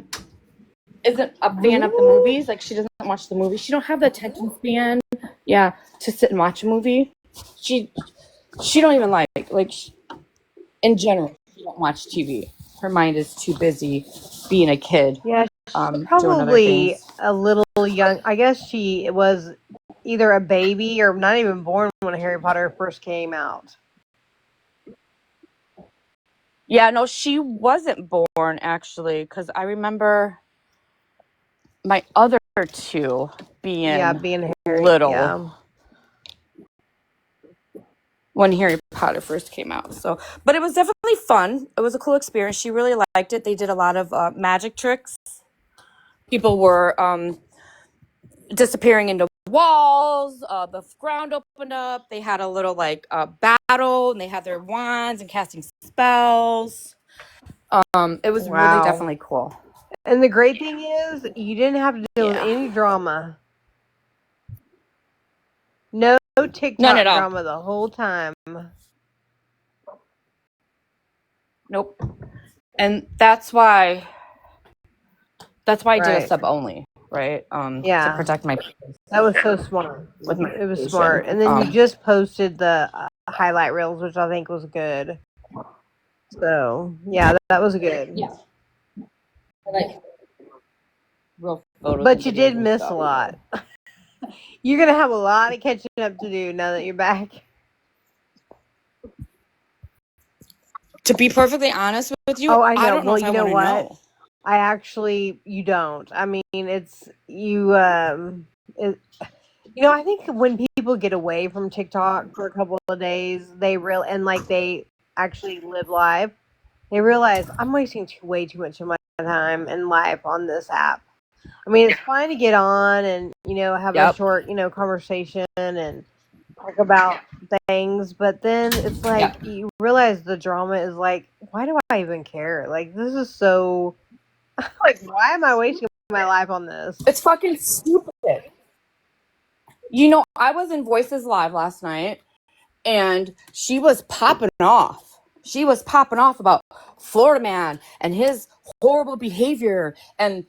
isn't a fan of the movies. Like, she doesn't watch the movies. She don't have the attention span, yeah, to sit and watch a movie. She don't even in general, she don't watch TV. Her mind is too busy being a kid, Yeah, she's doing other probably things. a little young. I guess she was either a baby or not even born when Harry Potter first came out. Yeah, no, she wasn't born, actually, because I remember my other two being Being Harry. little Yeah. when Harry Potter first came out. So, but it was definitely fun. It was a cool experience. She really liked it. They did a lot of magic tricks. People were disappearing into walls. The ground opened up. They had a little battle, and they had their wands and casting spells. It was really Wow. definitely cool. And the great thing is, you didn't have to deal with Yeah. any drama. No TikTok None at all. drama the whole time. Nope. And that's why I did a Right. sub only, right? Yeah. To protect my That was so smart. with my It was education. smart. And then you just posted the highlight reels, which I think was good. So, yeah, that was good. Yeah. I like real photos. But and you videos did and miss stuff. a lot. You're going to have a lot of catching up to do now that you're back. To be perfectly honest with you, Oh, I know. I don't know Well, if you I know want to what? know. I actually, you don't. I mean, it's, you, I think when people get away from TikTok for a couple of days, they actually live live, they realize I'm wasting way too much of my time and life on this app. I mean, it's fine to get on and, have a short, conversation and talk about things, but then it's like you realize the drama is like, why do I even care? Like, this is so, like, why am I wasting my life on this? It's fucking stupid. I was in Voices Live last night, and she was popping off. She was popping off about Florida Man and his horrible behavior, and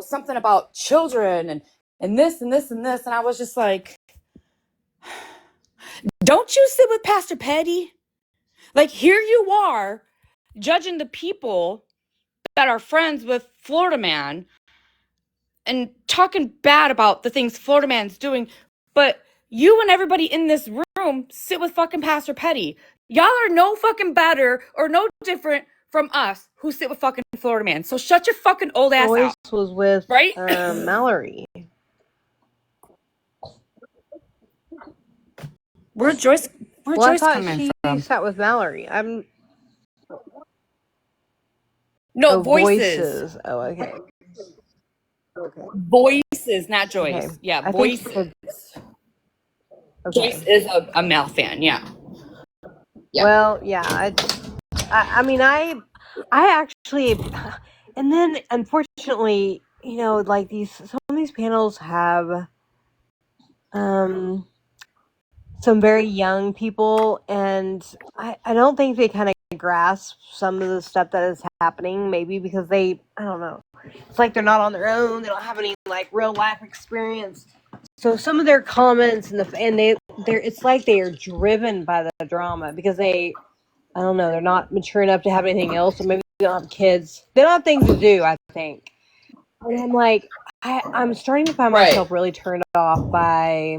something about children and this and this and this. And I was just like, don't you sit with Pastor Petty? Like, here you are judging the people that are friends with Florida Man and talking bad about the things Florida Man's doing, but you and everybody in this room sit with fucking Pastor Petty. Y'all are no fucking better or no different from us who sit with fucking Florida Man. So shut your fucking old ass Voice out. was with Right? Mallory. Where's Joyce I thought coming she from? sat with Mallory. No, Voices. Oh, okay. Voices, not Joyce. Okay. Yeah, I think Voice. she said, okay. Joyce is a Mal fan, yeah. Well, yeah. I mean, I actually, and then unfortunately, like some of these panels have, some very young people, and I don't think they kind of grasp some of the stuff that is happening, maybe because I don't know, it's like they're not on their own, they don't have any like real life experience, so some of their comments it's like they are driven by the drama because I don't know, they're not mature enough to have anything else, or maybe they don't have kids, they don't have things to do, I think. And I'm like, I'm starting to find myself really turned off by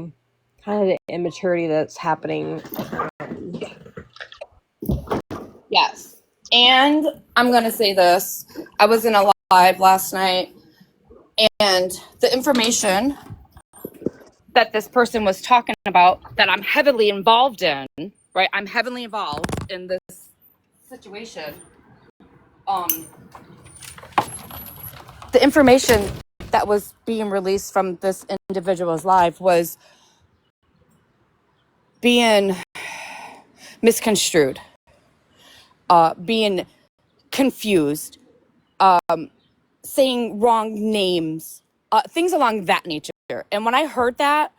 kind of the immaturity that's happening. Yes. And I'm going to say this. I was in a live last night, and the information that this person was talking about that I'm heavily involved in, right? I'm heavily involved in this situation. The information that was being released from this individual's live was being misconstrued, being confused, saying wrong names, things along that nature. And when I heard that,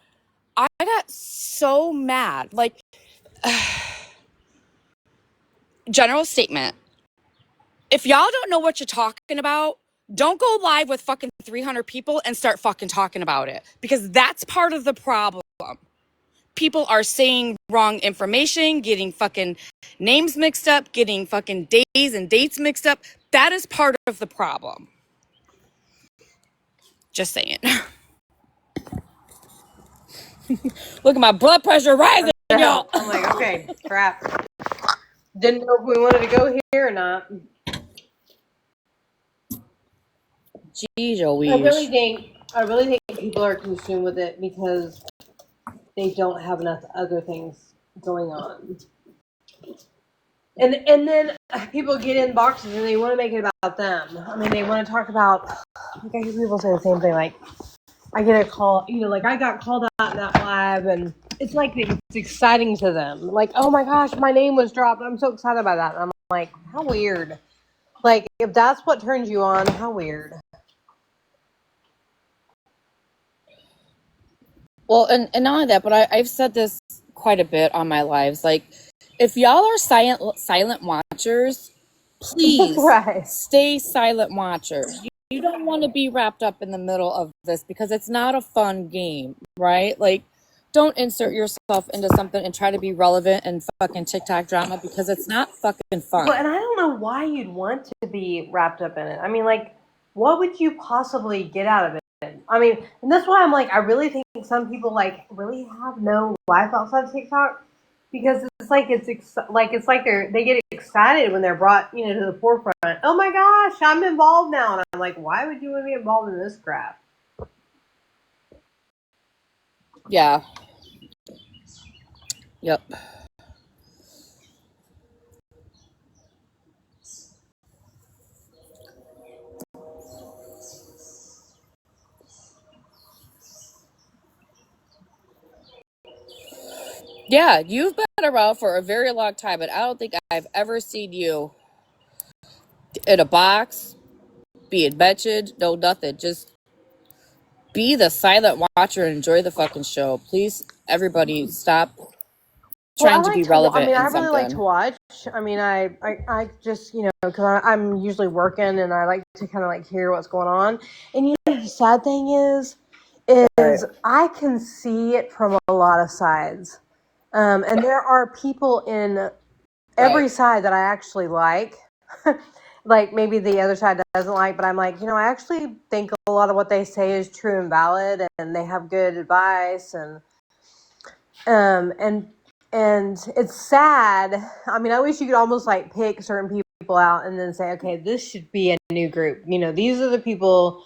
I got so mad. Like, general statement. If y'all don't know what you're talking about, don't go live with fucking 300 people and start fucking talking about it. Because that's part of the problem. People are saying wrong information, getting fucking names mixed up, getting fucking days and dates mixed up. That is part of the problem. Just saying. Look at my blood pressure rising, y'all. I'm like, okay, crap. Didn't know if we wanted to go here or not. Jeez, I really think people are consumed with it because they don't have enough other things going on. And then people get in boxes and they want to make it about them. I mean, they want to talk about. Like I hear people say the same thing. Like, I get a call, like I got called out in that live, and it's like it's exciting to them. Like, oh my gosh, my name was dropped. I'm so excited about that. And I'm like, how weird. Like, if that's what turns you on, how weird. Well, and not only that, but I've said this quite a bit on my lives. Like, if y'all are silent watchers, please Right. stay silent watchers. You don't want to be wrapped up in the middle of this because it's not a fun game, right? Like, don't insert yourself into something and try to be relevant in fucking TikTok drama because it's not fucking fun. Well, and I don't know why you'd want to be wrapped up in it. I mean, like, what would you possibly get out of it? I mean, and that's why I'm like, I really think some people like really have no life outside of TikTok because it's like they get excited when they're brought to the forefront. Oh my gosh, I'm involved now, and I'm like, why would you want to be involved in this crap? Yeah. Yep. Yeah, you've been around for a very long time, but I don't think I've ever seen you in a box, being mentioned, no nothing. Just be the silent watcher and enjoy the fucking show. Please, everybody, stop trying to be relevant in I something. really like to watch. I mean, I just, because I'm usually working and I like to kind of like hear what's going on. And the sad thing is I can see it from a lot of sides. And there are people in every side that I actually like. Like maybe the other side doesn't like, but I'm like, I actually think a lot of what they say is true and valid, and they have good advice, and it's sad. I mean, I wish you could almost like pick certain people out and then say, okay, this should be a new group. These are the people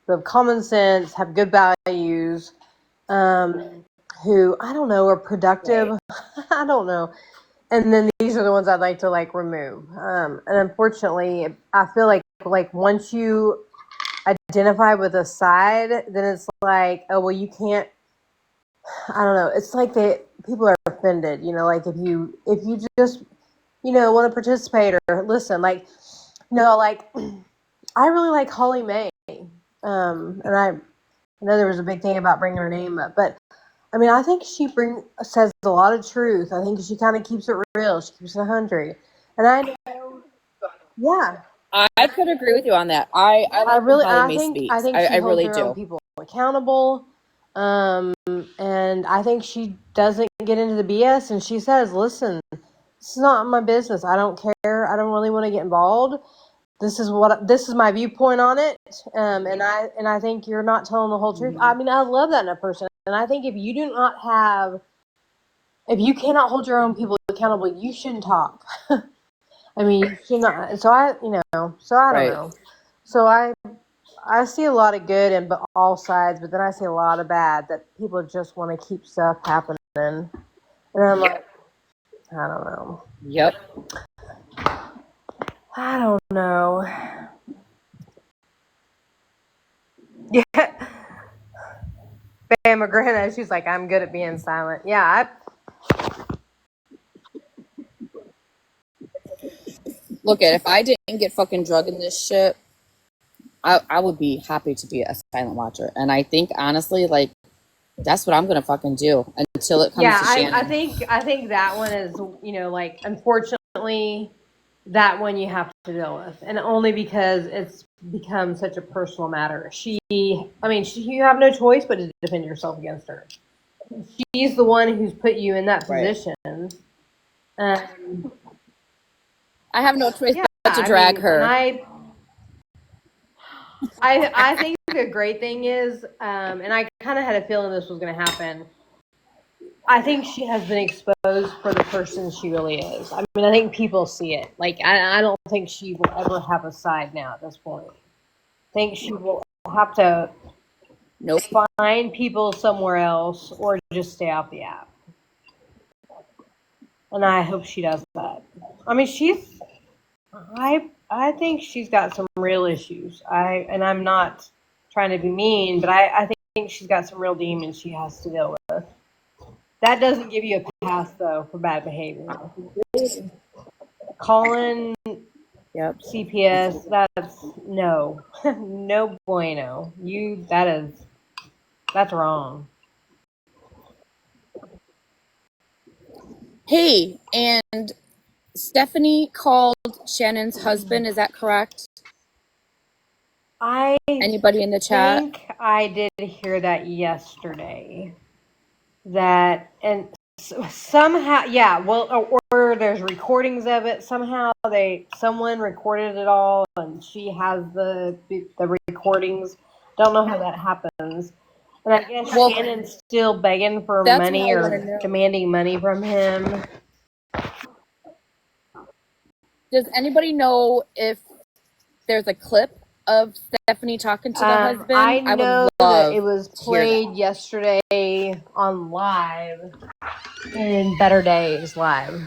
who have common sense, have good values, who I don't know are productive. Right. I don't know. And then these are the ones I'd like to like remove. And unfortunately, I feel like once you identify with a side, then it's like, oh well, you can't. I don't know. It's like people are offended. Like if you just want to participate or listen, like like I really like Holly May. And I know there was a big thing about bringing her name up, but I mean, I think she says a lot of truth. I think she kind of keeps it real. She keeps it 100. And I know, yeah. I could agree with you on that. I think she really holds her do. own people accountable. And I think she doesn't get into the BS, and she says, listen, this is not my business. I don't care. I don't really want to get involved. This is my viewpoint on it. And I think you're not telling the whole truth. I mean, I love that in a person. And I think if you do not have, if you cannot hold your own people accountable, you shouldn't talk. I mean, you should not. So I, so I don't Right. know. So I see a lot of good in all sides, but then I see a lot of bad that people just want to keep stuff happening. And I'm like, I don't know. Yep. I don't know. Yeah. Bam McGrenna, she's like, I'm good at being silent. Yeah, Look at if I didn't get fucking drugged in this shit, I would be happy to be a silent watcher. And I think honestly, like that's what I'm gonna fucking do until it comes yeah, to Shannon. I think that one is, like, unfortunately, that one you have to deal with, and only because it's become such a personal matter. You have no choice but to defend yourself against her. She's the one who's put you in that Right. position. Um, I have no choice yeah, but to drag her. And I think the great thing is, and I kind of had a feeling this was going to happen. I think she has been exposed for the person she really is. I mean, I think people see it. Like, I don't think she will ever have a side now at this point. I think she will have to Nope. find people somewhere else or just stay off the app. And I hope she does that. I mean, I think she's got some real issues. I'm not trying to be mean, but I think she's got some real demons she has to deal with. That doesn't give you a pass, though, for bad behavior. Calling Yep. CPS, that's no. No bueno. That's wrong. Hey, and Stephanie called Shannon's husband, is that correct? Anybody in the chat? I think I did hear that yesterday. That, and somehow, yeah, well, or there's recordings of it. Somehow someone recorded it all, and she has the recordings. Don't know how that happens. And I guess Shannon's still begging for money or demanding money from him. Does anybody know if there's a clip of Stephanie talking to the husband? I know that it was to hear played yesterday on live in Better Days Live.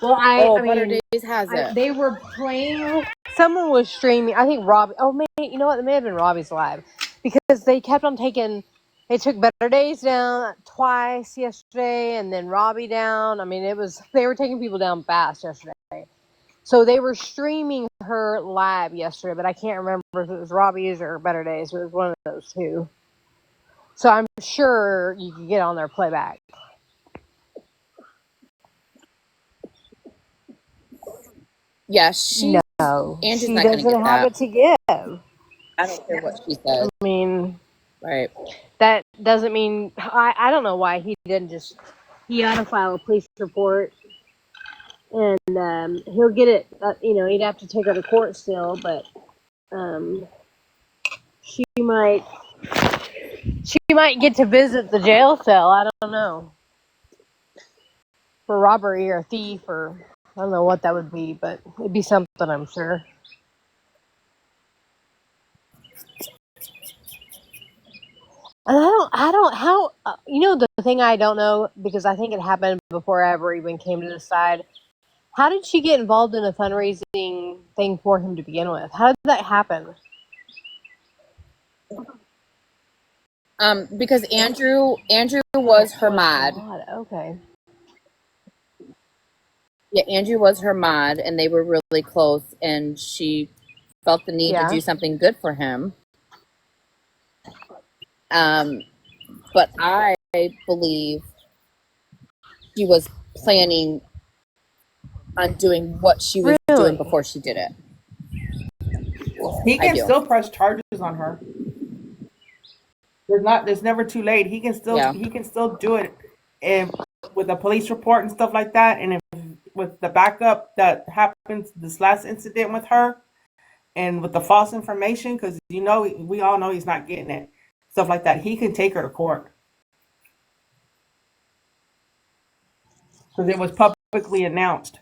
Well, I mean, Better Days has it. they were playing. Someone was streaming. I think Robbie. Oh man, you know what? It may have been Robbie's live because they kept on taking. They took Better Days down twice yesterday, and then Robbie down. I mean, they were taking people down fast yesterday. So they were streaming her live yesterday, but I can't remember if it was Robbie's or Better Days. It was one of those two. So I'm sure you can get on their playback. Yeah, No, Angie's she not gonna doesn't get have that. it to give. I don't care what she says. I mean, Right. that doesn't mean I don't know why he didn't just. He ought to file a police report, and he'll get it. He'd have to take her to court still, but she might get to visit the jail cell. I don't know, for robbery or thief, or I don't know what that would be, but it'd be something, I'm sure. And the thing I don't know, because I think it happened before I ever even came to this side. How did she get involved in a fundraising thing for him to begin with? How did that happen? Because Andrew was her mod. God, okay. Yeah, Andrew was her mod, and they were really close, and she felt the need to do something good for him. But I believe she was planning on doing what she was doing before she did it. He can still press charges on her. There's never too late. He can still do it with a police report and stuff like that. And if with the backup that happens, this last incident with her, and with the false information, because we all know he's not getting it. stuff like that, he can take her to court because it was publicly announced.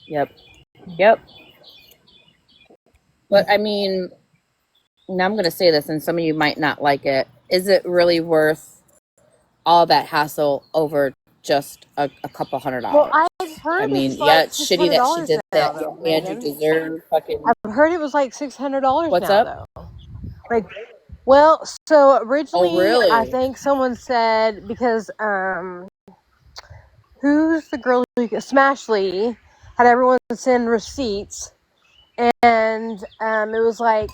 Yep. Yep. But I mean, now I'm going to say this, and some of you might not like it. Is it really worth all that hassle over just a couple $100? Well, I've heard I mean, it's yeah, like it's shitty that she $600 did now, that. though, Andrew Megan. deserved fucking. I've heard it was like $600 What's now, up? though. Like, well, so Oh, originally, I really? think someone said because who's the girl who Smashley had everyone send receipts, and it was like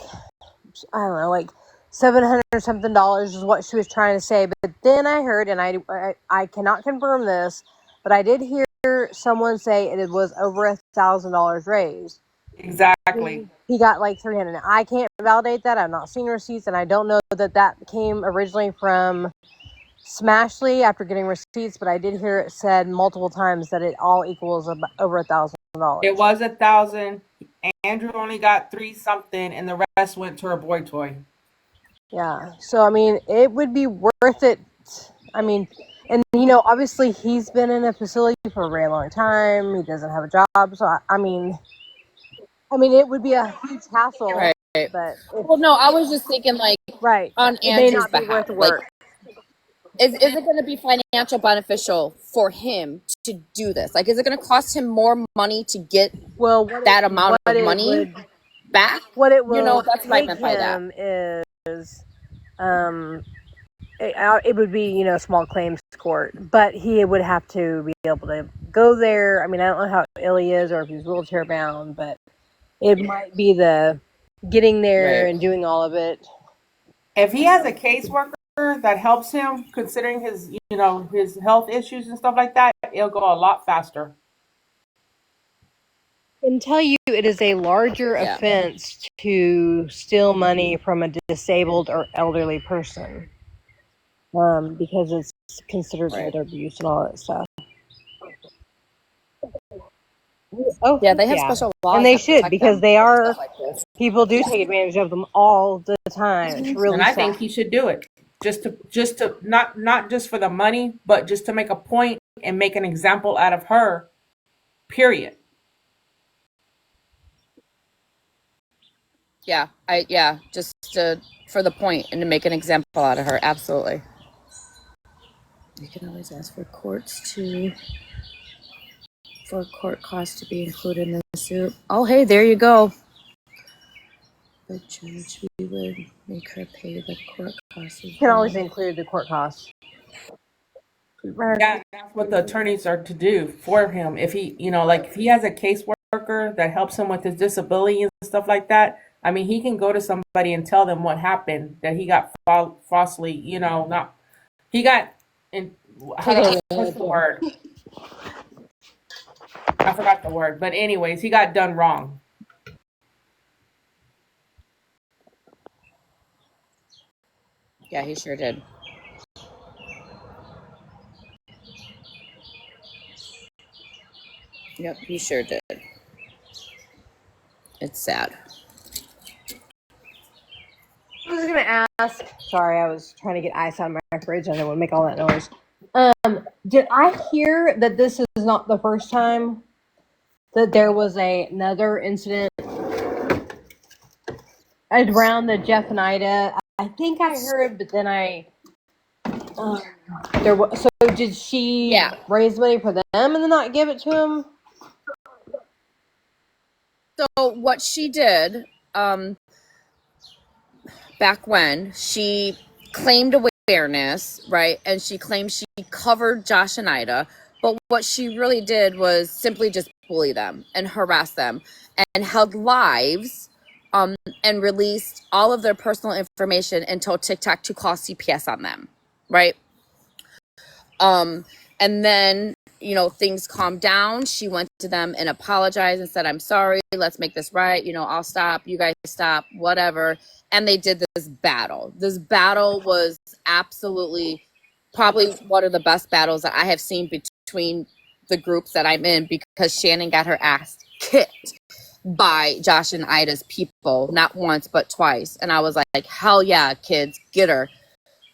I don't know, like $700 something is what she was trying to say. But then I heard, and I cannot confirm this, but I did hear someone say it was over $1,000 raised. Exactly. He got like 300. I can't validate that. I've not seen receipts, and I don't know that came originally from Smashley after getting receipts, but I did hear it said multiple times that it all equals over $1,000. It was 1,000. Andrew only got 3 something, and the rest went to her boy toy. Yeah. So I mean, it would be worth it. I mean, and obviously he's been in a facility for a very long time. He doesn't have a job, so I mean, it would be a huge hassle. Right. But Well, no, I was just thinking, like, right, on it may Andrew's not be behalf. worth the Like, work. is it going to be financial beneficial for him to do this? Like, is it going to cost him more money to get that amount of money back? What it will that's what I take meant by that. him is, it would be small claims court, but he would have to be able to go there. I mean, I don't know how ill he is or if he's wheelchair bound, but it might be the getting there Right. and doing all of it. If he has a caseworker that helps him, considering his his health issues and stuff like that, it'll go a lot faster. I can tell you it is a larger offense to steal money from a disabled or elderly person, because it's considered elder abuse and all that stuff. Oh, Yeah, they have special laws, and they that should, protect because them they for are. stuff like this. People do take advantage of them all the time. It's really And I sad. think he should do it just to not just for the money, but just to make a point and make an example out of her. Period. Yeah, just for the point and to make an example out of her. Absolutely. You can always ask for court costs to be included in the suit. Oh, hey, there you go. The judge, we would make her pay the court costs. You can always include the court costs. Yeah, that's what the attorneys are to do for him. If he, like if he has a caseworker that helps him with his disability and stuff like that, I mean, he can go to somebody and tell them what happened, that he got falsely, he got in. What's the word? I forgot the word, but anyways, he got done wrong. Yeah, he sure did. Yep, he sure did. It's sad. I was going to ask. Sorry, I was trying to get ice out of my fridge. I didn't want to make all that noise. Did I hear that this is not the first time that there was another incident around the Jeff and Ida? I think I heard, but then there was. So did she raise money for them and then not give it to him? So what she did, back when she claimed awareness, right? And she claimed she covered Josh and Ida. But what she really did was simply just bully them and harass them and held lives and released all of their personal information and told TikTok to call CPS on them, right? And then, things calmed down. She went to them and apologized and said, I'm sorry, let's make this right. I'll stop, you guys stop, whatever. And they did this battle. This battle was absolutely probably one of the best battles that I have seen between the groups that I'm in, because Shannon got her ass kicked. by Josh and Ida's people, not once but twice. And I was like, hell yeah, kids, get her.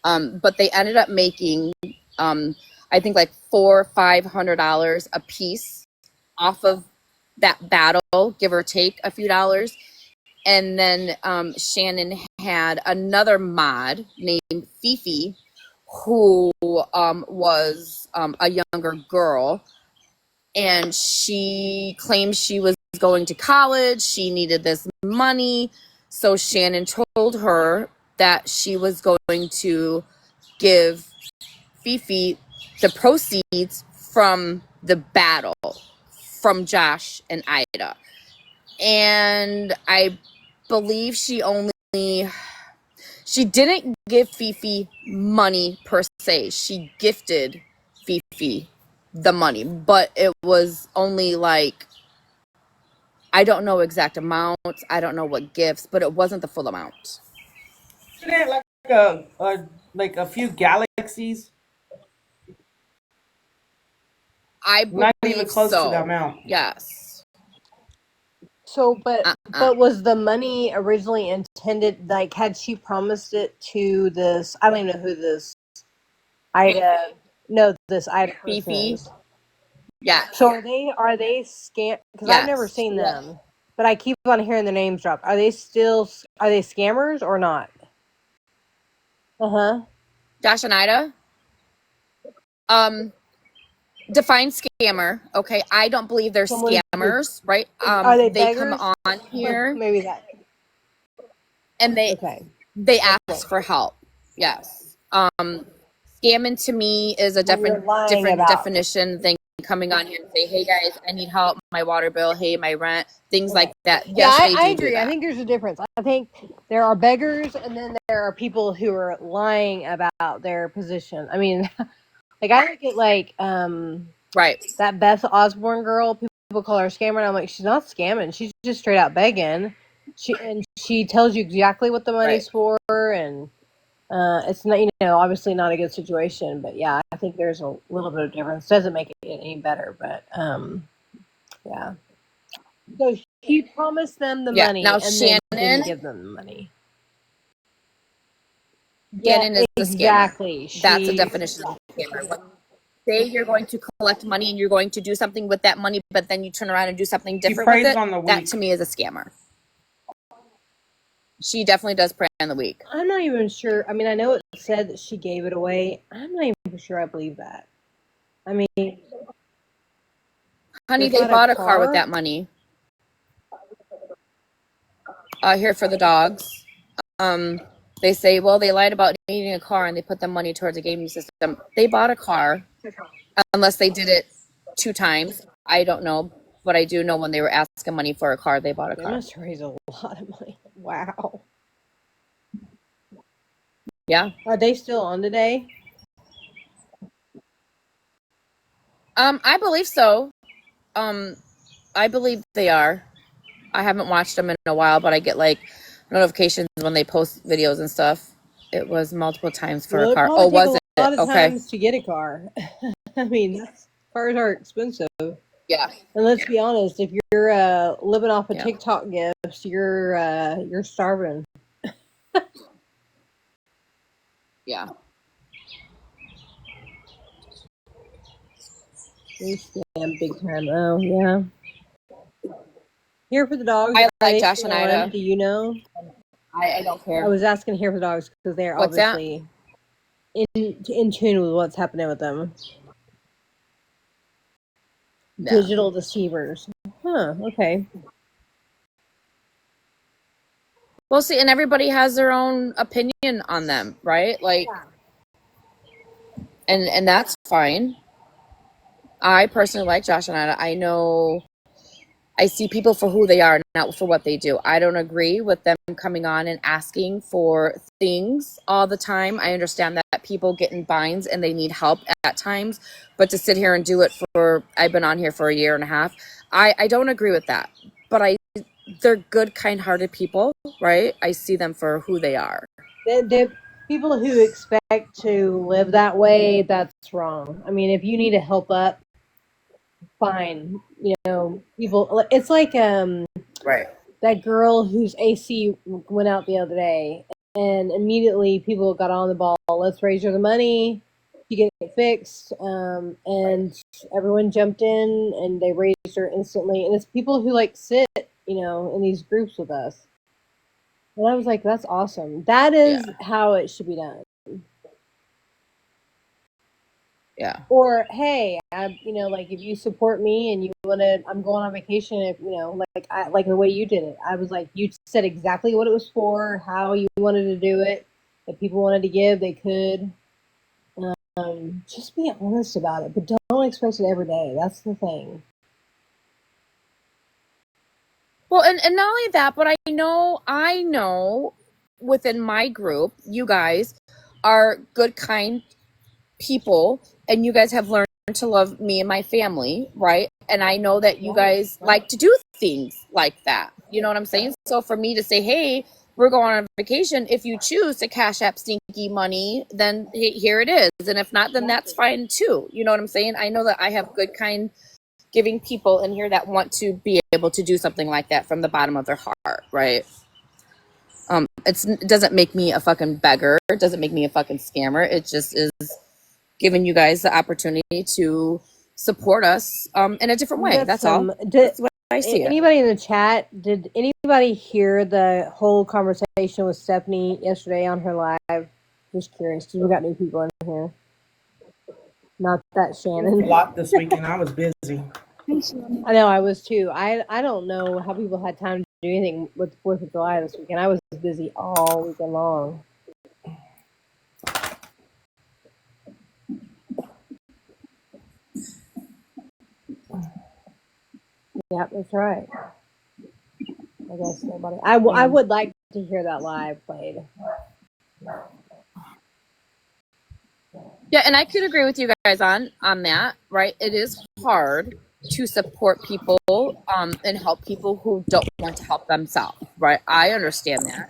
But they ended up making, I think like $400-500 a piece off of that battle, give or take a few dollars. And then Shannon had another mod named Fifi, who was a younger girl, and she claimed she was going to college. She needed this money. So Shannon told her that she was going to give Fifi the proceeds from the battle from Josh and Ida. And I believe she didn't give Fifi money per se. She gifted Fifi the money, but it was only like, I don't know exact amounts. I don't know what gifts, but it wasn't the full amount. Isn't it like a few galaxies? I Not even believe close to the so. amount. Yes. So, but was the money originally intended? Like, had she promised it to this? I don't even know who this Ida. No, this Ida person Fifi. is. Yeah. So are they scam? Because I've never Yes. seen them, but I keep on hearing the names drop. Are they scammers or not? Uh-huh. Josh and Ida. Define scammer. Okay, I don't believe they're Someone scammers, right? Are they They come beggars? on here Maybe that. and Okay. they ask for help. Yes. Scamming to me is a When you're lying different about. definition than coming on here and say, "Hey guys, I need help, my water bill, hey, my rent," things like Okay. that. Yeah, Yes, I they do agree. I that. think there's a difference. I think there are beggars, and then there are people who are lying about their position. I mean, like I look at Right. that Beth Osborne girl. People call her a scammer, and I'm like, she's not scamming. She's just straight out begging. She tells you exactly what the money's for, and it's not, obviously not a good situation. But yeah, I think there's a little bit of difference. Doesn't make it any better, but yeah. So she promised them the Yeah. money Now and then didn't Shannon give them the money. Yeah, is a scammer. exactly. That's a definition of a scammer. When say you're going to collect money and you're going to do something with that money, but then you turn around and do something She different with preys it, on the that weak. to me is a scammer. She definitely does prey on the weak. I'm not even sure. I mean, I know it said that she gave it away. I'm not even sure I believe that. I mean, Honey, they they bought bought a car with that money. Here for the dogs. They say, well, they lied about needing a car and they put the money towards a gaming system. They bought a car, unless they did it 2 times. I don't know, but I do know when they were asking money for a car, they bought a They car. must raise a lot of money. Wow. Yeah. Are they still on today? I believe so. I believe they are. I haven't watched them in a while, but I get like notifications when they post videos and stuff. It was multiple times for Well, a it car. probably Oh, take was a it? lot of Okay. times to get a car. I mean, cars are expensive. Yeah. And let's be honest, if you're living off of Yeah. TikTok gifts, you're starving. Yeah. They scam big time. Oh yeah. Here for the dogs. I Are like they Josh still and on? Ida. Do you know? I don't I care. was asking here for the dogs because they're What's that? obviously in tune with what's happening with them. No. Digital deceivers. Huh. Okay. Well, see, and everybody has their own opinion on them, right? Like, and that's fine. I personally like Josh and Ida. I know I see people for who they are, not for what they do. I don't agree with them coming on and asking for things all the time. I understand that people get in binds and they need help at times, but to sit here and do it I've been on here for a year and a half. I don't agree with that, but they're good, kind-hearted people, right? I see them for who they are. The people who expect to live that way, that's wrong. I mean, if you need to help up, fine. people. It's like Right. that girl whose AC went out the other day, and immediately people got on the ball. Let's raise her the money to get it fixed, and everyone jumped in and they raised her instantly. And it's people who like sit, in these groups with us. And I was like, that's awesome. That is how it should be done. Yeah. Or hey, like if you support me and you wanna, I'm going on vacation. If like the way you did it, I was like, you said exactly what it was for, how you wanted to do it. If people wanted to give, they could. Just be honest about it, but don't expect it every day. That's the thing. Well, and not only that, but I know within my group, you guys are good, kind people, and you guys have learned to love me and my family, right? And I know that you guys like to do things like that. You know what I'm saying? So for me to say, hey, we're going on vacation. If you choose to cash app stinky money, then here it is. And if not, then that's fine too. You know what I'm saying? I know that I have good, kind, giving people in here that want to be able to do something like that from the bottom of their heart, right? It doesn't make me a fucking beggar. It doesn't make me a fucking scammer. It just is giving you guys the opportunity to support us in a different way. That's all. That's the way I see it. Anybody in the chat, did anybody hear the whole conversation with Stephanie yesterday on her live? Just curious, because we got new people in here. Not that Shannon. A lot this weekend. I was busy. I know, I was too. I don't know how people had time to do anything with 4th of July this weekend. I was busy all weekend long. Yep, that's right. I guess nobody. I would like to hear that live played. Yeah, and I could agree with you guys on that, right? It is hard to support people and help people who don't want to help themselves, right? I understand that.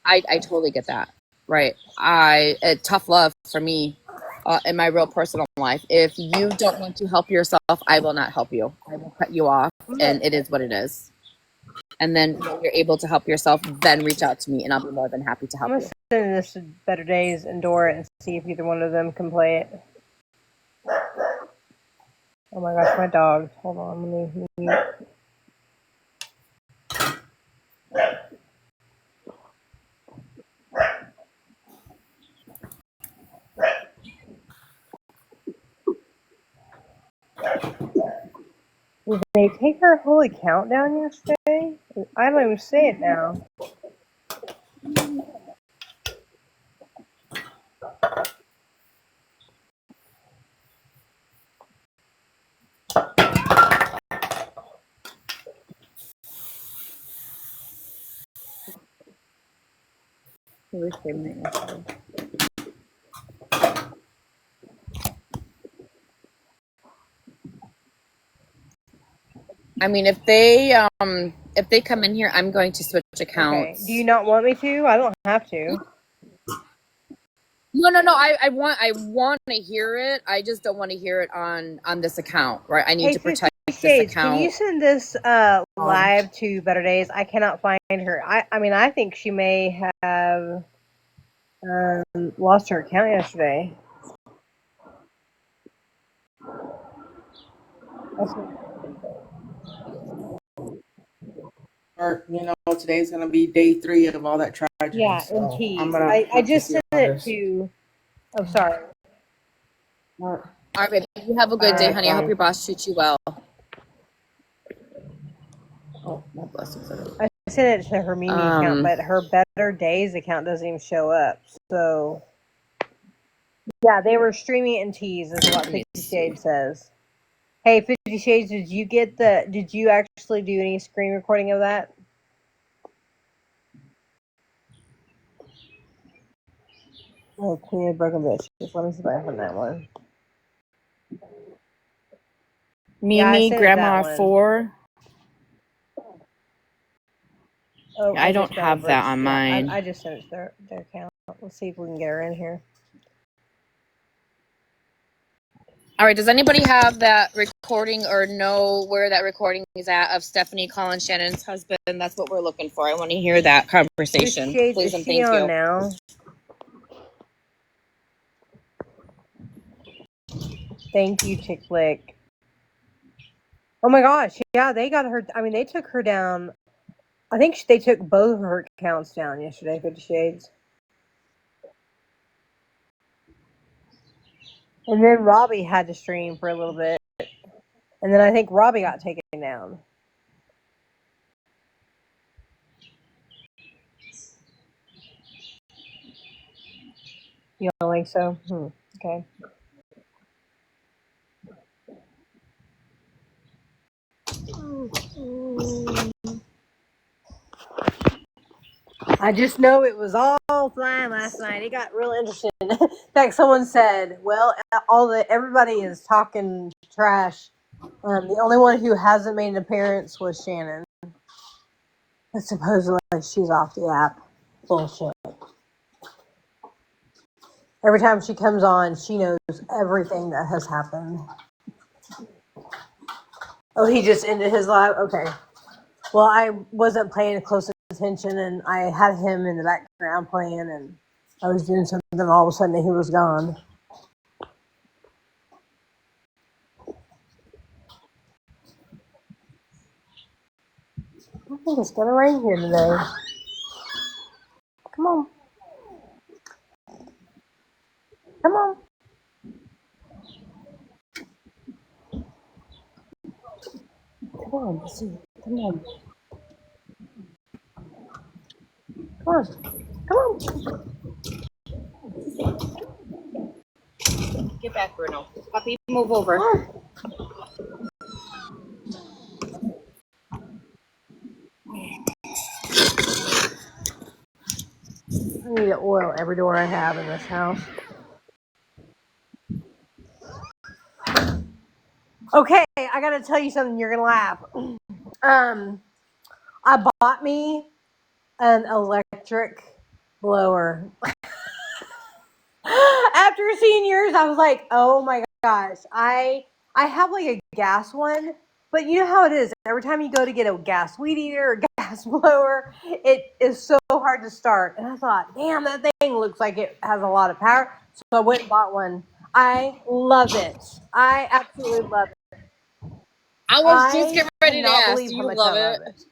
I totally get that, right? Tough love for me in my real personal life. If you don't want to help yourself, I will not help you. I will cut you off, and it is what it is. And then when you're able to help yourself, then reach out to me, and I'll be more than happy to help I'm you. gonna send this to Better Days and Dora and see if either one of them can play it. Oh my gosh, my dog. Hold on, let me mute. Did they take her whole account down yesterday? I don't even see it now. I mean, if they come in here, I'm going to switch accounts. Okay. Do you not want me to? I don't have to. No. I want to hear it. I just don't want to hear it on this account, right? I need to protect this account. Can you send this live to Better Days? I cannot find her. I mean, I think she may have lost her account yesterday. Or, today's going to be day 3 of all that tragedy. Yeah, so in T. I'm gonna I just sent it to. Oh, sorry. All right, baby. You have a good day, honey. I hope your boss treats you well. Oh, my blessings. I sent it to her Mimi account, but her Better Days account doesn't even show up. So, yeah, they were streaming it in T's, is what 50 Shades says. Hey, 50 Shades, did you actually do any screen recording of that? Oh, Queen of Broken Bitches. Let me see if I found that one. Mimi, Grandma 4. Oh, I don't have that on mine. I just sent it to their account. Let's see if we can get her in here. All right. Does anybody have that recording or know where that recording is at of Stephanie calling Shannon's husband? That's what we're looking for. I want to hear that conversation, Shades, please is and she thank on you. now? Thank you, Chick Flick. Oh my gosh, yeah, they got her. I mean, they took her down. I think they took both of her accounts down yesterday, 50 Shades. And then Robbie had to stream for a little bit. And then I think Robbie got taken down. You don't think so? Okay. I just know it was all flying last night. It got real interesting. In fact, someone said, "Well, everybody is talking trash. The only one who hasn't made an appearance was Shannon. But supposedly she's off the app. Bullshit. Every time she comes on, she knows everything that has happened." Oh, he just ended his live? Okay. Well, I wasn't paying close attention, and I had him in the background playing, and I was doing something, and all of a sudden he was gone. I think it's gonna rain here today. Come on. Come on. Come on, let's see. Come on. Come on. Come on. Get back, Bruno. Puppy, move over. Come on. I need to oil every door I have in this house. Okay, I gotta tell you something. You're gonna laugh. I bought me an electric blower. After seeing yours, I was like, oh my gosh. I have like a gas one, but you know how it is. Every time you go to get a gas weed eater or gas blower, it is so hard to start. And I thought, damn, that thing looks like it has a lot of power. So I went and bought one. I love it. I absolutely love it. I was just I getting ready to cannot ask. believe Do how you much love I love it? it.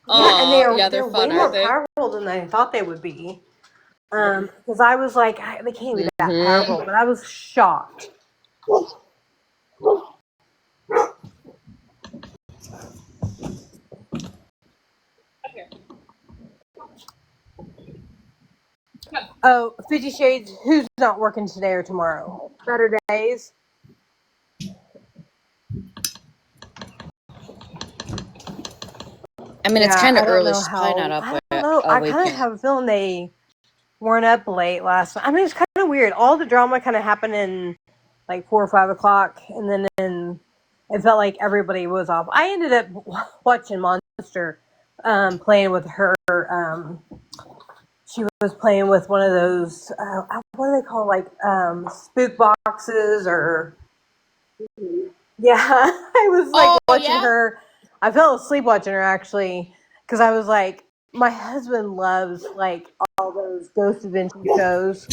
Yeah, and Oh, yeah, they're they're way fun, more aren't they? powerful than I thought they would be. Because I was like, they can't be that Mm-hmm. powerful, but I was shocked. Oh, 50 Shades, who's not working today or tomorrow? Better days? I mean, it's Yeah, kind I of don't early. know She's probably not how. up I don't know. I kind of awake. have a feeling they weren't up late last night. I mean, it's kind of weird. All the drama kind of happened in like 4 or 5 o'clock, and then it felt like everybody was off. I ended up watching Monster playing with her. She was playing with one of those, what do they call, like spook boxes or. Yeah, I was like Oh, watching yeah? her. I fell asleep watching her actually because I was like, my husband loves like all those ghost adventure shows,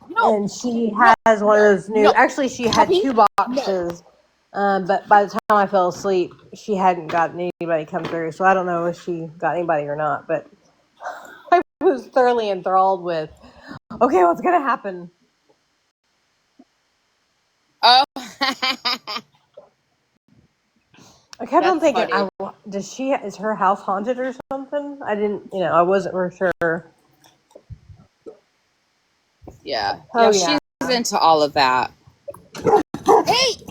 No, and she no, has one of those new. no. Actually, she had Puppy? 2 boxes, but by the time I fell asleep, she hadn't gotten anybody come through. So I don't know if she got anybody or not. But I was thoroughly enthralled with. Okay, what's gonna happen? Oh, I kept on that's thinking, funny. is her house haunted or something? I didn't, I wasn't for sure. Yeah. Oh Yeah, yeah. she's into all of that. Hey,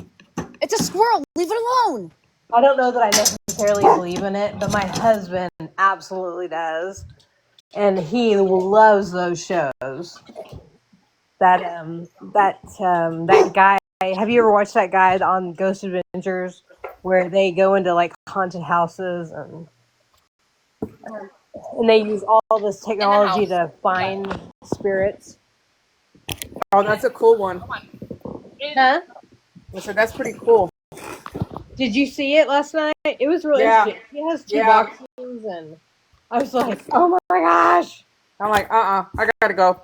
it's a squirrel. Leave it alone. I don't know that I necessarily believe in it, but my husband absolutely does, and he loves those shows. That guy. Have you ever watched that guy on Ghost Adventures where they go into like haunted houses and they use all this In the technology house. to find spirits? Oh, that's a cool one. Huh? I said that's pretty cool. Did you see it last night? It was really Yeah. interesting. She has two Yeah. boxes, and I was like, oh my gosh. I'm like, I gotta go.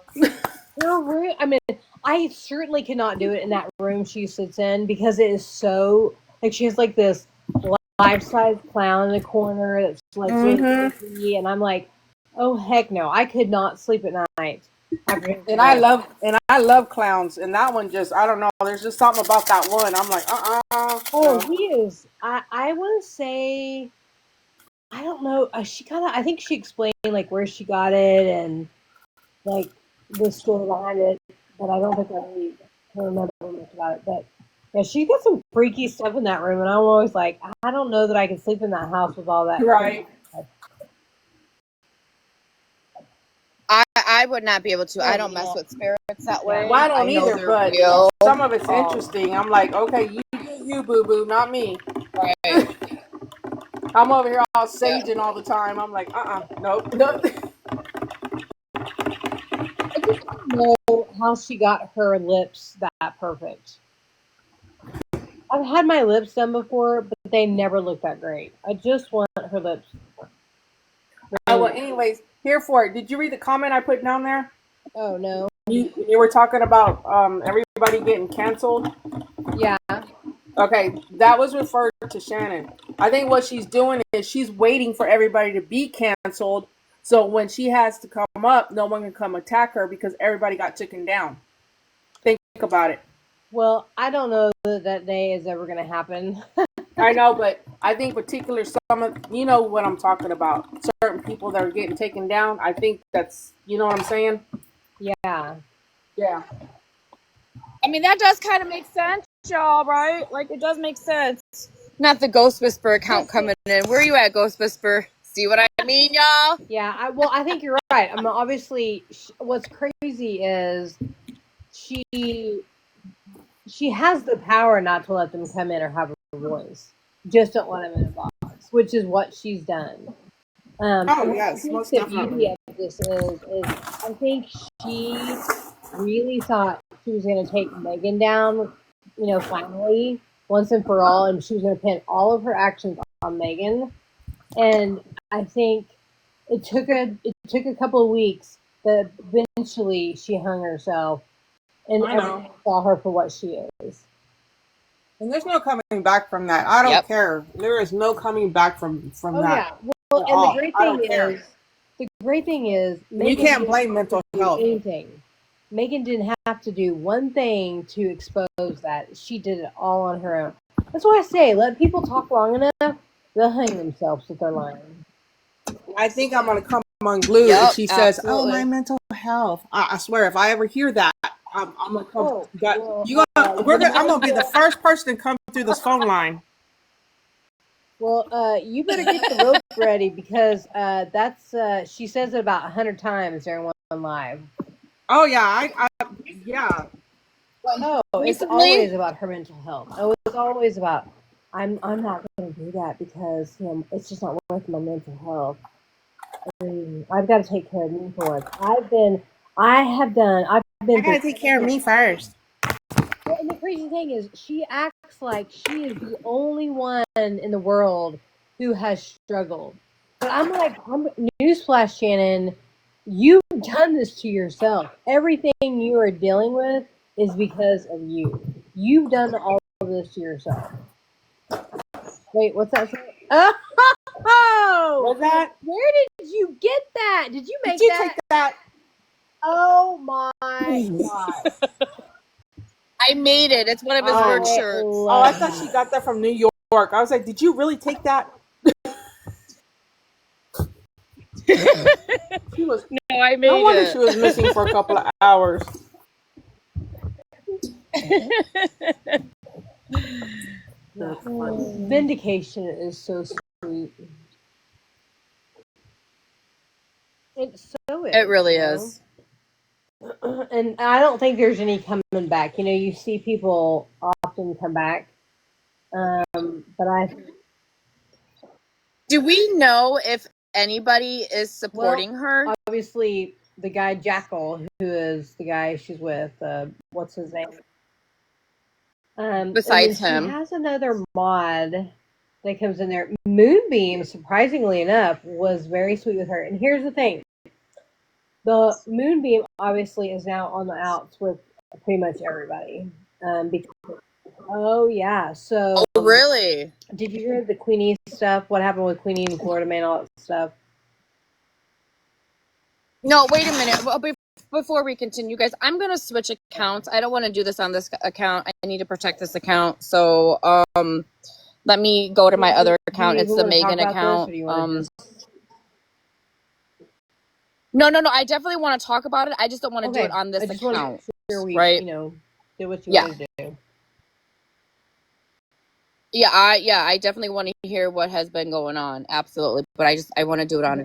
Her room, I mean, I certainly cannot do it in that room she sits in because it is so, like, she has like this life-size clown in the corner that's like really creepy, and I'm like, oh heck no, I could not sleep at night after And I love clowns. And that one just, I don't know. There's just something about that one. I'm like, Oh, no. he is. I want to say, I don't know. She kind of, I think she explained like where she got it and like the story behind it, but I don't think I really can remember much about it. But yeah, she got some freaky stuff in that room, and I'm always like, I don't know that I can sleep in that house with all that. Right. I would not be able to. I don't mess with spirits that way. Well, I don't know either, they're but real. some of it's interesting. I'm like, okay, you boo boo, not me. Right. I'm over here all saging all the time. I'm like, nope. I just don't know how she got her lips that perfect. I've had my lips done before, but they never look that great. I just want her lips. Well, anyways, here for it. Did you read the comment I put down there? Oh no. You were talking about everybody getting canceled. Yeah. Okay, that was referred to Shannon. I think what she's doing is she's waiting for everybody to be canceled, so when she has to come up, no one can come attack her because everybody got taken down. Think about it. Well, I don't know that day is ever going to happen. I know, but I think particular some of, you know what I'm talking about. Certain people that are getting taken down. I think that's, you know what I'm saying? Yeah. Yeah. I mean, that does kind of make sense, y'all, right? Like, it does make sense. Not the Ghost Whisper account coming in. Where are you at, Ghost Whisper? See what I mean, y'all? Yeah. I think you're right. I mean, obviously, what's crazy is she has the power not to let them come in or have a voice. Just don't let them in a box, which is what she's done. Yes, most the definitely. beauty of this is I think she really thought she was going to take Megan down, finally, once and for all, and she was going to pin all of her actions on Megan. And I think it took a couple of weeks, but eventually she hung herself, and everyone saw her for what she is. And there's no coming back from that. I don't Yep. care. There is no coming back from Oh that. yeah. Well, and all. the great I don't thing care. is, you You can't blame mental health. anything. Megan didn't have to do one thing to expose that. She did it all on her own. That's why I say, let people talk long enough, they'll hang themselves if they're lying. I think I'm gonna come unglued Yep, if she says, "Oh, absolutely. my mental health." I swear, if I ever hear that, I'm gonna come. Oh, well, I'm gonna be the first person to come through this phone line. Well, you better get the rope ready because that's she says it about 100 times during one live. Oh yeah, yeah. Oh, it's Recently? always about her mental health. Oh, it's always about I'm not going to do that because it's just not worth my mental health. I've got to take care of me for once. I've been I gotta take care of me first. And the crazy thing is, she acts like she is the only one in the world who has struggled. But I'm like, newsflash, Shannon, you've done this to yourself. Everything you are dealing with is because of you. You've done all of this to yourself. Wait, what's that? Oh! What's that? Where did you get that? Did you make Did you that? take that? Oh my god. I made it. It's one of his work shirts. Oh, I thought she got that from New York. I was like, did you really take that? She was. No, I made No wonder it. she was missing for a couple of hours. Vindication is so sweet. It so is. It really is. And I don't think there's any coming back. You see people often come back. But Do we know if anybody is supporting her? obviously the guy Jackal, who is the guy she's with. What's his name? And then Besides she him. has another mod that comes in there. Moonbeam, surprisingly enough, was very sweet with her. And here's the thing: the Moonbeam obviously is now on the outs with pretty much everybody. Because, oh yeah, so Oh, really? did you hear the Queenie stuff? What happened with Queenie and Florida Man, all that stuff? No, wait a minute. Well, before we continue, guys, I'm gonna switch accounts. I don't want to do this on this account. I need to protect this account. So, let me go to my other account. Do you It's the even wanna talk Megan about this, account. or do you wanna just... No. I definitely want to talk about it. I just don't want to do it Okay, on this I just want to account, make sure we, right? did what you Yeah. wanted to do. I definitely want to hear what has been going on. Absolutely, but I want to do it on a